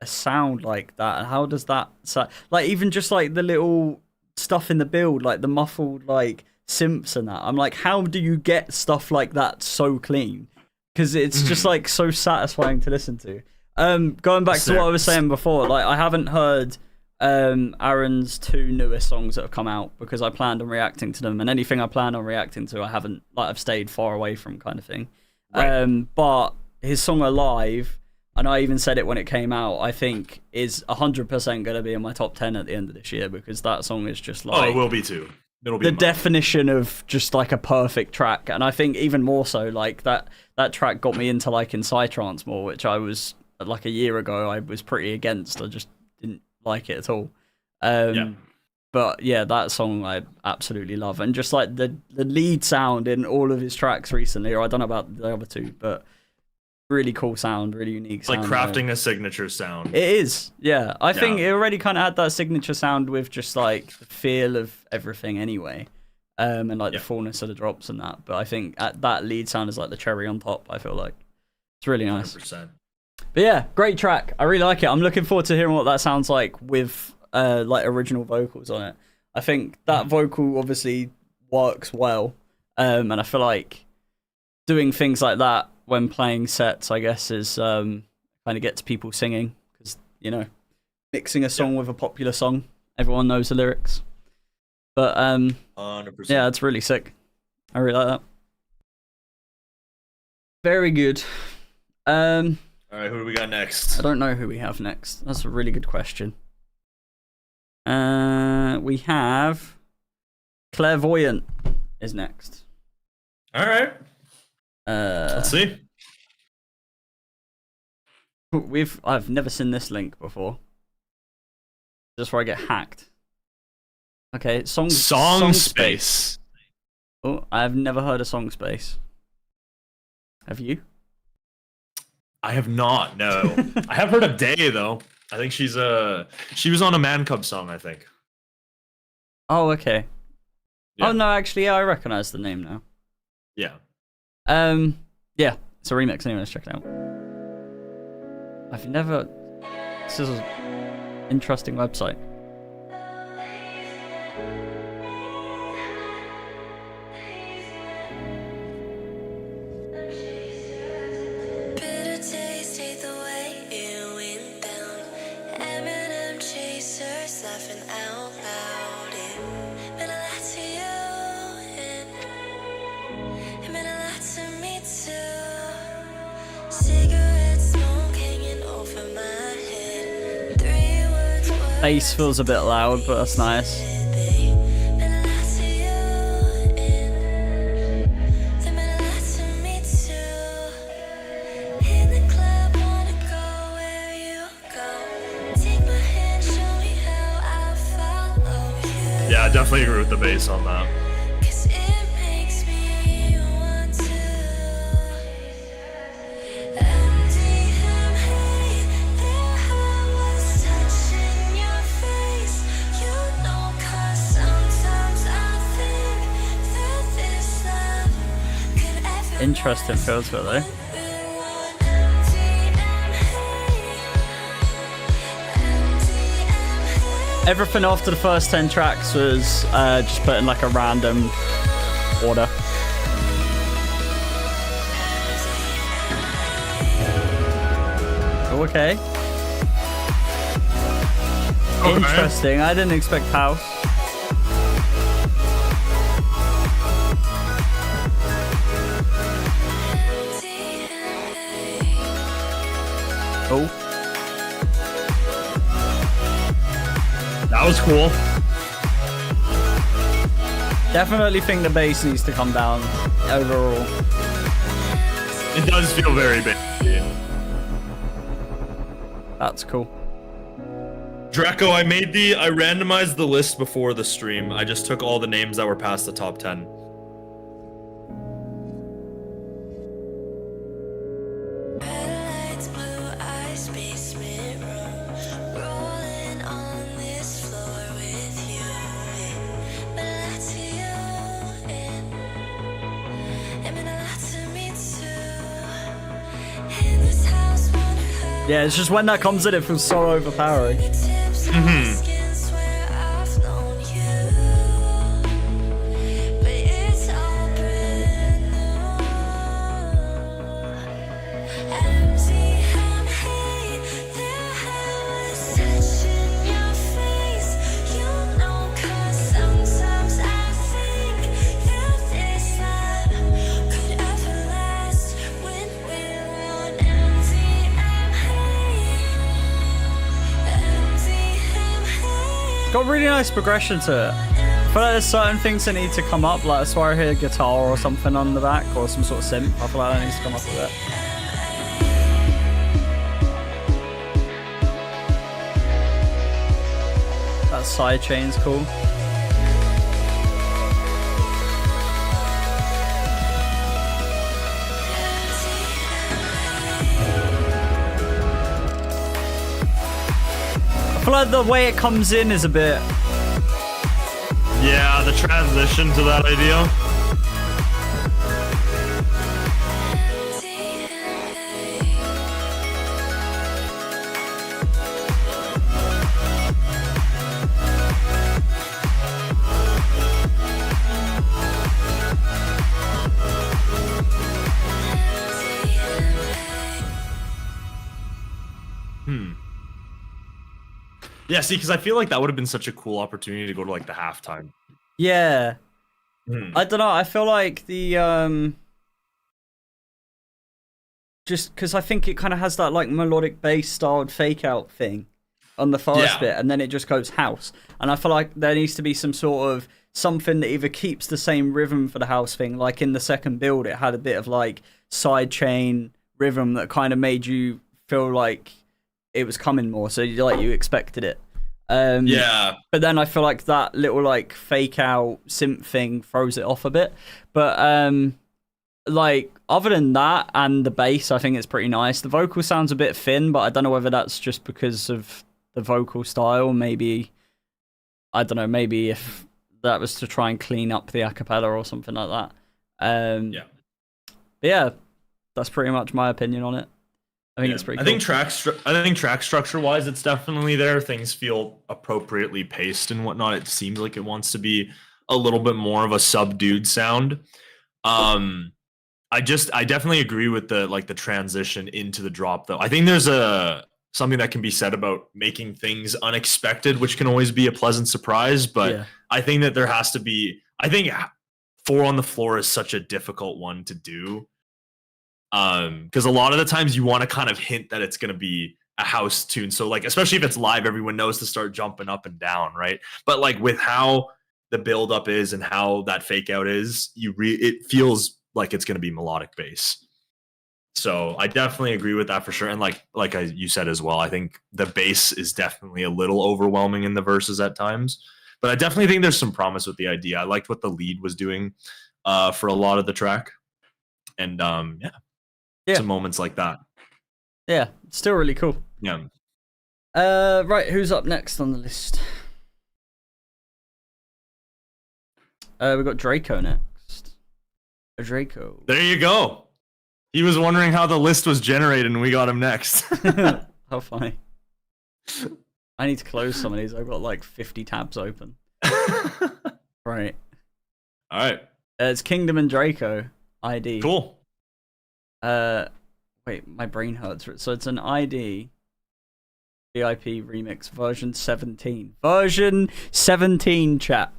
a sound like that, and how does that sound? Like, even just like the little stuff in the build, like the muffled like synths and that, I'm like, how do you get stuff like that so clean? Because it's just like so satisfying to listen to. Going back to what I was saying before, like, I haven't heard Aaron's 2 newest songs that have come out because I planned on reacting to them, and anything I plan on reacting to, I haven't, like, I've stayed far away from, kind of thing. Right. But his song Alive, and I even said it when it came out, I think is 100% going to be in my top 10 at the end of this year, because that song is just like... Oh, it will be too. It'll be the definition of just like a perfect track. And I think even more so, like, that track got me into liking Psytrance more, which I was, like, a year ago, I was pretty against. I just didn't like it at all. But yeah, that song I absolutely love. And just like the lead sound in all of his tracks recently, or I don't know about the other 2, but... really cool sound, really unique sound. Like crafting a signature sound. It is, yeah. I think it already kind of had that signature sound with just like the feel of everything anyway, and like the fullness of the drops and that. But I think that lead sound is like the cherry on top, I feel like. It's really nice. 100%. But yeah, great track. I really like it. I'm looking forward to hearing what that sounds like with like original vocals on it. I think that vocal obviously works well, and I feel like doing things like that when playing sets, I guess, is kind of gets people singing, because, you know, mixing a song with a popular song, everyone knows the lyrics. But 100%. yeah, it's really sick. I really like that. Very good. All right, who do we got next? I don't know who we have next. That's a really good question. We have Clairvoyant is next. All right. Let's see. I've never seen this link before. Just where I get hacked. Okay, song space. Oh, I've never heard of Song Space. Have you? I have not. No, I have heard of Day though. I think she was on a Man Cub song, I think. Oh, okay. Yeah. Oh no, actually, yeah, I recognize the name now. Yeah. Yeah, it's a remix anyway, let's check it out. This is an interesting website. Bitter taste, hate the way it went down. Eminem chasers laughing out loud. It meant a lot to you, and it meant a lot to me too. Cigarette smoke hanging over my head. 3 words were Bass feels a bit loud, but that's nice. Yeah, I definitely agree with the bass on that. interesting feel to it though. Everything after the first 10 tracks was just put in like a random order. Okay. Interesting. I didn't expect house. Oh. That was cool. Definitely think the bass needs to come down overall. It does feel very big. That's cool. Draco, I randomized the list before the stream. I just took all the names that were past the top 10. Yeah, it's just when that comes in, it feels so overpowering. Got really nice progression to it. I feel like there's certain things that need to come up, like I swear I hear a guitar or something on the back, or some sort of synth. I feel like that needs to come up with it. That side chain's cool. I feel like the way it comes in is a bit... Yeah, the transition to that idea. Yeah, see, because I feel like that would have been such a cool opportunity to go to like the halftime. Yeah. I don't know. I feel like the just because I think it kind of has that like melodic bass styled fake out thing on the first bit, and then it just goes house. And I feel like there needs to be some sort of something that either keeps the same rhythm for the house thing, like in the second build, it had a bit of like side chain rhythm that kind of made you feel like it was coming more, so you expected it. Yeah. But then I feel like that little like fake out synth thing throws it off a bit. But like other than that and the bass, I think it's pretty nice. The vocal sounds a bit thin, but I don't know whether that's just because of the vocal style. Maybe I don't know. Maybe if that was to try and clean up the acapella or something like that. Yeah. But yeah, that's pretty much my opinion on it. I think it's pretty cool. I think track structure wise, it's definitely there. Things feel appropriately paced and whatnot. It seems like it wants to be a little bit more of a subdued sound. I definitely agree with the transition into the drop though. I think there's something that can be said about making things unexpected, which can always be a pleasant surprise. But I think that there has to be. I think 4 on the Floor is such a difficult one to do. Because a lot of the times you want to kind of hint that it's going to be a house tune. So like, especially if it's live, everyone knows to start jumping up and down, right? But like with how the build up is and how that fake out is, it feels like it's going to be melodic bass. So I definitely agree with that for sure. And like you said as well, I think the bass is definitely a little overwhelming in the verses at times. But I definitely think there's some promise with the idea. I liked what the lead was doing for a lot of the track. And some moments like that. Yeah, still really cool. Yeah. Right, who's up next on the list? We've got Draco next. Draco. There you go. He was wondering how the list was generated, and we got him next. How funny. I need to close some of these. I've got like 50 tabs open. Right. All right. It's Kingdom and Draco ID. Cool. Wait, my brain hurts. So it's an ID VIP remix version 17. Version 17, chat.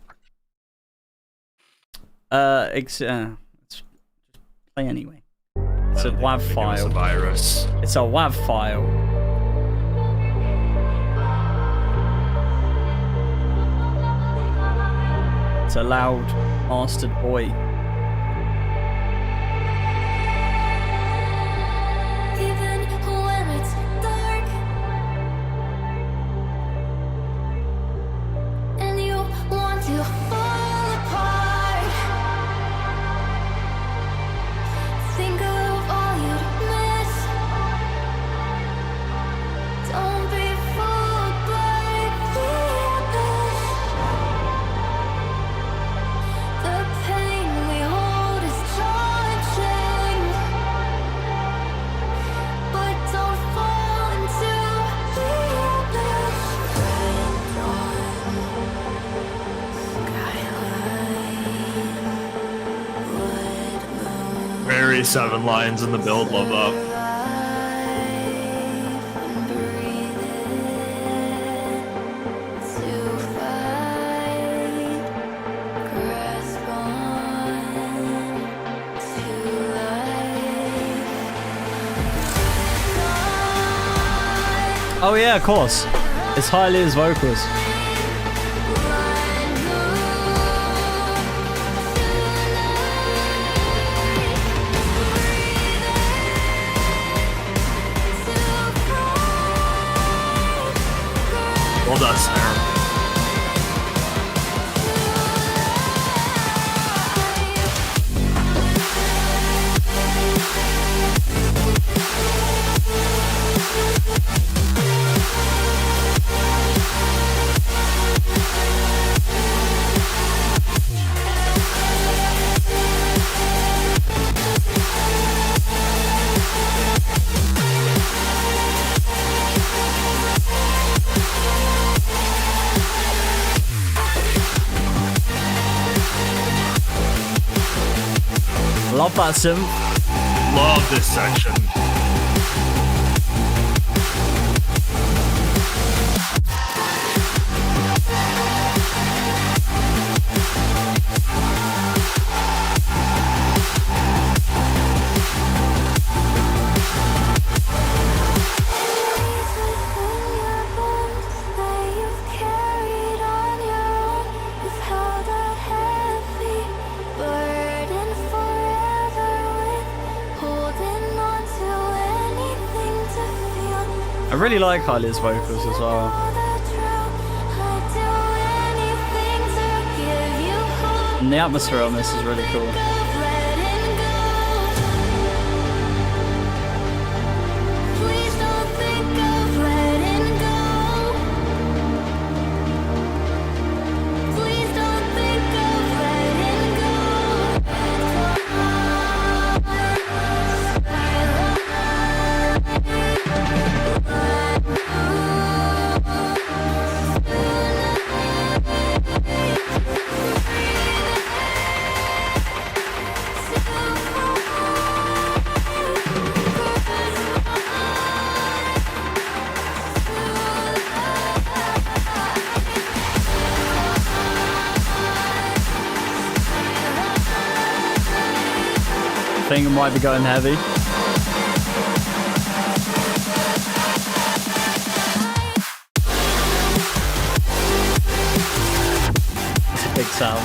It's just play anyway. It's a WAV file. It's a virus. It's a WAV file. It's a loud, mastered boy. Even when it's dark and you want to fall apart, think of all you'd miss. Don't be fooled by the abyss. The pain we hold is charging, but don't fall into the abyss. Red dawn, skyline, blood moon, Very 7 lines in the build. Love that. life, and breathe in to fight. Grasp on to life. Oh yeah, of course. It's Hylia's vocals. Well done, Snare. Love that synth. Love this section. I really like Hylia's vocals as well. And the atmosphere on this is really cool. I think it might be going heavy. It's a big sound.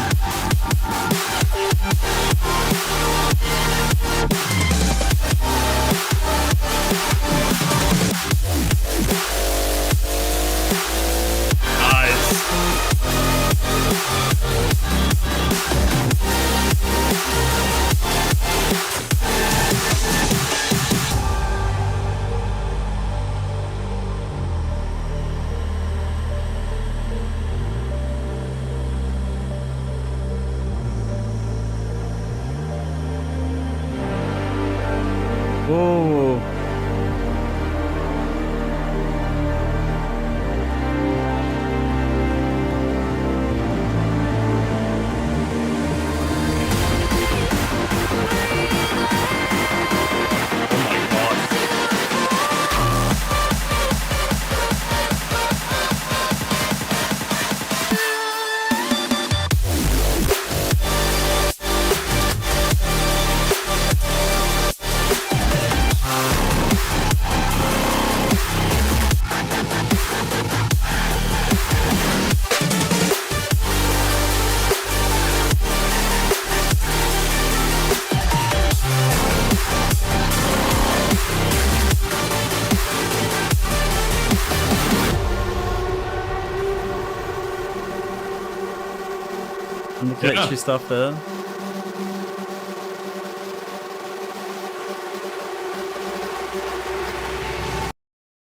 glitchy stuff there.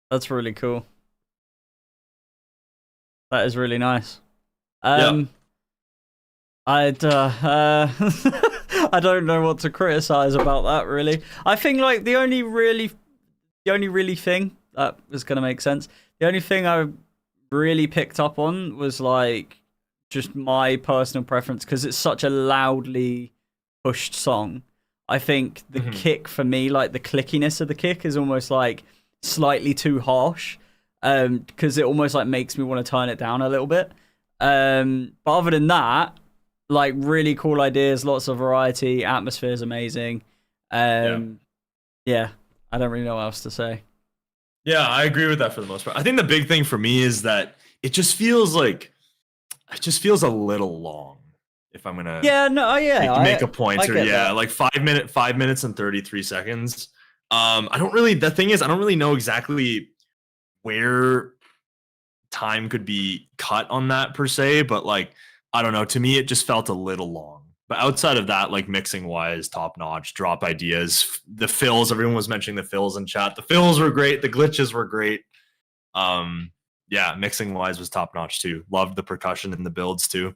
That's really cool. That is really nice. I don't know what to criticize about that, really. I think like the only really thing that is gonna make sense. The only thing I really picked up on was like just my personal preference, because it's such a loudly pushed song. I think the kick for me, like the clickiness of the kick, is almost like slightly too harsh, because it almost like makes me want to turn it down a little bit. But other than that, like really cool ideas, lots of variety, atmosphere is amazing. Yeah, I don't really know what else to say. Yeah, I agree with that for the most part. I think the big thing for me is that it just feels a little long. If I'm gonna make a point, or like 5 minutes and 33 seconds. The thing is, I don't really know exactly where time could be cut on that per se, but like, I don't know, to me it just felt a little long. But outside of that, like mixing wise, top notch, drop ideas, the fills, everyone was mentioning the fills in chat. The fills were great, the glitches were great. Yeah, mixing wise was top notch too. Loved the percussion and the builds too.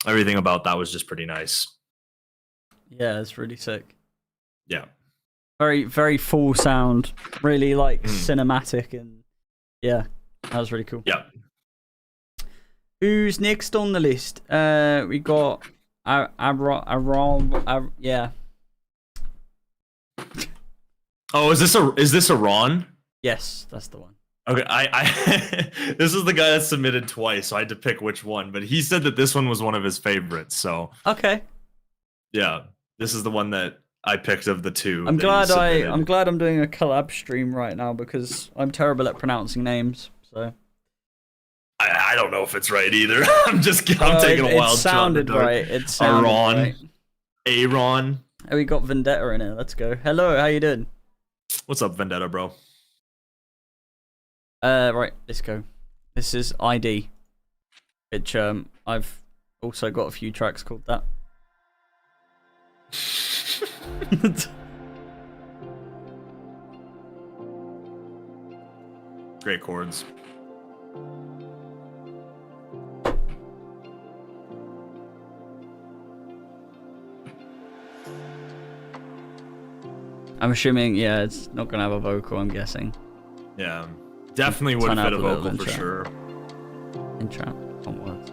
Everything about that was just pretty nice. Yeah, it's really sick. Yeah. Very, very full sound, really like cinematic, and yeah, that was really cool. Yeah. Who's next on the list? We got yeah. Oh, is this a Ron? Yes, that's the one. Okay, I this is the guy that submitted twice, so I had to pick which one. But he said that this one was one of his favorites. So okay, yeah, this is the one that I picked of the two. I'm glad I'm doing a collab stream right now, because I'm terrible at pronouncing names. So I don't know if it's right either. I'm taking a wild shot. It sounded right. Aaron. Oh, we got Vendetta in here. Let's go. Hello, how you doing? What's up, Vendetta, bro? Right, let's go. This is ID, which I've also got a few tracks called that. Great chords. I'm assuming, yeah, it's not gonna have a vocal, I'm guessing. Yeah, definitely would fit a vocal for sure. Intro, onwards.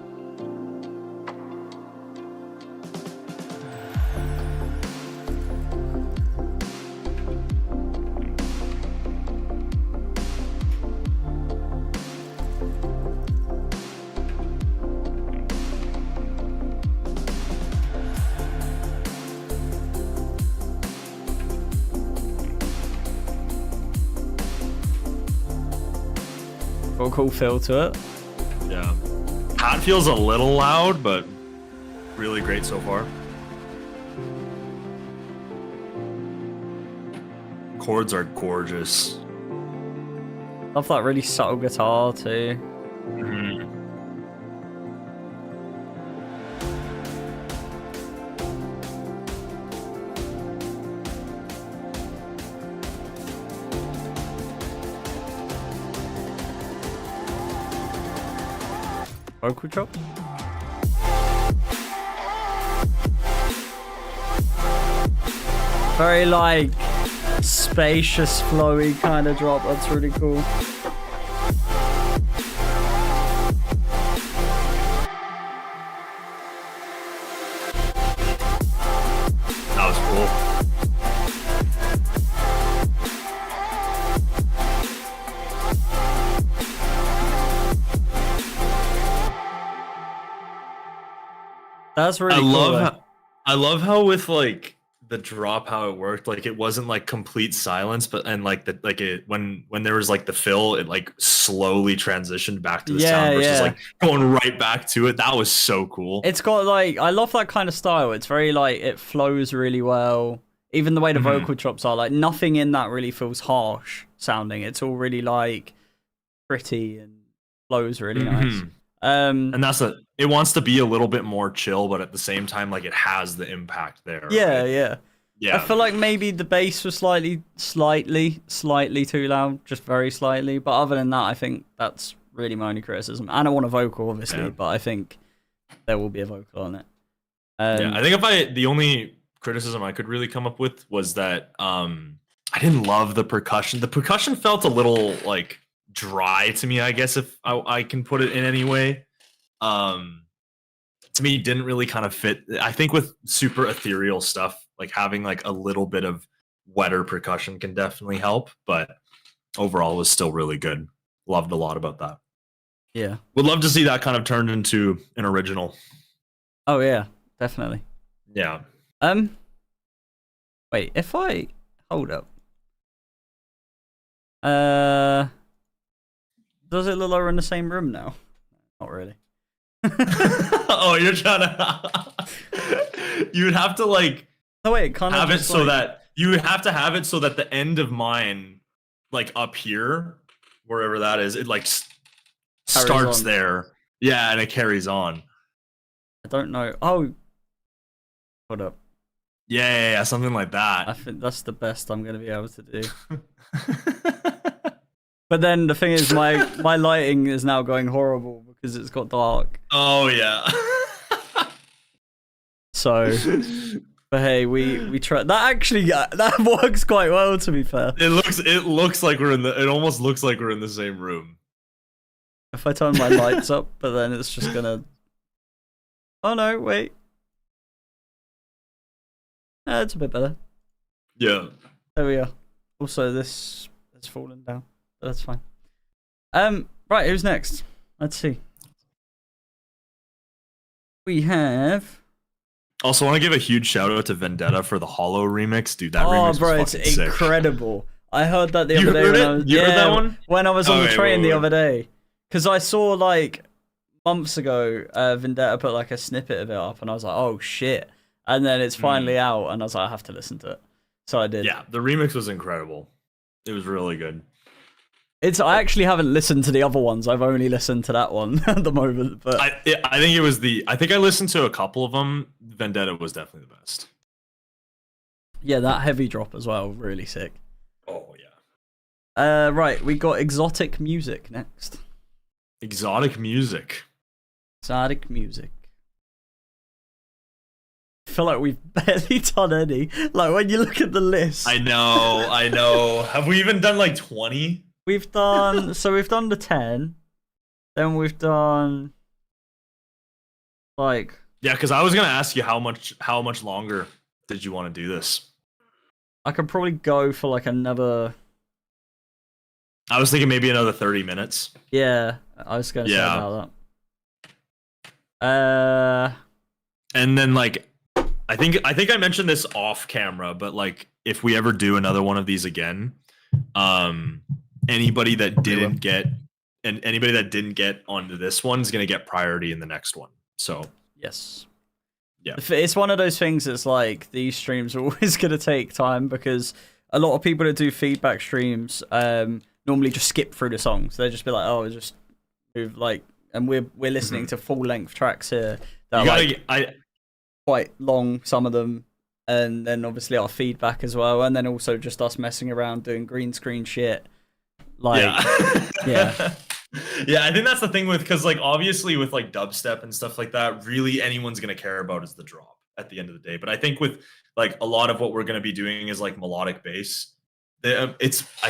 Cool feel to it. Yeah. Hat feels a little loud, but really great so far. Chords are gorgeous. Love that really subtle guitar too. Vocal drop. Very like spacious, flowy kind of drop. That's really cool. That was cool. That's really cool. I love how with like the drop, how it worked. Like it wasn't like complete silence, but when there was like the fill, it like slowly transitioned back to the sound versus like going right back to it. That was so cool. It's got like, I love that kind of style. It's very like, it flows really well. Even the way the vocal chops are, like nothing in that really feels harsh sounding. It's all really like pretty and flows really nice. And it wants to be a little bit more chill, but at the same time, like it has the impact there. Yeah, right? yeah. I feel like maybe the bass was slightly too loud, just very slightly. But other than that, I think that's really my only criticism. And I want a vocal, obviously, but I think there will be a vocal on it. I think the only criticism I could really come up with was that I didn't love the percussion. The percussion felt a little like dry to me, I guess, if I can put it in any way. To me, didn't really kind of fit. I think with super ethereal stuff, like having like a little bit of wetter percussion can definitely help, but overall it was still really good. Loved a lot about that. Yeah. Would love to see that kind of turned into an original. Oh yeah, definitely. Yeah. Wait, if I hold up. Does it look like we're in the same room now? Not really. Oh, you're trying to you would have to like no wait, kind of have it so that you would have to have it so that the end of mine, like up here, wherever that is, it like starts there. Yeah, and it carries on. I don't know. Oh, hold up. Yeah, something like that. I think that's the best I'm gonna be able to do. But then the thing is, my lighting is now going horrible because it's got dark. Oh yeah. So, but hey, we try. That actually that works quite well, to be fair. It looks like it almost looks like we're in the same room. If I turn my lights up, but then it's just gonna. Oh no! Wait. It's a bit better. Yeah. There we are. Also, this has fallen down. But that's fine. Right, who's next? Let's see. We have. Also, want to give a huge shout out to Vendetta for the Hollow remix, dude. That remix was it's fucking incredible. Sick. I heard that the You other day heard when it? I was You heard that one? When I was on the Okay, train wait. the other day, because I saw like months ago, Vendetta put like a snippet of it up, and I was like, oh shit! And then it's finally out, and I was like, I have to listen to it. So I did. Yeah, the remix was incredible. It was really good. I actually haven't listened to the other ones. I've only listened to that one at the moment. But I think it was I think I listened to a couple of them. Vendetta was definitely the best. Yeah, that heavy drop as well, really sick. Oh yeah. Right, we got exotic music next. Exotic music. Exotic music. I feel like we've barely done any. Like when you look at the list. I know. Have we even done like 20? We've done the 10. Then we've done like Yeah, because I was gonna ask you how much longer did you want to do this? I could probably go for like another. I was thinking maybe another 30 minutes. Yeah, I was gonna say about that. And then like I think I mentioned this off camera, but like if we ever do another one of these again, anybody that didn't get onto this one is gonna get priority in the next one. So yes. Yeah. It's one of those things that's like these streams are always gonna take time because a lot of people that do feedback streams normally just skip through the songs. They just be like, oh, just move like, and we're listening to full length tracks here that are quite long, some of them, and then obviously our feedback as well, and then also just us messing around doing green screen shit. Like, yeah. Yeah, I think that's the thing because like obviously with like dubstep and stuff like that, really anyone's gonna care about is the drop at the end of the day. But I think with like a lot of what we're gonna be doing is like melodic bass. I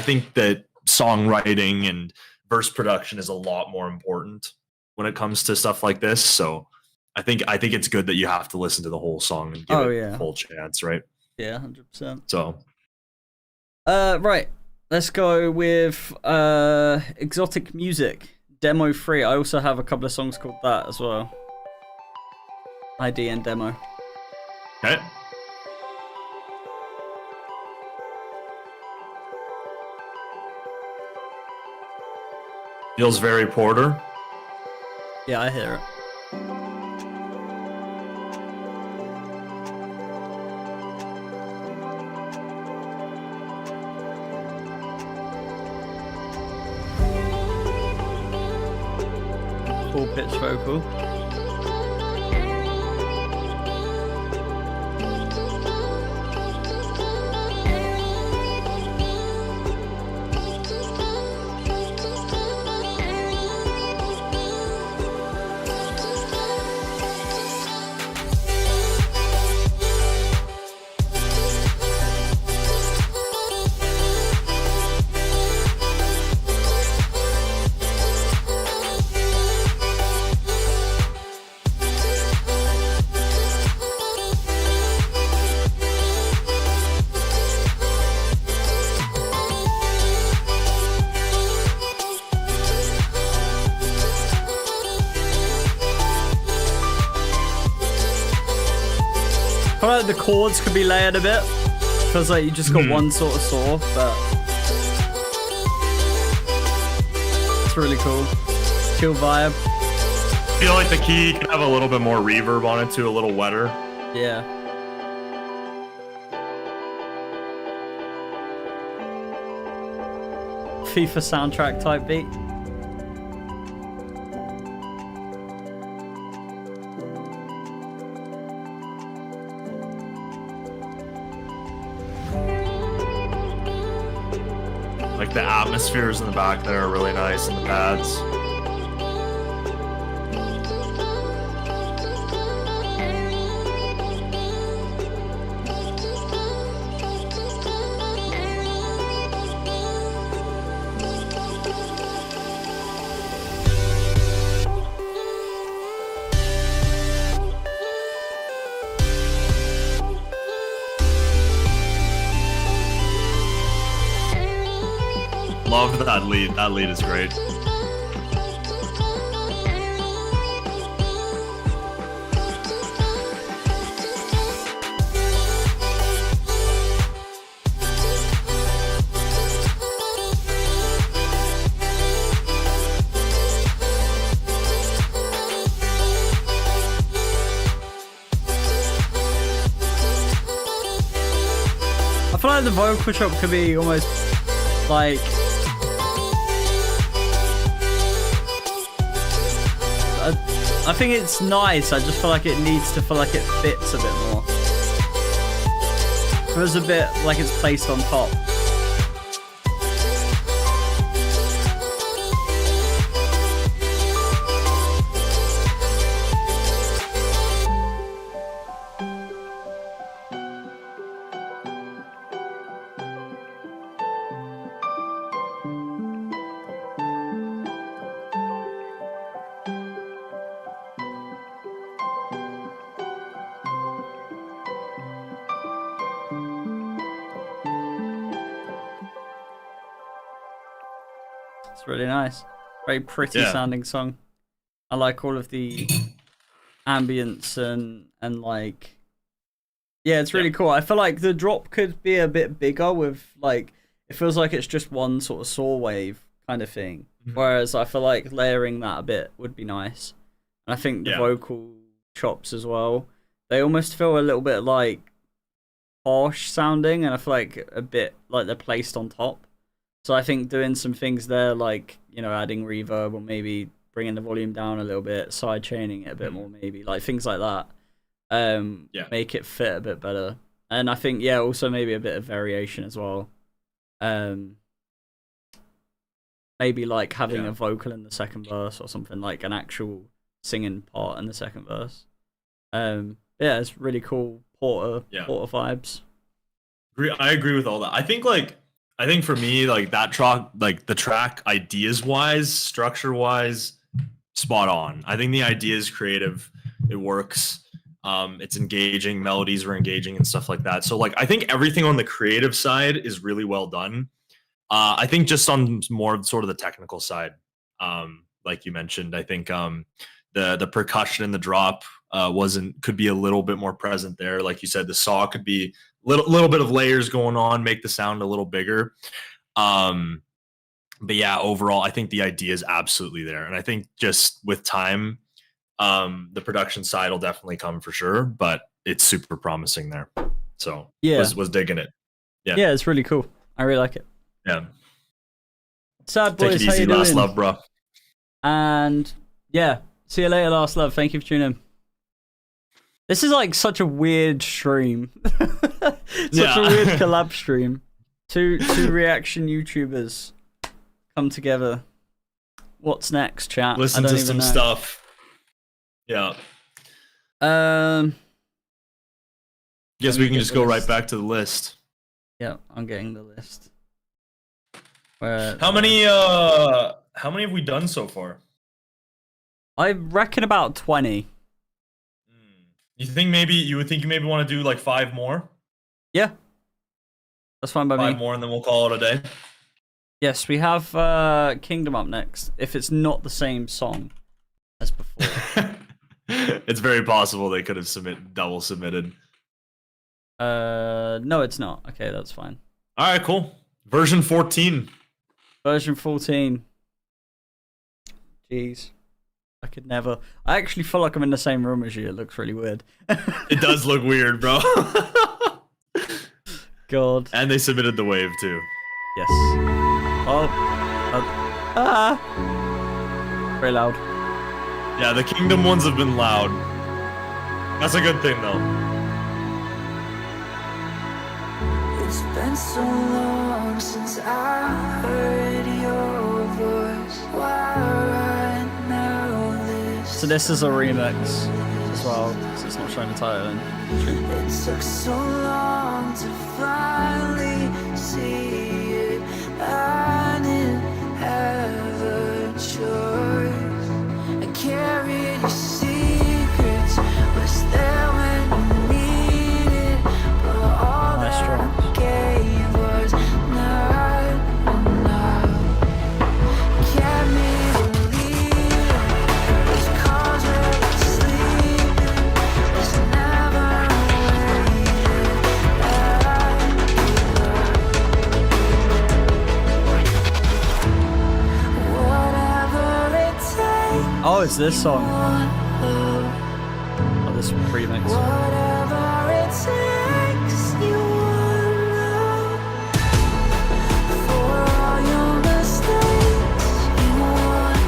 think that songwriting and verse production is a lot more important when it comes to stuff like this. So I think it's good that you have to listen to the whole song and give it a full chance, right? Yeah, 100%. So, right. Let's go with exotic music demo 3. I also have a couple of songs called that as well. ID and demo. Okay. Feels very Porter. Yeah, I hear it. full pitch vocal. I feel like the chords could be layered a bit. Feels like you just got one sort of saw, but it's really cool. Chill vibe. I feel like the key can have a little bit more reverb on it too, a little wetter. Yeah. FIFA soundtrack type beat. Like the atmospheres in the back there are really nice and the pads. Love that lead. That lead is great. I feel like the vocal chop could be almost like I think it's nice. I just feel like it needs to feel like it fits a bit more. It feels a bit like it's placed on top. It's really nice. Very pretty sounding song. I like all of the ambience and like, yeah, it's really cool. I feel like the drop could be a bit bigger with like, it feels like it's just one sort of saw wave kind of thing. Whereas I feel like layering that a bit would be nice. And I think the vocal chops as well, they almost feel a little bit like harsh sounding, and I feel like a bit like they're placed on top. So I think doing some things there, like, you know, adding reverb or maybe bringing the volume down a little bit, side chaining it a bit more, maybe like things like that, make it fit a bit better. And I think also maybe a bit of variation as well. Maybe like having a vocal in the second verse or something, like an actual singing part in the second verse. It's really cool Porter vibes. I agree with all that. I think for me, like that track, like the track ideas wise, structure wise, spot on. I think the idea is creative. It works. It's engaging. Melodies were engaging and stuff like that. So like, I think everything on the creative side is really well done. I think just on more sort of the technical side, like you mentioned, I think the percussion in the drop could be a little bit more present there. Like you said, the saw could be little bit of layers going on, make the sound a little bigger. But yeah, overall, I think the idea is absolutely there. And I think just with time, the production side will definitely come for sure, but it's super promising there. So was digging it. Yeah, it's really cool. I really like it. Yeah. Sad boys, take it easy, last love, bro. And yeah, See you later, Last Love. Thank you for tuning in. This is like such a weird stream. Such a weird collab stream. Two reaction YouTubers come together. What's next, chat? Listen to some stuff. Yeah. Guess we can just go right back to the list. Yeah, I'm getting the list. How many have we done so far? I reckon about 20. You would think you maybe want to do like 5 more? Yeah. That's fine by me. 5 more and then we'll call it a day. Yes, we have Kingdom up next. If it's not the same song as before. It's very possible they could have double submitted. No, it's not. Okay, that's fine. All right, cool. Version 14. Version 14. Jeez. I could never. I actually feel like I'm in the same room as you. It looks really weird. It does look weird, bro. God. And they submitted the wave too. Yes. Oh. Very loud. Yeah, the Kingdom ones have been loud. That's a good thing, though. It's been so long since I heard your voice. Why right now this? So this is a remix as well, so it's not showing the title in. It took so long to finally see it. I didn't have a choice. I carried your secrets, was there when you needed, but all that I gave was not enough. Kept me believing those calls were sleeping, was never Oh, it's this song. Oh, this remix. Whatever it takes, you wanna. For all your mistakes, you wanna.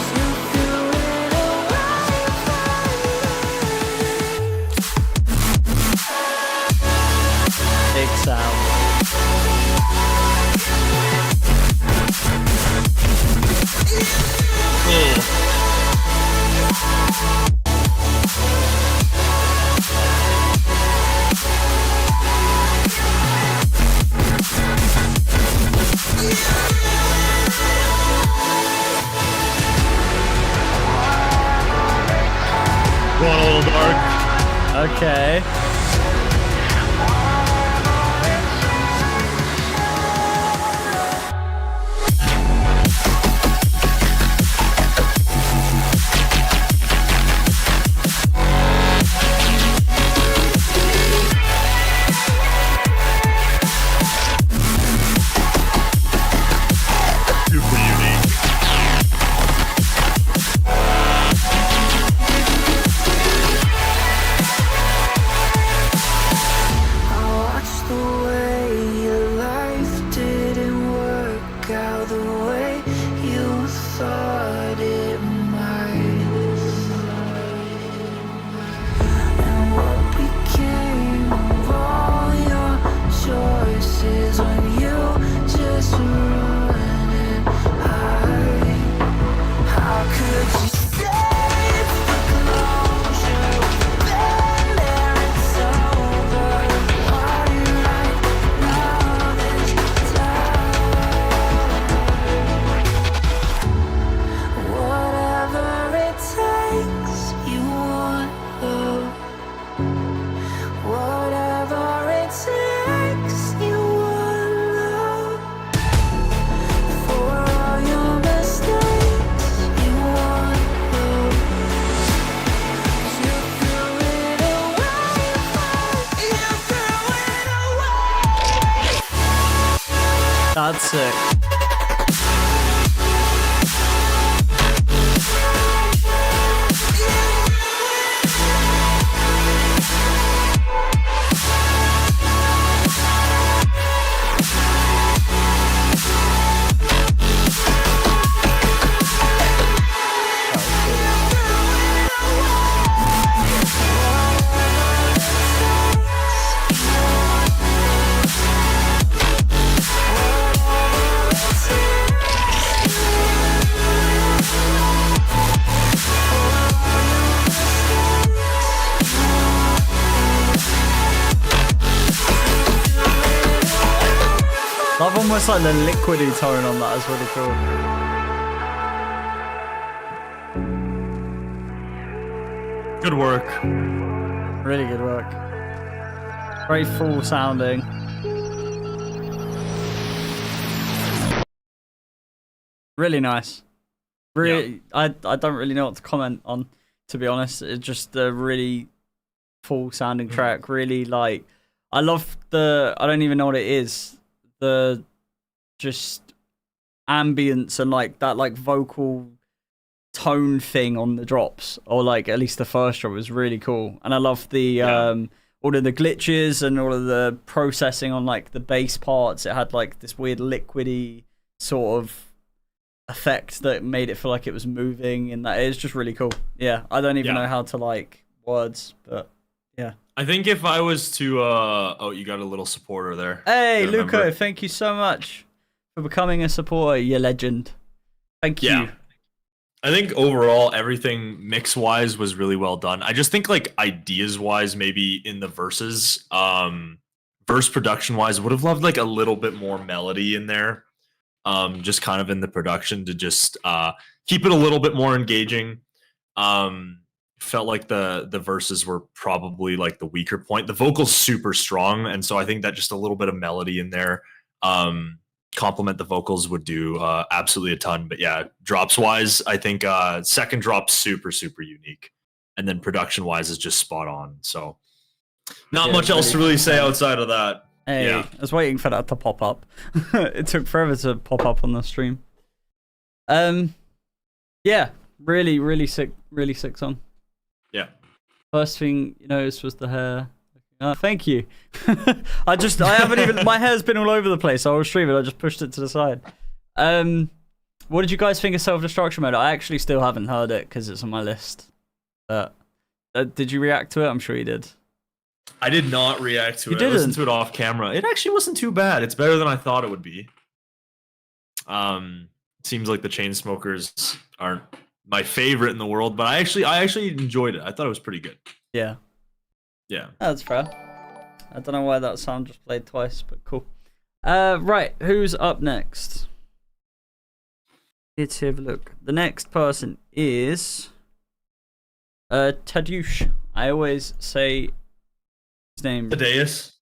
To do it right for Big sound. Going a little dark. Okay. Super unique. I watched the way your life didn't work out the way you thought it might. And what became of all your choices when you just run and hide? How could you stay for closure? Been there, it's over. Are you right now this time? Whatever it takes, you want love. Whatever it takes, you want love. For all your mistakes, you want love. You threw it away, you threw it away. That's sick. I've almost like the liquidy tone on that is really cool. Good work. Really good work. Very full sounding. Really nice. Really, yeah. I don't really know what to comment on, to be honest. It's just a really full sounding track. Really like, I love the, I don't even know what it is. The just ambience and like that like vocal tone thing on the drops, or like at least the first drop was really cool. And I love the all of the glitches and all of the processing on like the bass parts. It had like this weird liquidy sort of effect that made it feel like it was moving, and that is just really cool. Yeah, I don't even know how to like words, but yeah. I think if I was to oh, you got a little supporter there. Hey Luco, thank you so much for becoming a supporter, you legend. Thank you. I think overall everything mix wise was really well done. I just think like ideas wise, maybe in the verses, verse production wise, would have loved like a little bit more melody in there. Just kind of in the production to just keep it a little bit more engaging. Felt like the verses were probably like the weaker point. The vocals super strong, and so I think that just a little bit of melody in there, complement the vocals would do absolutely a ton. But yeah, drops wise, I think second drop super unique, and then production wise is just spot on. So not much else to really say outside of that. Hey, I was waiting for that to pop up. It took forever to pop up on the stream. Yeah, really sick song. Yeah. First thing you noticed was the hair. Thank you. I haven't even, my hair's been all over the place. I was streaming, I just pushed it to the side. What did you guys think of Self-Destruction Mode? I actually still haven't heard it because it's on my list. Did you react to it? I'm sure you did. I did not react to it. Didn't. I listened to it off camera. It actually wasn't too bad. It's better than I thought it would be. Seems like the Chainsmokers aren't my favorite in the world, but I actually enjoyed it. I thought it was pretty good. Yeah. Yeah. That's fair. I don't know why that sound just played twice, but cool. Right, who's up next? Let's have a look. The next person is Tadeusz. I always say his name. Tadeus.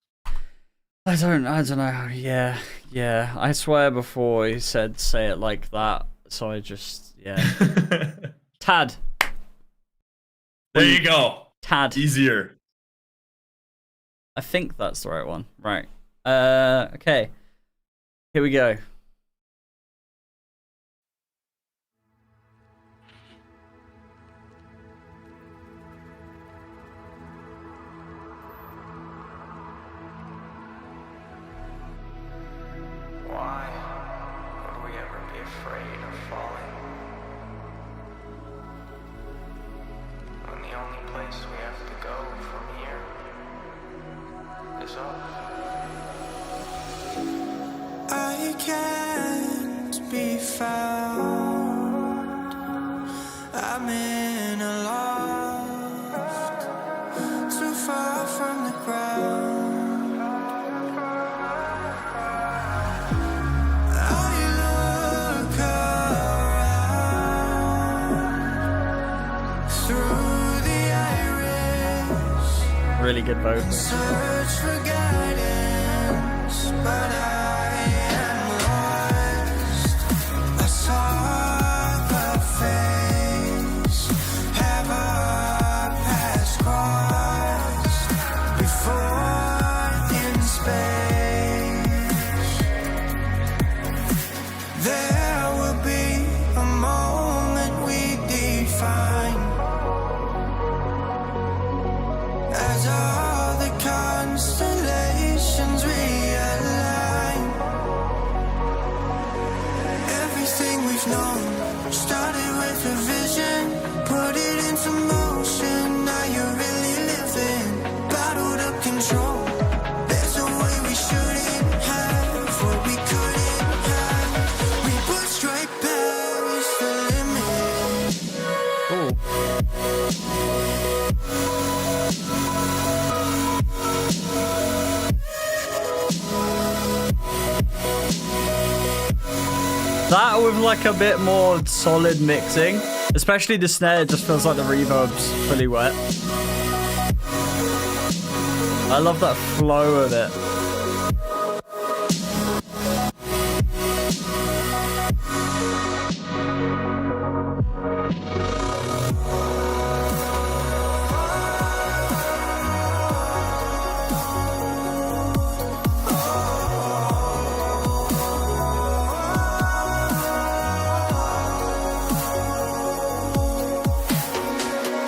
I don't know. Yeah. I swear before he said say it like that, so I just Tad. There you go. Tad. Easier. I think that's the right one. Right. Okay. Here we go. Why would we ever be afraid of falling? When the only place we have to go from here is up. I can't be found. I'm in a loft, too far from the ground. Really good vote. Search for guidance, but I am lost. I saw her face. Have our paths crossed before in space? There will be a moment we define. As all the constellations realign. That with like a bit more solid mixing, especially the snare, just feels like the reverb's fully wet. I love that flow of it.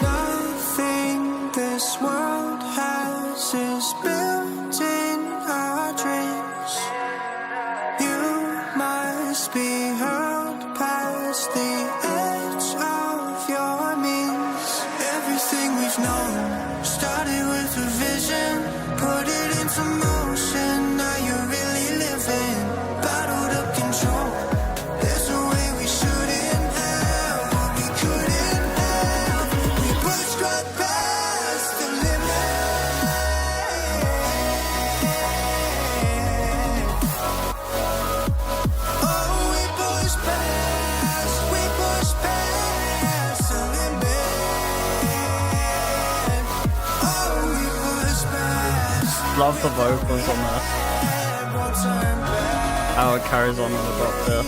Nothing this world has is built in our dreams. You must be held past the edge of your means. Everything we've known started with a vision, put it into motion. Now you're really living, bottled up control. There's a way we shouldn't have, but we couldn't have. We pushed right past the limit. Oh, we pushed past the limit. Oh, we pushed past. Love the vocals on that. One time back. How it carries on the drop there.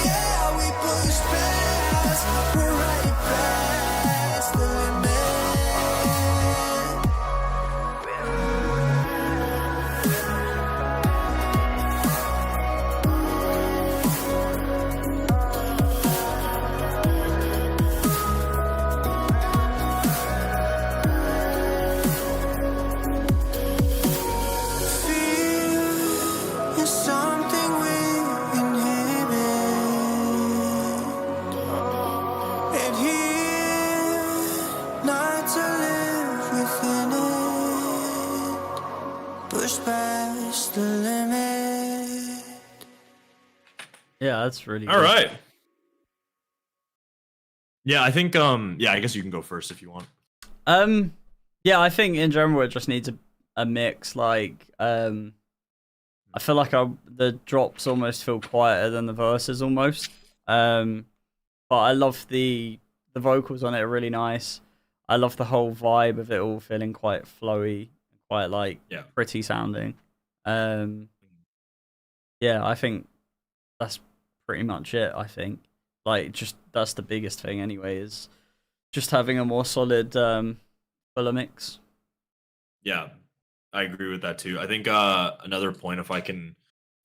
Yeah, we pushed past. We're right past the limit. Fear is something we inhibit. And here, not to live within it. Push past the limit. Yeah, that's really good. All right. Yeah, I think yeah, I guess you can go first if you want. Yeah, I think in general it just needs a mix. Like, I feel like the drops almost feel quieter than the verses almost. But I love the vocals on it are really nice. I love the whole vibe of it all feeling quite flowy, quite like pretty sounding. Yeah, I think that's pretty much it. I think like just that's the biggest thing anyway, is just having a more solid fuller mix. Yeah, I agree with that too. I think another point, if I can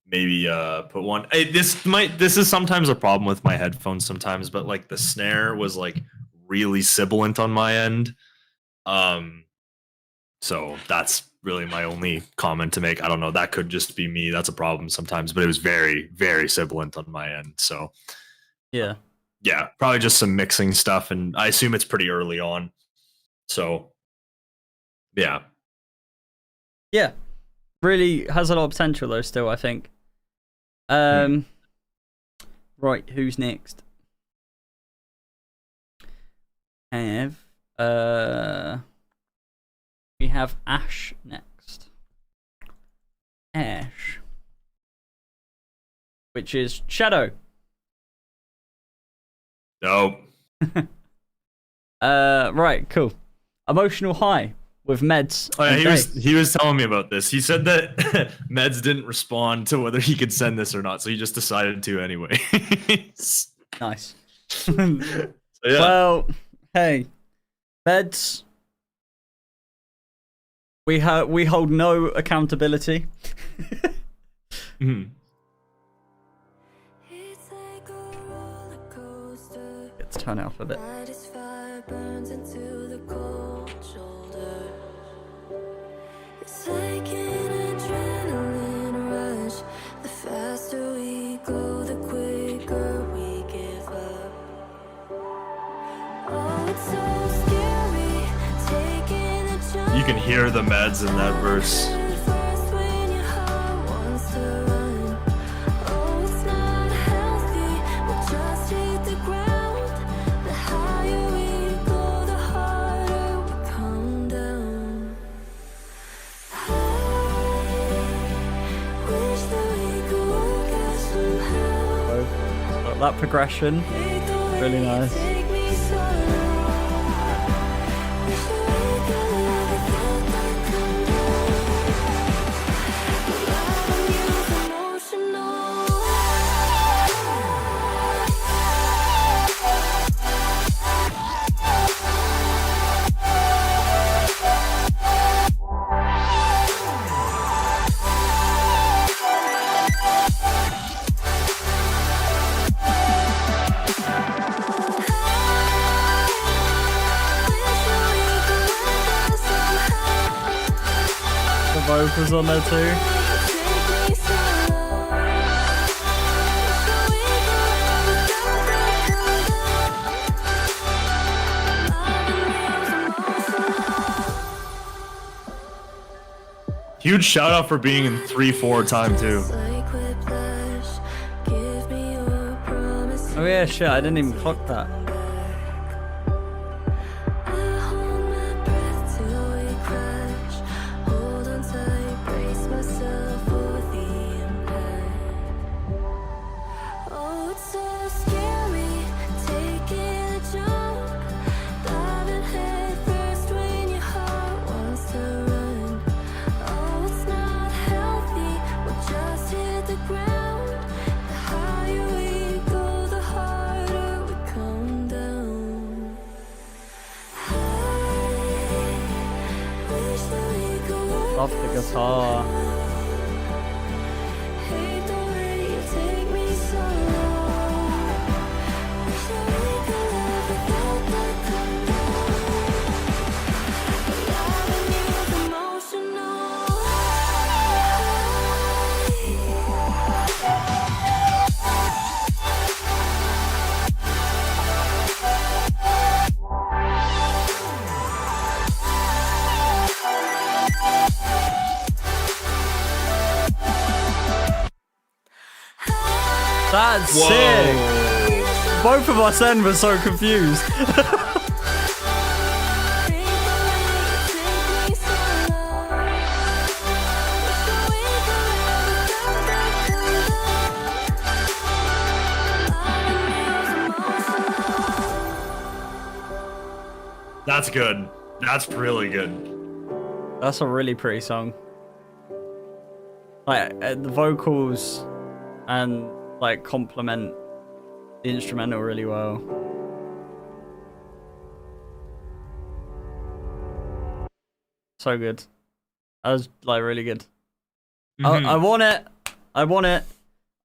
maybe put one. This is sometimes a problem with my headphones sometimes, but like the snare was like really sibilant on my end. So that's really my only comment to make. I don't know. That could just be me. That's a problem sometimes, but it was very, very sibilant on my end. So yeah, probably just some mixing stuff, and I assume it's pretty early on. So yeah, really has a lot of potential though. Still, I think. Right, who's next? We have Ash next. Ash, which is Shadow. Nope. Right, cool. Emotional high with Meds. Oh, yeah, he was telling me about this. He said that Meds didn't respond to whether he could send this or not, so he just decided to anyway. Nice. So, yeah. Well, hey, Meds. We hold no accountability. Mhm. It's like a roller coaster. Let's turn it off a bit. Light as fire burns into the cold shoulder. It's like an adrenaline rush. The faster we go, the quicker we give up. Oh, it's so scary, taking a jump. You can hear the Meds in that verse. First when your heart wants to run. Oh, it's not healthy, we'll just hit the ground. The higher we go, the harder we come down. I wish that we could work out somehow. out. That progression, really nice. Vocals on there too. Huge shout out for being in 3/4 time too. Oh yeah, shit, I didn't even clock that. Love the guitar. That's sick. Both of us then were so confused. That's good. That's really good. That's a really pretty song. Like the vocals and like complement the instrumental really well. So good. That was like really good. I want it. I want it.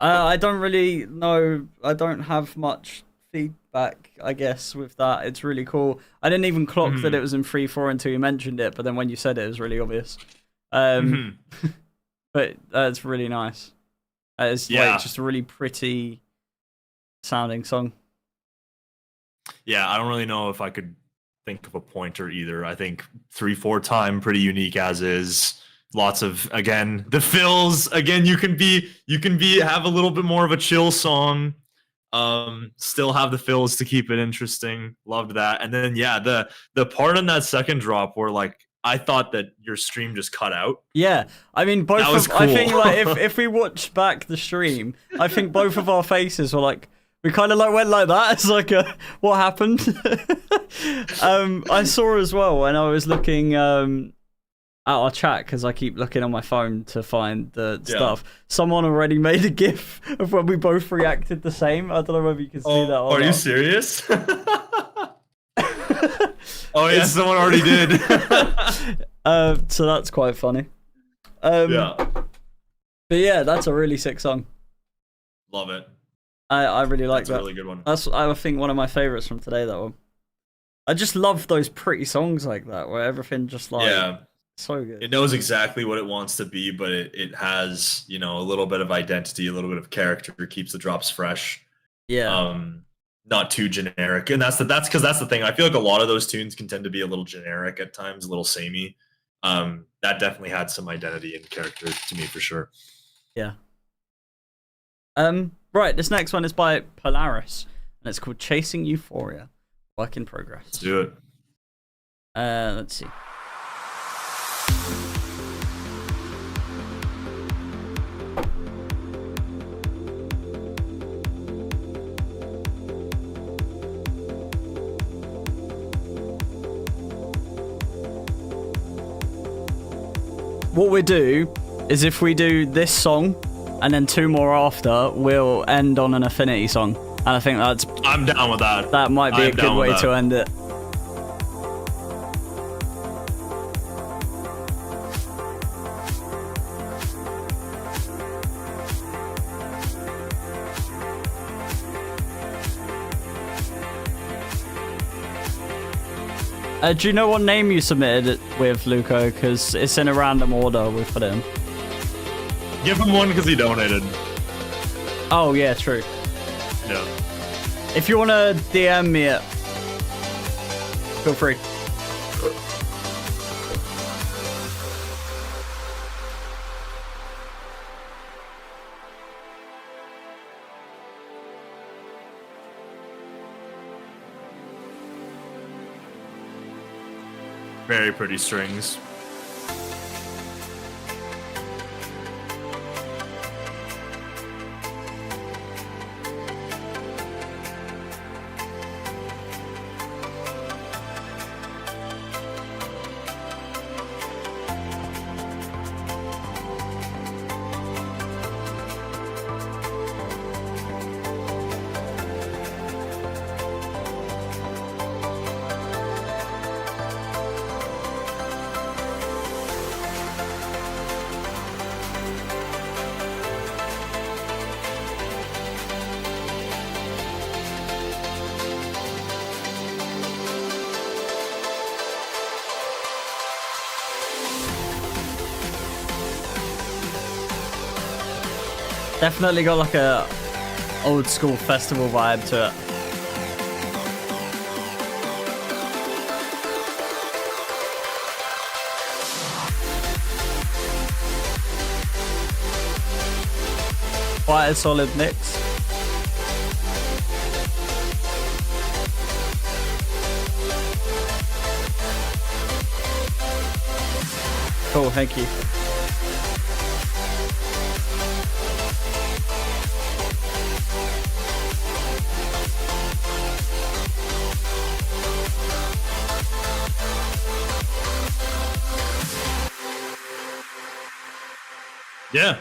I don't really know. I don't have much feedback, I guess, with that. It's really cool. I didn't even clock that it was in 3/4 until you mentioned it, but then when you said it, it was really obvious. But it's really nice. It's like just a really pretty sounding song. Yeah, I don't really know if I could think of a pointer either. I think 3/4 time pretty unique as is. Lots of, again, the fills. Again, you can have a little bit more of a chill song. Still have the fills to keep it interesting. Loved that. And then the part on that second drop where like I thought that your stream just cut out. Yeah, I mean both. Cool. I think like if we watch back the stream, I think both of our faces were like we kind of like went like that. It's like what happened? I saw as well when I was looking at our chat because I keep looking on my phone to find the stuff. Someone already made a GIF of when we both reacted the same. I don't know whether you can see that. Or are you serious? Oh yeah, someone already did. So that's quite funny. But yeah, that's a really sick song. Love it. I really like that. That's a really good one. That's I think one of my favorites from today. That one. I just love those pretty songs like that where everything just like so good. It knows exactly what it wants to be, but it has, you know, a little bit of identity, a little bit of character, keeps the drops fresh. Yeah. Not too generic. And that's because that's the thing. I feel like a lot of those tunes can tend to be a little generic at times, a little samey. That definitely had some identity and character to me for sure. Yeah. Right, this next one is by Polaris, and it's called Chasing Euphoria. Work in progress. Let's do it. Let's see. what we do is if we do this song and then 2 more after, we'll end on an Affinity song. And I think I'm down with that. That might be a good way to end it. Do you know what name you submitted it with, Luco? Because it's in a random order we put in. Give him one because he donated. Oh, yeah, true. Yeah. If you want to DM me it, feel free. Very pretty strings. Definitely got like a old school festival vibe to it. Quite a solid mix. Cool, thank you. Yeah.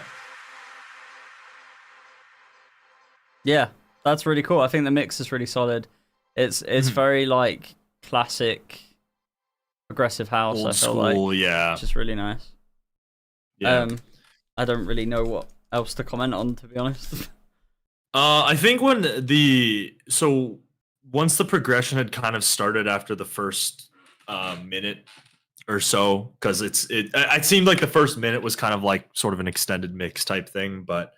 Yeah, that's really cool. I think the mix is really solid. It's very like classic progressive house. Old I feel school, like, yeah. which is really nice. Yeah. I don't really know what else to comment on, to be honest. I think once the progression had kind of started after the first minute or so, because it seemed like the first minute was kind of like sort of an extended mix type thing, but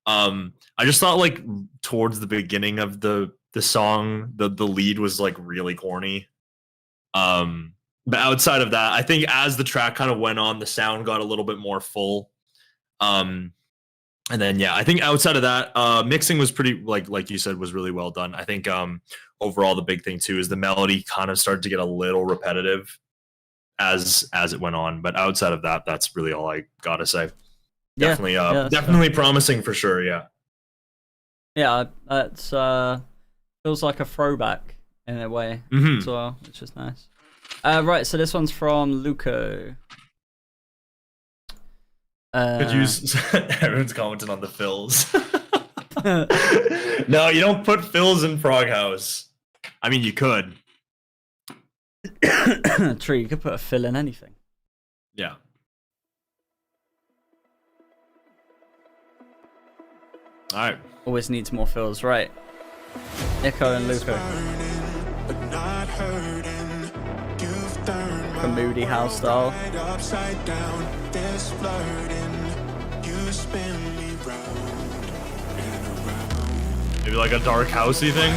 I just thought like towards the beginning of the song, the lead was like really corny. But outside of that, I think as the track kind of went on, the sound got a little bit more full. And then I think outside of that, mixing was pretty like you said, was really well done. I think overall the big thing too is the melody kind of started to get a little repetitive as it went on. But outside of that, that's really all I gotta say. Definitely, definitely promising for sure. Yeah. Yeah, it's feels like a throwback in a way as well, which is nice. Right, so this one's from Luco. Could use everyone's commenting on the fills. No, you don't put fills in Frog House. I mean, you could. True, you could put a fill in anything. Yeah. All right. Always needs more fills, right? Echo and Luco. A moody house style. Maybe like a dark housey thing. I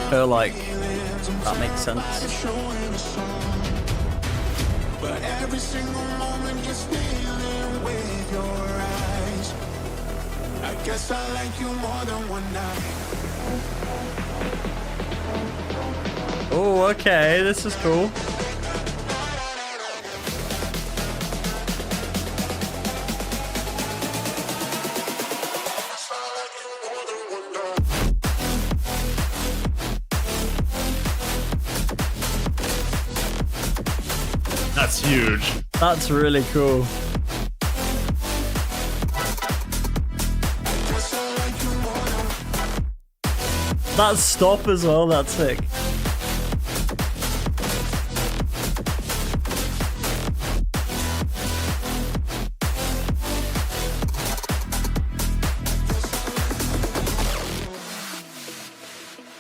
feel like that makes sense. But every single moment you're stealing with your eyes. I guess I like you more than one night. Oh, okay, this is cool. That's huge. That's really cool. That stop as well, that's sick.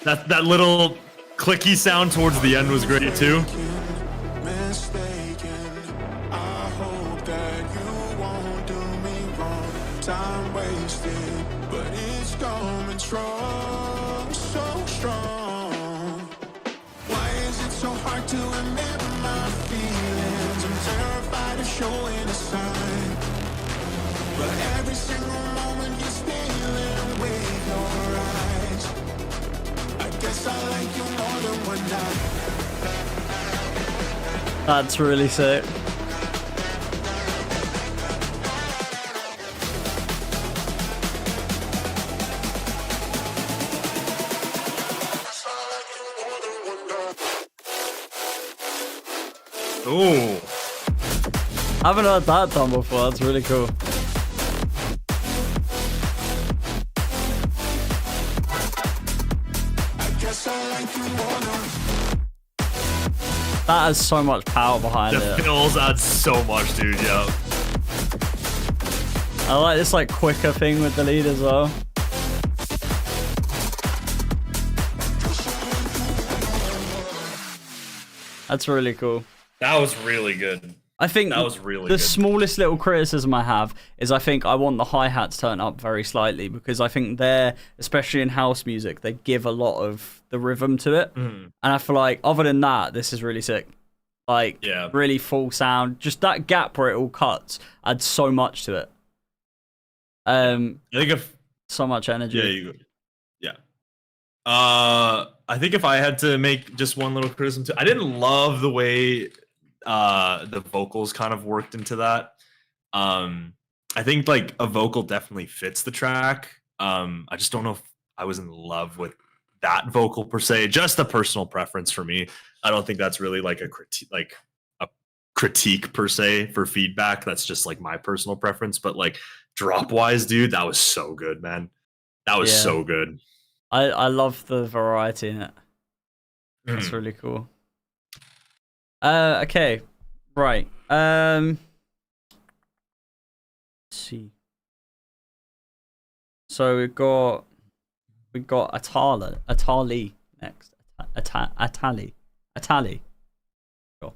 That little clicky sound towards the end was great too. That's really sick. Ooh. I haven't heard that done before. That's really cool. That has so much power behind The it. fills add so much, dude. Yeah. I like this like quicker thing with the lead as well. That's really cool. That was really good. I think that was really the good. smallest little criticism I have is I think I want the hi-hats turned up very slightly because I think they're, especially in house music, they give a lot of the rhythm to it. And I feel like other than that, this is really sick. Like, Yeah. really full sound. Just that gap where it all cuts adds so much to it. I think if So much energy. I think if I had to make just one little criticism too, I didn't love the way the vocals kind of worked into that. I think like a vocal definitely fits the track. I just don't know if I was in love with that vocal per se. Just a personal preference for me. I don't think that's really like a critique per se for feedback. That's just like my personal preference. But like drop wise, dude, that was so good, man. That was so good. I love the variety in it. That's really cool. Okay. Right. Let's see. So we've got Atali next. Atali. Sure.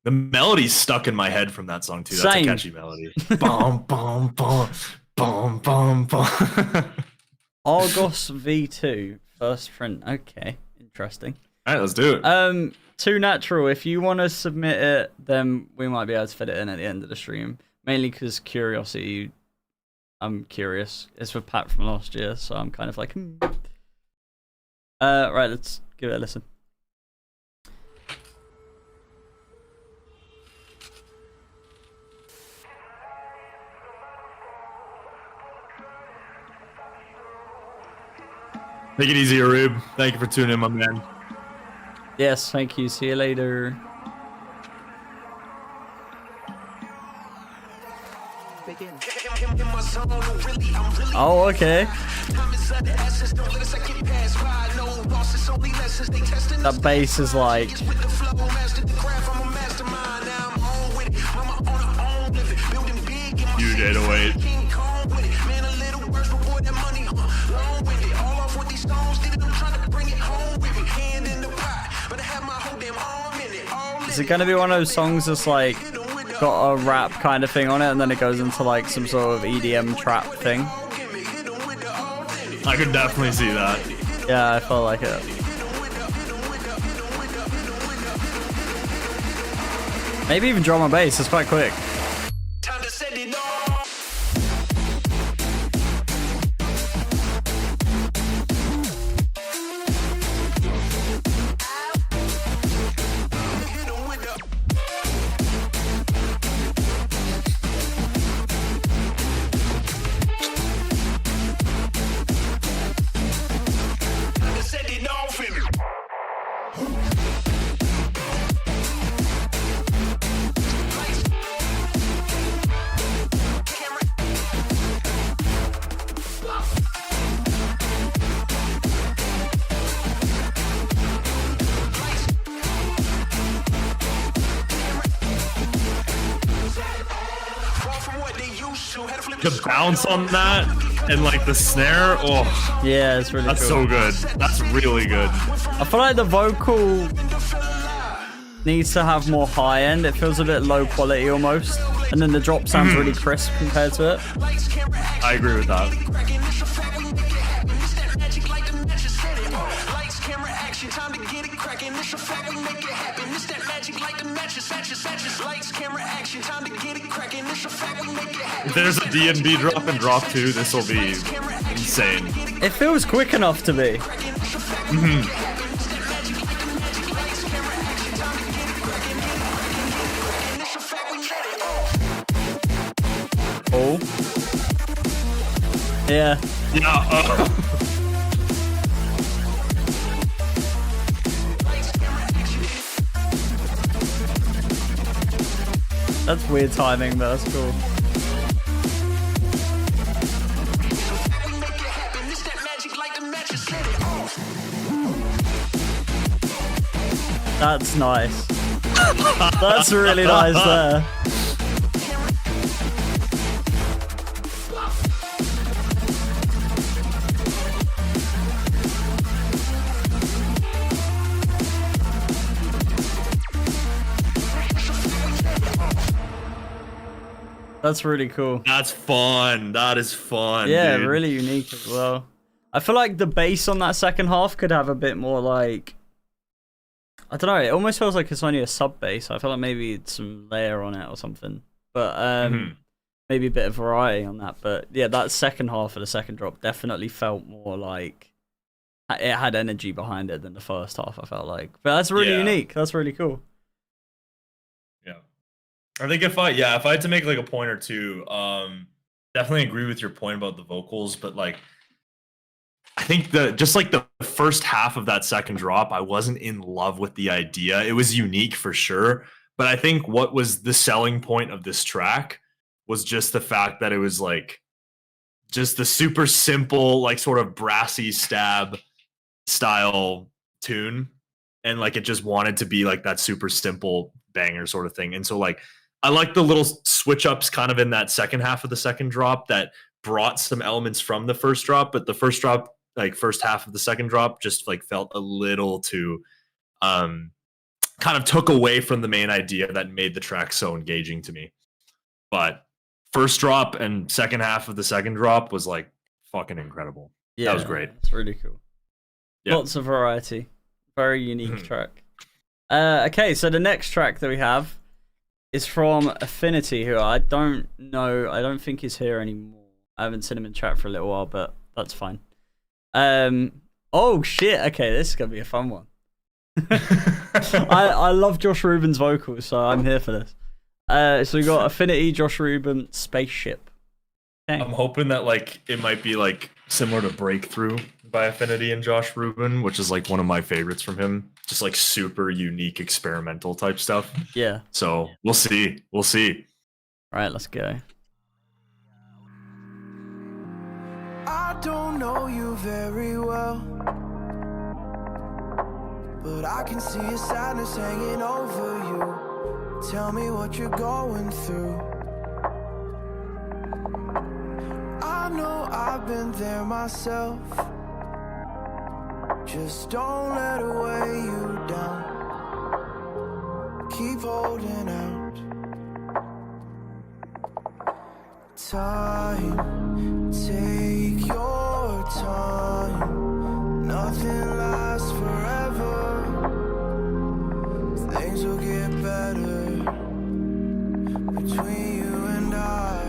The melody's stuck in my head from that song too. That's Same. a catchy melody. Bum bum bum bum bum bum. Argos V2 first print. Okay, interesting. All right, let's do it. Too natural. If you want to submit it, then we might be able to fit it in at the end of the stream. Mainly because curiosity. I'm curious. It's with Pat from last year, so I'm kind of like, right, let's give it a listen. Take it easy, Arub. Thank you for tuning in, my man. Yes, thank you. See you later. Oh, okay. That bass is like... Huge 808. Is it gonna be one of those songs that's like got a rap kind of thing on it and then it goes into like some sort of EDM trap thing? I could definitely see that. Yeah, I felt like it. Maybe even drum and bass, it's quite quick. The bounce on that and like the snare, oh Yeah, it's really that's cool. so good. That's really good. I feel like the vocal needs to have more high end. It feels a bit low quality almost. And then the drop sounds really crisp compared to it. I agree with that. If there's a D&B drop in drop 2, this will be insane. It feels quick enough to be. Oh. Yeah. Yeah. That's weird timing, but that's cool. That's nice. That's really nice there. That's really cool. That's fun. That is fun. Yeah, dude. really unique as well. I feel like the bass on that second half could have a bit more like, I don't know, it almost feels like it's only a sub bass. I feel like maybe it's some layer on it or something. But maybe a bit of variety on that. But yeah, that second half of the second drop definitely felt more like it had energy behind it than the first half, I felt like. But that's really unique. That's really cool. Yeah. I think if I had to make like a point or two, definitely agree with your point about the vocals, but like I think just like the first half of that second drop, I wasn't in love with the idea. It was unique for sure, but I think what was the selling point of this track was just the fact that it was like just the super simple, like sort of brassy stab style tune, and like it just wanted to be like that super simple banger sort of thing. And so like I like the little switch ups kind of in that second half of the second drop that brought some elements from the first drop, but the first drop, like first half of the second drop, just like felt a little too kind of took away from the main idea that made the track so engaging to me. But first drop and second half of the second drop was like fucking incredible. Yeah, that was great. It's really cool. Yeah. Lots of variety. Very unique track. Okay, so the next track that we have is from Affinity, who I don't know. I don't think he's here anymore. I haven't seen him in chat for a little while, but that's fine. Oh shit. Okay, this is gonna be a fun one. I love Josh Rubin's vocals, so I'm here for this. So we got Affinity, Josh Rubin, Spaceship. Okay. I'm hoping that like it might be like similar to Breakthrough by Affinity and Josh Rubin, which is like one of my favorites from him. Just like super unique experimental type stuff. Yeah. So we'll see. We'll see. All right, let's go. I don't know you very well, but I can see a sadness hanging over you. Tell me what you're going through. I know I've been there myself. Just don't let it weigh you down. Keep holding out. Time, take your time. Nothing lasts forever. Things will get better between you and I.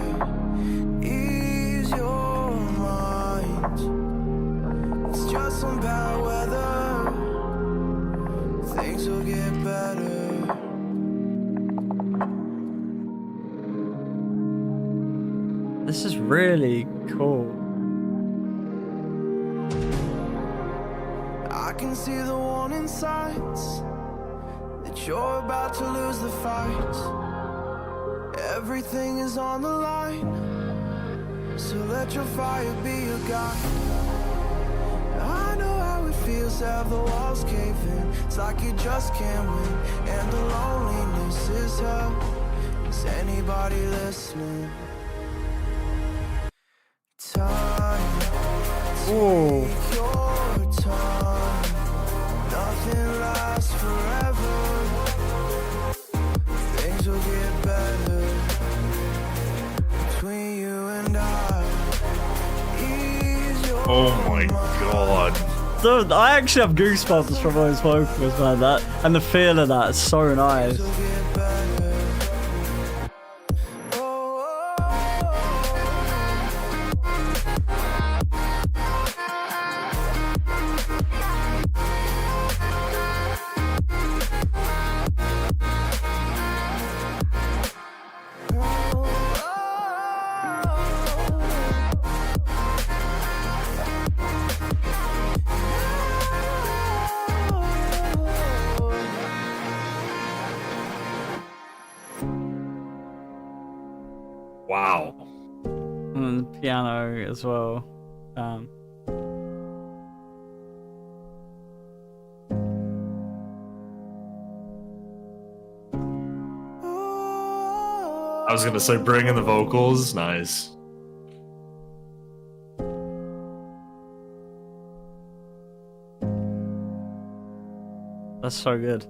Ease your mind. It's just some bad weather. Things will get better. This is really cool. I can see the warning signs that you're about to lose the fight. Everything is on the line, so let your fire be your guide. I know how it feels to have the walls cave in. It's like you just can't win, and the loneliness is hell. Is anybody listening? Oh. Your tongue. Nothing lasts forever. Things will get better between you and I. Ease your Oh my god. Dude, I actually have goosebumps from those vocals, man. That and the feel of that is so nice. will get better. Wow. And piano as well. I was gonna say bring in the vocals. Nice. That's so good.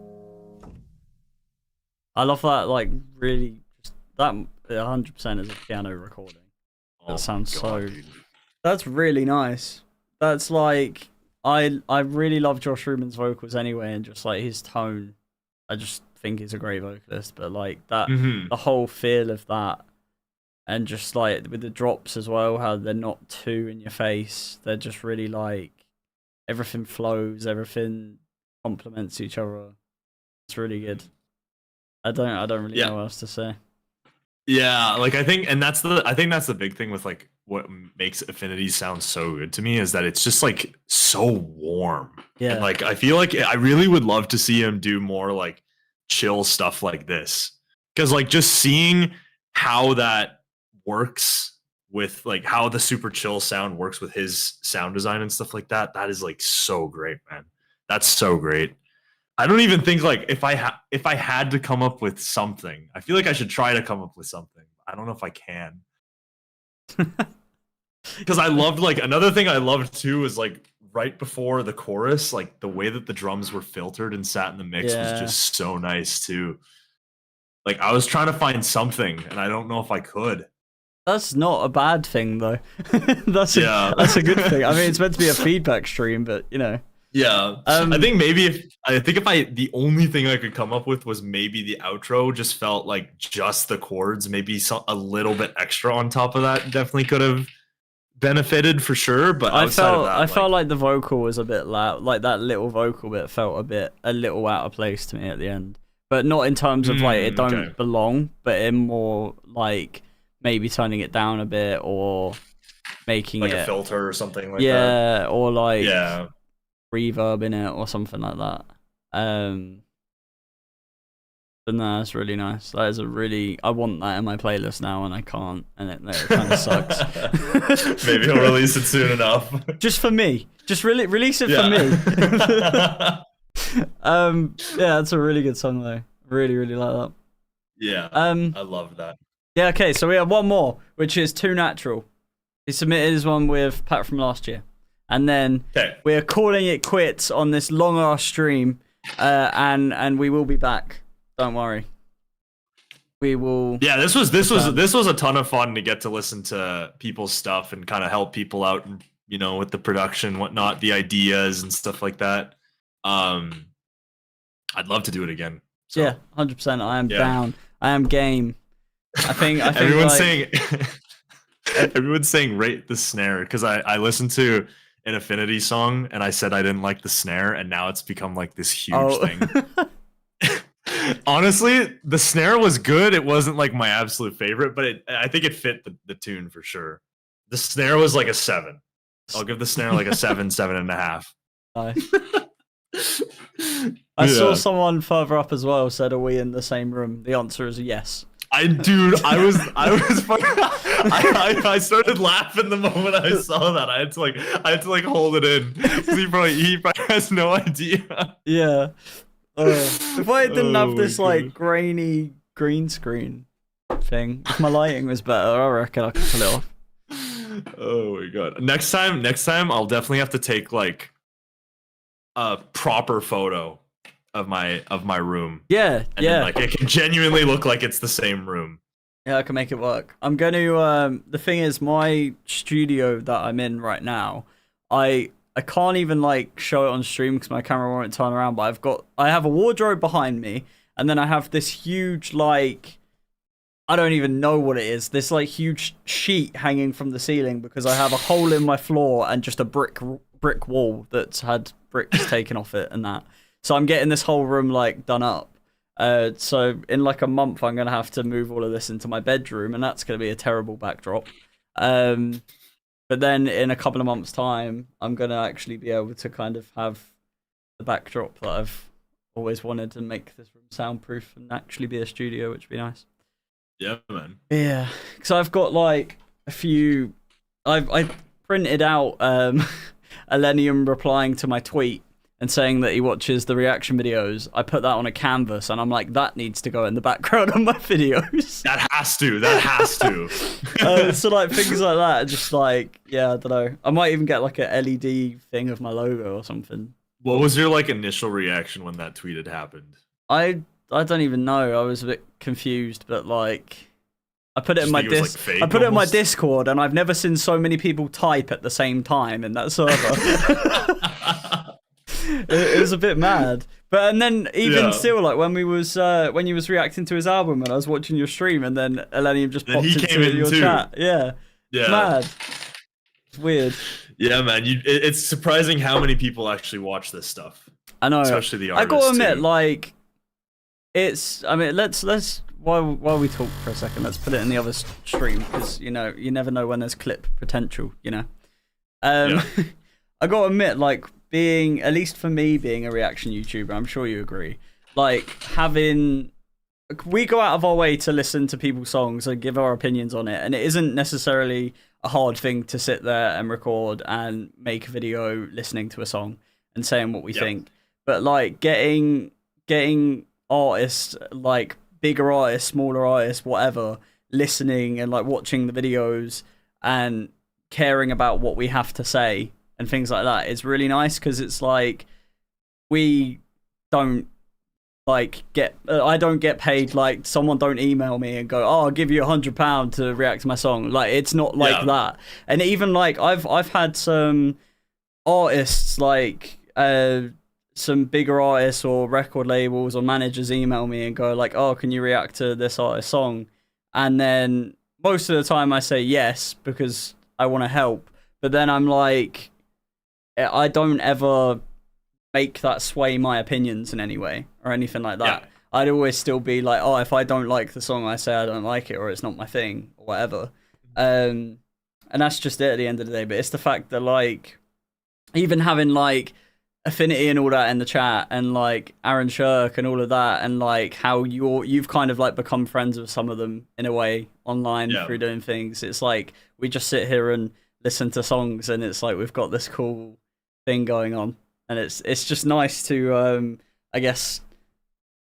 I love that, like, really, just that 100% is a piano recording. That sounds so... That's really nice. That's like, I really love Josh Ruben's vocals anyway, and just like his tone. I just think he's a great vocalist, but like that, the whole feel of that, and just like with the drops as well, how they're not too in your face. They're just really like, everything flows, everything complements each other. It's really good. I don't really know what else to say. Yeah, like I think that's the big thing with like what makes Affinity sound so good to me is that it's just like so warm. Yeah. And like I feel like I really would love to see him do more like chill stuff like this. Cause like just seeing how that works with like how the super chill sound works with his sound design and stuff like that, that is like so great, man. That's so great. I don't even think like if I had to come up with something, I feel like I should try to come up with something. I don't know if I can. Because I loved like another thing I loved too was like right before the chorus, like the way that the drums were filtered and sat in the mix was just so nice too. Like I was trying to find something and I don't know if I could. That's not a bad thing though. That's a good thing. I mean, it's meant to be a feedback stream, but you know. Yeah, I think maybe if the only thing I could come up with was maybe the outro just felt like just the chords, maybe a little bit extra on top of that definitely could have benefited for sure. But I felt like the vocal was a bit loud, like that little vocal bit felt a little out of place to me at the end, but not in terms of like it don't belong, but in more like maybe turning it down a bit or making like it a filter or something like that. Yeah, or like reverb in it or something like that. But no, that's really nice. That is I want that in my playlist now and I can't, and it kind of sucks. Maybe he'll release it soon enough. Just for me. Just release it for me. Yeah, it's a really good song though. Really, really like that. Yeah. I love that. Yeah, okay, so we have one more, which is Too Natural. He submitted his one with Pat from last year. And then we're calling it quits on this long ass stream, and we will be back. Don't worry. We will. Yeah, this was a ton of fun to get to listen to people's stuff and kind of help people out, you know, with the production, whatnot, the ideas and stuff like that. I'd love to do it again. So. Yeah, 100%. I am down. I am game. I think everyone's like... saying everyone's saying rate the snare because I listened to an Affinity song and I said I didn't like the snare and now it's become like this huge thing. Honestly, the snare was good. It wasn't like my absolute favorite, but I think it fit the tune for sure. The snare was like a 7. I'll give the snare like a 7.5. Nice. I saw someone further up as well said, "Are we in the same room?" The answer is yes. I started laughing the moment I saw that. I had to like hold it in. He probably has no idea. Yeah. If I didn't have this like grainy green screen thing, if my lighting was better, I reckon I could pull it off. Oh my god. Next time I'll definitely have to take like a proper photo of my room. Yeah, And then, like, it can genuinely look like it's the same room. Yeah, I can make it work. I'm going to, the thing is, my studio that I'm in right now, I can't even, like, show it on stream because my camera won't turn around, but I have a wardrobe behind me, and then I have this huge, like, I don't even know what it is, this, like, huge sheet hanging from the ceiling because I have a hole in my floor and just a brick wall that's had bricks taken off it and that. So I'm getting this whole room, like, done up. So in like a month, I'm going to have to move all of this into my bedroom, and that's going to be a terrible backdrop. But then in a couple of months' time, I'm going to actually be able to kind of have the backdrop that I've always wanted to make this room soundproof and actually be a studio, which would be nice. Yeah, man. Yeah, because I've got like a few... I printed out Elenium replying to my tweet and saying that he watches the reaction videos. I put that on a canvas, and I'm like, that needs to go in the background of my videos. That has to. So like things like that, just like, yeah, I don't know. I might even get like a LED thing of my logo or something. What was your like initial reaction when that tweet had happened? I don't even know. I was a bit confused, but like, I put it in my I put it in my Discord, and I've never seen so many people type at the same time in that server. It was a bit mad, but and then even still, like when you was reacting to his album, and I was watching your stream, and then Elenium just popped into your chat. Yeah, mad. It's weird. Yeah, man. It's surprising how many people actually watch this stuff. I know, especially the artists. I gotta admit, like, it's. I mean, let's while we talk for a second, let's put it in the other stream because you know you never know when there's clip potential. You know, I gotta admit, like. Being, at least for me, being a reaction YouTuber, I'm sure you agree, like, we go out of our way to listen to people's songs and give our opinions on it, and it isn't necessarily a hard thing to sit there and record and make a video listening to a song and saying what we think. But, like, getting artists, like, bigger artists, smaller artists, whatever, listening and, like, watching the videos and caring about what we have to say and things like that, it's really nice because it's like we don't like I don't get paid, like someone don't email me and go, oh, I'll give you £100 to react to my song. Like, it's not like that. And even like I've had some artists, like some bigger artists or record labels or managers email me and go like, oh, can you react to this artist's song? And then most of the time I say yes because I want to help, but then I'm like, I don't ever make that sway my opinions in any way or anything like that. I'd always still be like, oh, if I don't like the song, I say I don't like it or it's not my thing or whatever. And that's just it at the end of the day. But it's the fact that, like, even having, like, Affinity and all that in the chat and, like, Aaron Sherk and all of that and, like, how you've kind of, like, become friends with some of them in a way online through doing things. It's like we just sit here and listen to songs and it's like we've got this cool thing going on, and it's just nice to I guess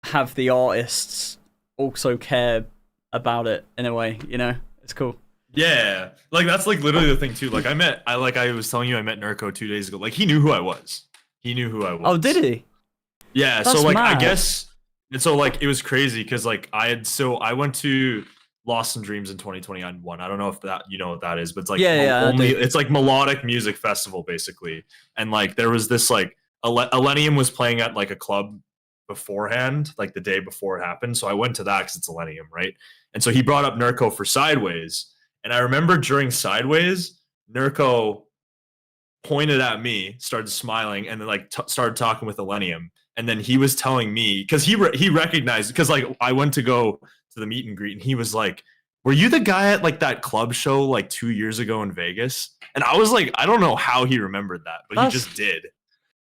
have the artists also care about it in a way, you know. It's cool. Yeah, like that's like literally the thing too. Like I was telling you, I met Nerco 2 days ago. Like he knew who I was. Oh, did he? Yeah. That's so like mad. I guess, and so like it was crazy because like I went to Lost in Dreams in 2021. I don't know if that you know what that is, but it's like it's like melodic music festival basically. And like there was this like Elenium was playing at like a club beforehand, like the day before it happened. So I went to that because it's Elenium, right? And so he brought up Nerco for Sideways. And I remember during Sideways, Nerco pointed at me, started smiling, and then like started talking with Elenium. And then he was telling me because he recognized, because like I went to go to the meet and greet, and he was like, were you the guy at like that club show like 2 years ago in Vegas? And I was like, I don't know how he remembered that, but he just did.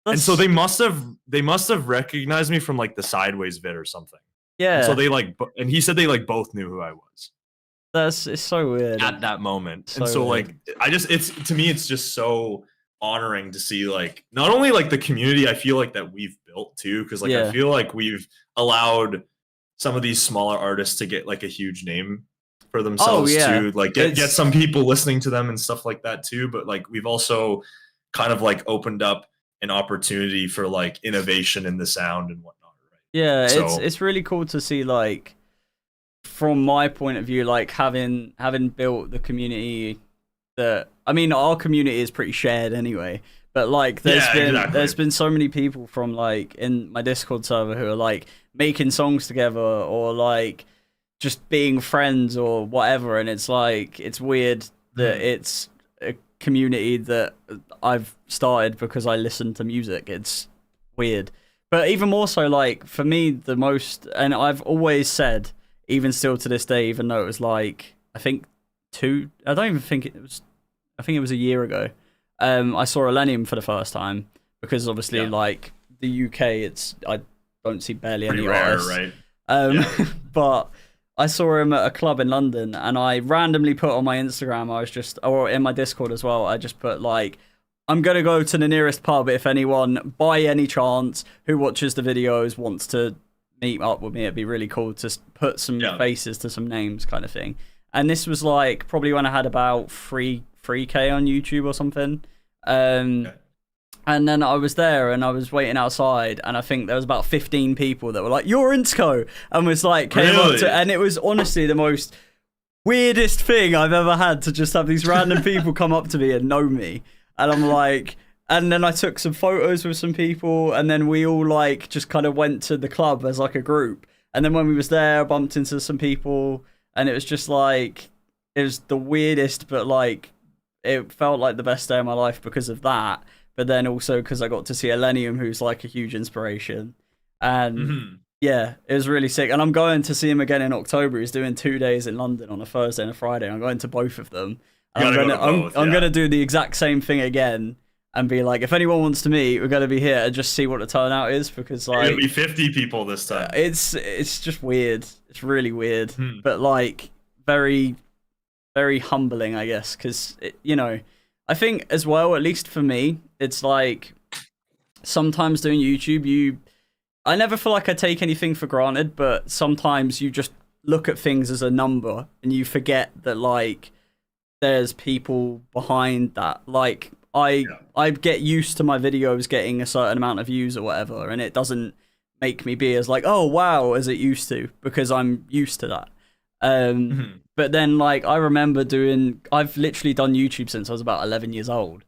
And so they must have recognized me from like the Sideways vid or something. Yeah. And so they like, and he said they like both knew who I was. It's so weird at that moment. And so like it's to me it's just so honoring to see like not only like the community I feel like that we've built too, because like I feel like we've allowed some of these smaller artists to get like a huge name for themselves yeah. too. Like get some people listening to them and stuff like that too. But like we've also kind of like opened up an opportunity for like innovation in the sound and whatnot, right? Yeah, So, it's really cool to see, like, from my point of view, like having built the community that, I mean, our community is pretty shared anyway, but like there's been so many people from like in my Discord server who are like making songs together or like just being friends or whatever, and it's like it's weird that it's a community that I've started because I listen to music. It's weird. But even more so, like, for me, the most, and I've always said, even still to this day, even though it was like, I think I think it was a year ago, I saw Elenium for the first time, because obviously, like, the UK, I don't see barely pretty any rare, artists. right? But I saw him at a club in London, and I randomly put on my Instagram, or in my Discord as well, I just put like, I'm going to go to the nearest pub if anyone, by any chance, who watches the videos wants to meet up with me. It'd be really cool to put some faces to some names kind of thing. And this was like probably when I had about 3K on YouTube or something. And then I was there and I was waiting outside, and I think there was about 15 people that were like, "You're Insko," and was like, came up to, and it was honestly the most weirdest thing I've ever had, to just have these random people come up to me and know me. And I'm like, and then I took some photos with some people, and then we all like just kind of went to the club as like a group. And then when we was there, I bumped into some people, and it was just like, it was the weirdest, but like, it felt like the best day of my life because of that. But then also because I got to see Elenium, who's like a huge inspiration. And yeah, it was really sick. And I'm going to see him again in October. He's doing 2 days in London on a Thursday and a Friday. I'm going to both of them. And I'm going to do the exact same thing again and be like, if anyone wants to meet, we're going to be here and just see what the turnout is, because like, it'll be 50 people this time. It's just weird. It's really weird, but like very, very humbling, I guess, because you know, I think as well, at least for me, it's like sometimes doing YouTube, I never feel like I take anything for granted, but sometimes you just look at things as a number and you forget that like there's people behind that. Like I get used to my videos getting a certain amount of views or whatever, and it doesn't make me be as like, oh wow, as it used to, because I'm used to that. But then like I remember I've literally done YouTube since I was about 11 years old,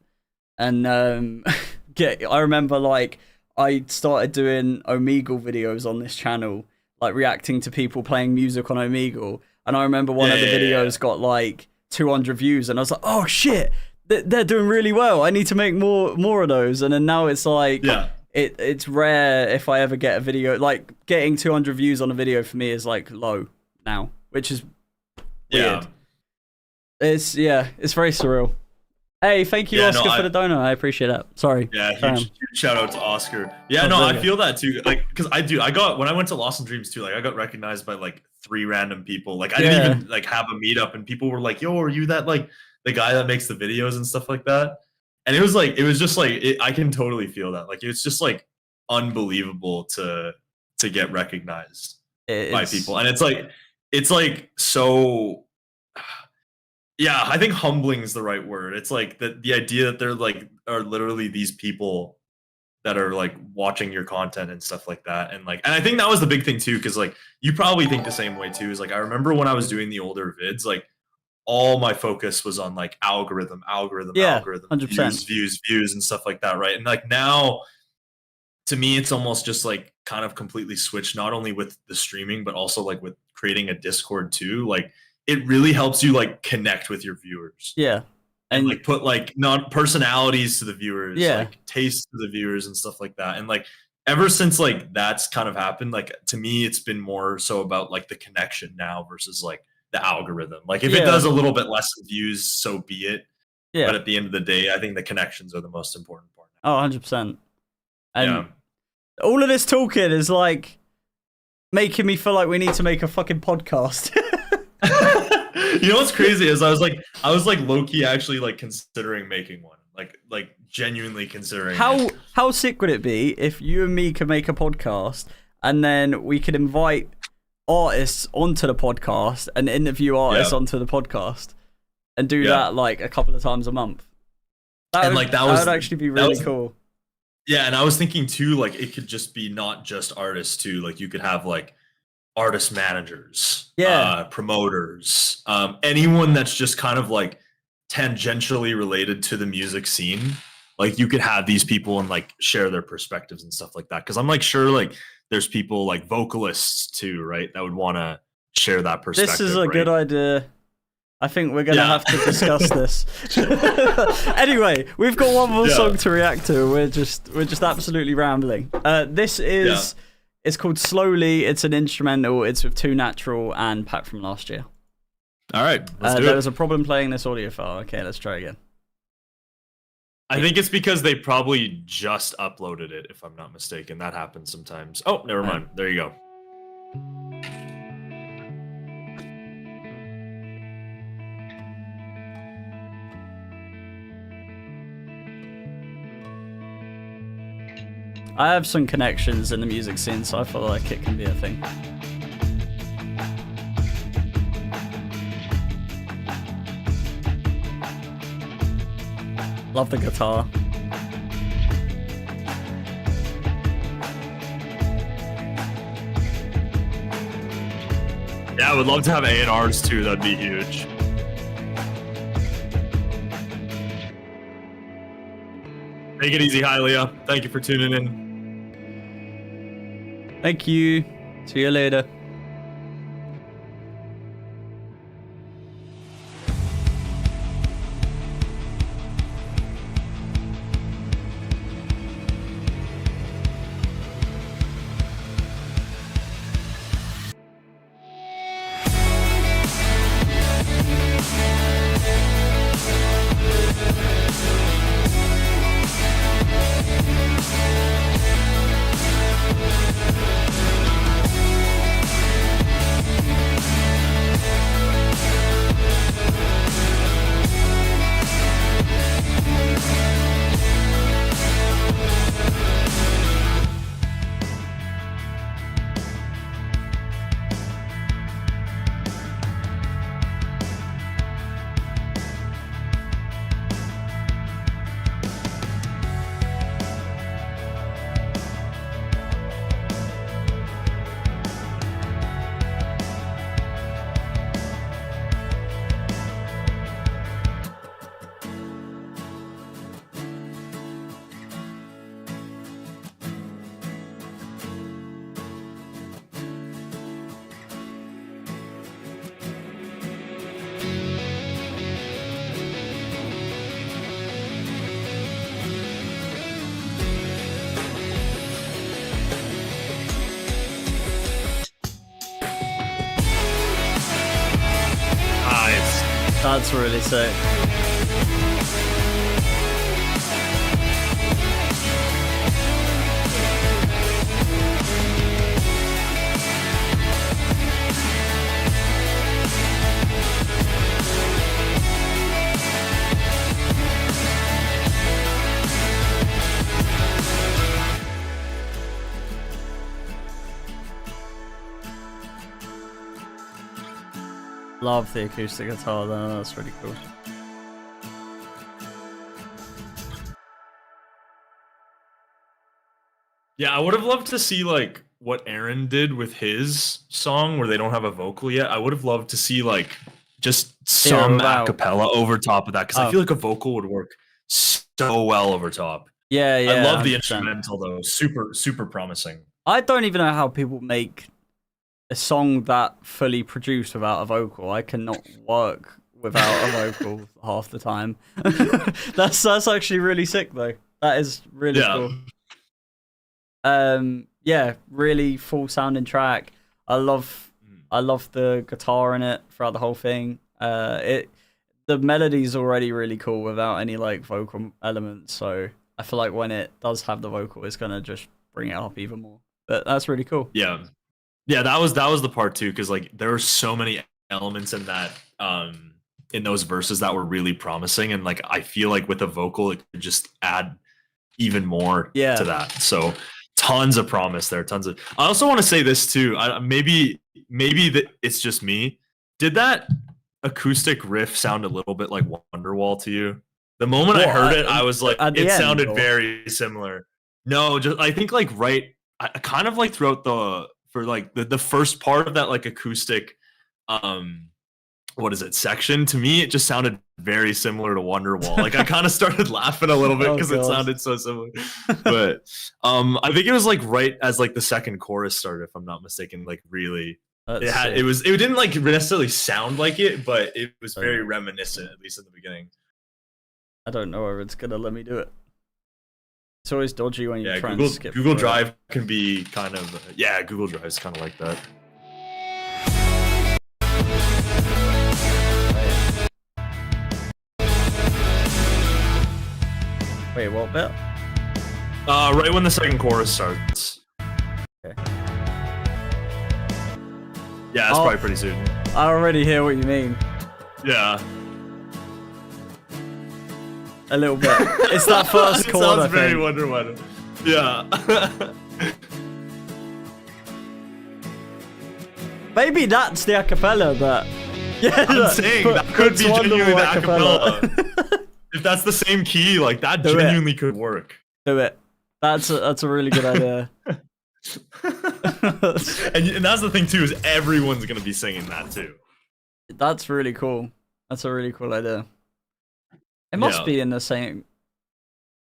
and I remember like I started doing Omegle videos on this channel, like reacting to people playing music on Omegle, and I remember one of the videos got like 200 views, and I was like, oh shit, they're doing really well, I need to make more of those. And then now it's like, it's rare if I ever get a video, like getting 200 views on a video for me is like low now, which is weird. It's very surreal. Hey, thank you, Oscar, for the donut. I appreciate that. Sorry. Yeah, huge shout out to Oscar. Yeah, I feel that too. Like, because when I went to Lost in Dreams too, like I got recognized by like 3 random people. Like I didn't even like have a meetup, and people were like, "Yo, are you that like the guy that makes the videos and stuff like that?" And it was just like I can totally feel that. Like it's just like unbelievable to get recognized by people, and it's like so. Yeah, I think humbling is the right word. It's like the idea that there like are literally these people that are like watching your content and stuff like that. And like, and I think that was the big thing too, because like you probably think the same way too. Is like I remember when I was doing the older vids, like all my focus was on like algorithm, 100%. views and stuff like that, right? And like now, to me, it's almost just like kind of completely switched, not only with the streaming, but also like with creating a Discord too. Like it really helps you like connect with your viewers. Yeah. And like put like personalities to the viewers, like taste to the viewers and stuff like that. And like ever since like that's kind of happened, like to me, it's been more so about like the connection now versus like the algorithm. Like if it does a little bit less views, so be it. Yeah. But at the end of the day, I think the connections are the most important part. Oh, 100%. And all of this talking is like making me feel like we need to make a fucking podcast. You know what's crazy is I was like low-key actually like considering making one. Like genuinely considering how sick would it be if you and me could make a podcast and then we could invite artists onto the podcast and interview artists onto the podcast and do that like a couple of times a month. That would actually be really cool. Yeah, and I was thinking too, like it could just be not just artists too. Like you could have like artist managers, promoters, anyone that's just kind of like tangentially related to the music scene. Like you could have these people and like share their perspectives and stuff like that. Because I'm like sure like there's people like vocalists too, right? That would want to share that perspective. This is a good idea. I think we're gonna have to discuss this. Anyway, we've got one more song to react to. We're just absolutely rambling. This is it's called Slowly. It's an instrumental. It's with 2 Natural and Pat from last year. All right, let's do it. There was a problem playing this audio file. Okay, let's try again. I think it's because they probably just uploaded it, if I'm not mistaken. That happens sometimes. Oh, never mind. There you go. I have some connections in the music scene, so I feel like it can be a thing. Love the guitar. Yeah, I would love to have A&Rs too. That'd be huge. Take it easy, hi Leah. Thank you for tuning in. Thank you. See you later. That's really sick. Love the acoustic guitar though, that's really cool. Yeah, I would have loved to see like what Aaron did with his song where they don't have a vocal yet. I would have loved to see like just some acapella over top of that because I feel like a vocal would work so well over top. Yeah, I love the instrumental though. Super promising. I don't even know how people make a song that fully produced without a vocal. I cannot work without a vocal half the time. That's actually really sick though. That is really cool. Yeah, really full sounding track. I love the guitar in it throughout the whole thing. The melody's already really cool without any like vocal elements, so I feel like when it does have the vocal, it's gonna just bring it up even more. But that's really cool. Yeah, that was the part too, because like there were so many elements in that in those verses that were really promising, and like I feel like with a vocal it could just add even more to that. So tons of promise there. Tons of. I also want to say this too. Maybe it's just me. Did that acoustic riff sound a little bit like Wonderwall to you? The moment I heard it, I was like, it sounded very similar. No, just I think like I kind of like throughout the first part of that like acoustic, what is it, section? To me, it just sounded very similar to Wonderwall. Like I kind of started laughing a little bit because it sounded so similar. But I think it was like right as like the second chorus started, if I'm not mistaken. Like really, it didn't like necessarily sound like it, but it was very reminiscent, at least at the beginning. I don't know if it's gonna let me do it. It's always dodgy when you try and skip. Google Drive can be kind of Google Drive is kind of like that. Wait, what bit? Right when the second chorus starts. Okay. Yeah, that's probably pretty soon. I already hear what you mean. Yeah. A little bit. It's that first chord, I think. Sounds very Wonder Woman. Yeah. Maybe that's the acapella, but yeah, I'm saying that could be genuinely the acapella. If that's the same key, like that genuinely could work. Do it. That's a really good idea. and that's the thing too, is everyone's gonna be singing that too. That's really cool. That's a really cool idea. It must be in the same,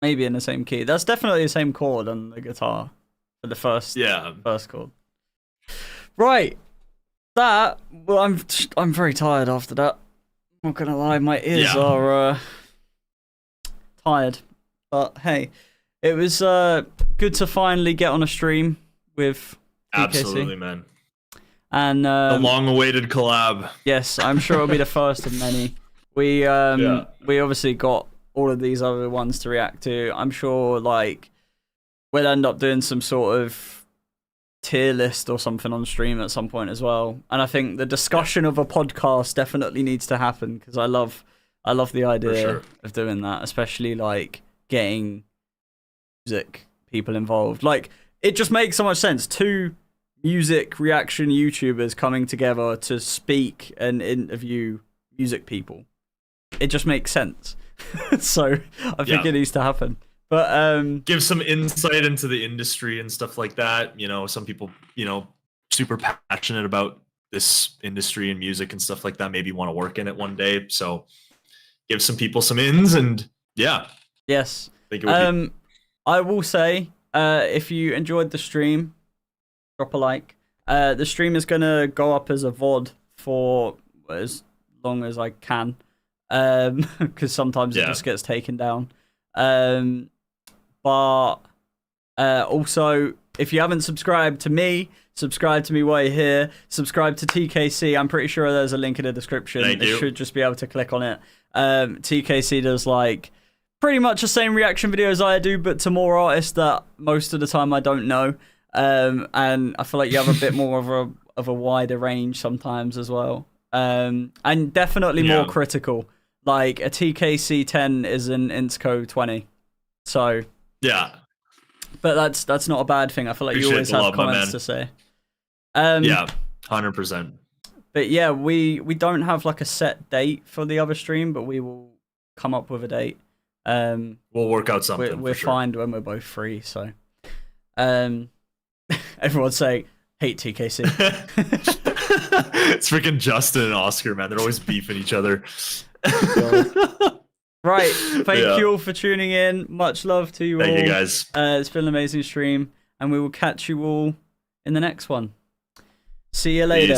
maybe in the same key. That's definitely the same chord on the guitar for the first chord. Right. Well, I'm very tired after that. I'm not gonna lie, my ears are tired. But hey, it was good to finally get on a stream with TKC. Absolutely, man. And a long-awaited collab. Yes, I'm sure it'll be the first of many. We obviously got all of these other ones to react to. I'm sure like we'll end up doing some sort of tier list or something on stream at some point as well. And I think the discussion of a podcast definitely needs to happen because I love the idea of doing that, especially like getting music people involved. Like it just makes so much sense. Two music reaction YouTubers coming together to speak and interview music people. It just makes sense. So I think it needs to happen. But give some insight into the industry and stuff like that. You know, some people, you know, super passionate about this industry and music and stuff like that, maybe want to work in it one day. So give some people some ins and yes. I will say if you enjoyed the stream, drop a like. The stream is gonna go up as a VOD for as long as I can. Because sometimes it just gets taken down. But also, if you haven't subscribed to me, subscribe to me while you're here. Subscribe to TKC. I'm pretty sure there's a link in the description. You should just be able to click on it. TKC does like pretty much the same reaction videos I do, but to more artists that most of the time I don't know. And I feel like you have a bit more of a wider range sometimes as well. And definitely more critical. Like a TKC 10 is an Insko 20. So but that's not a bad thing. I feel like you always have comments to say. 100%. But yeah, we don't have like a set date for the other stream, but we will come up with a date. We'll work out something. We're fine when we're both free. So everyone's saying hate TKC. It's freaking Justin and Oscar, man. They're always beefing each other. Right, thank you all for tuning in. Much love to you all. Thank you guys. It's been an amazing stream, and we will catch you all in the next one. See you later. Peace.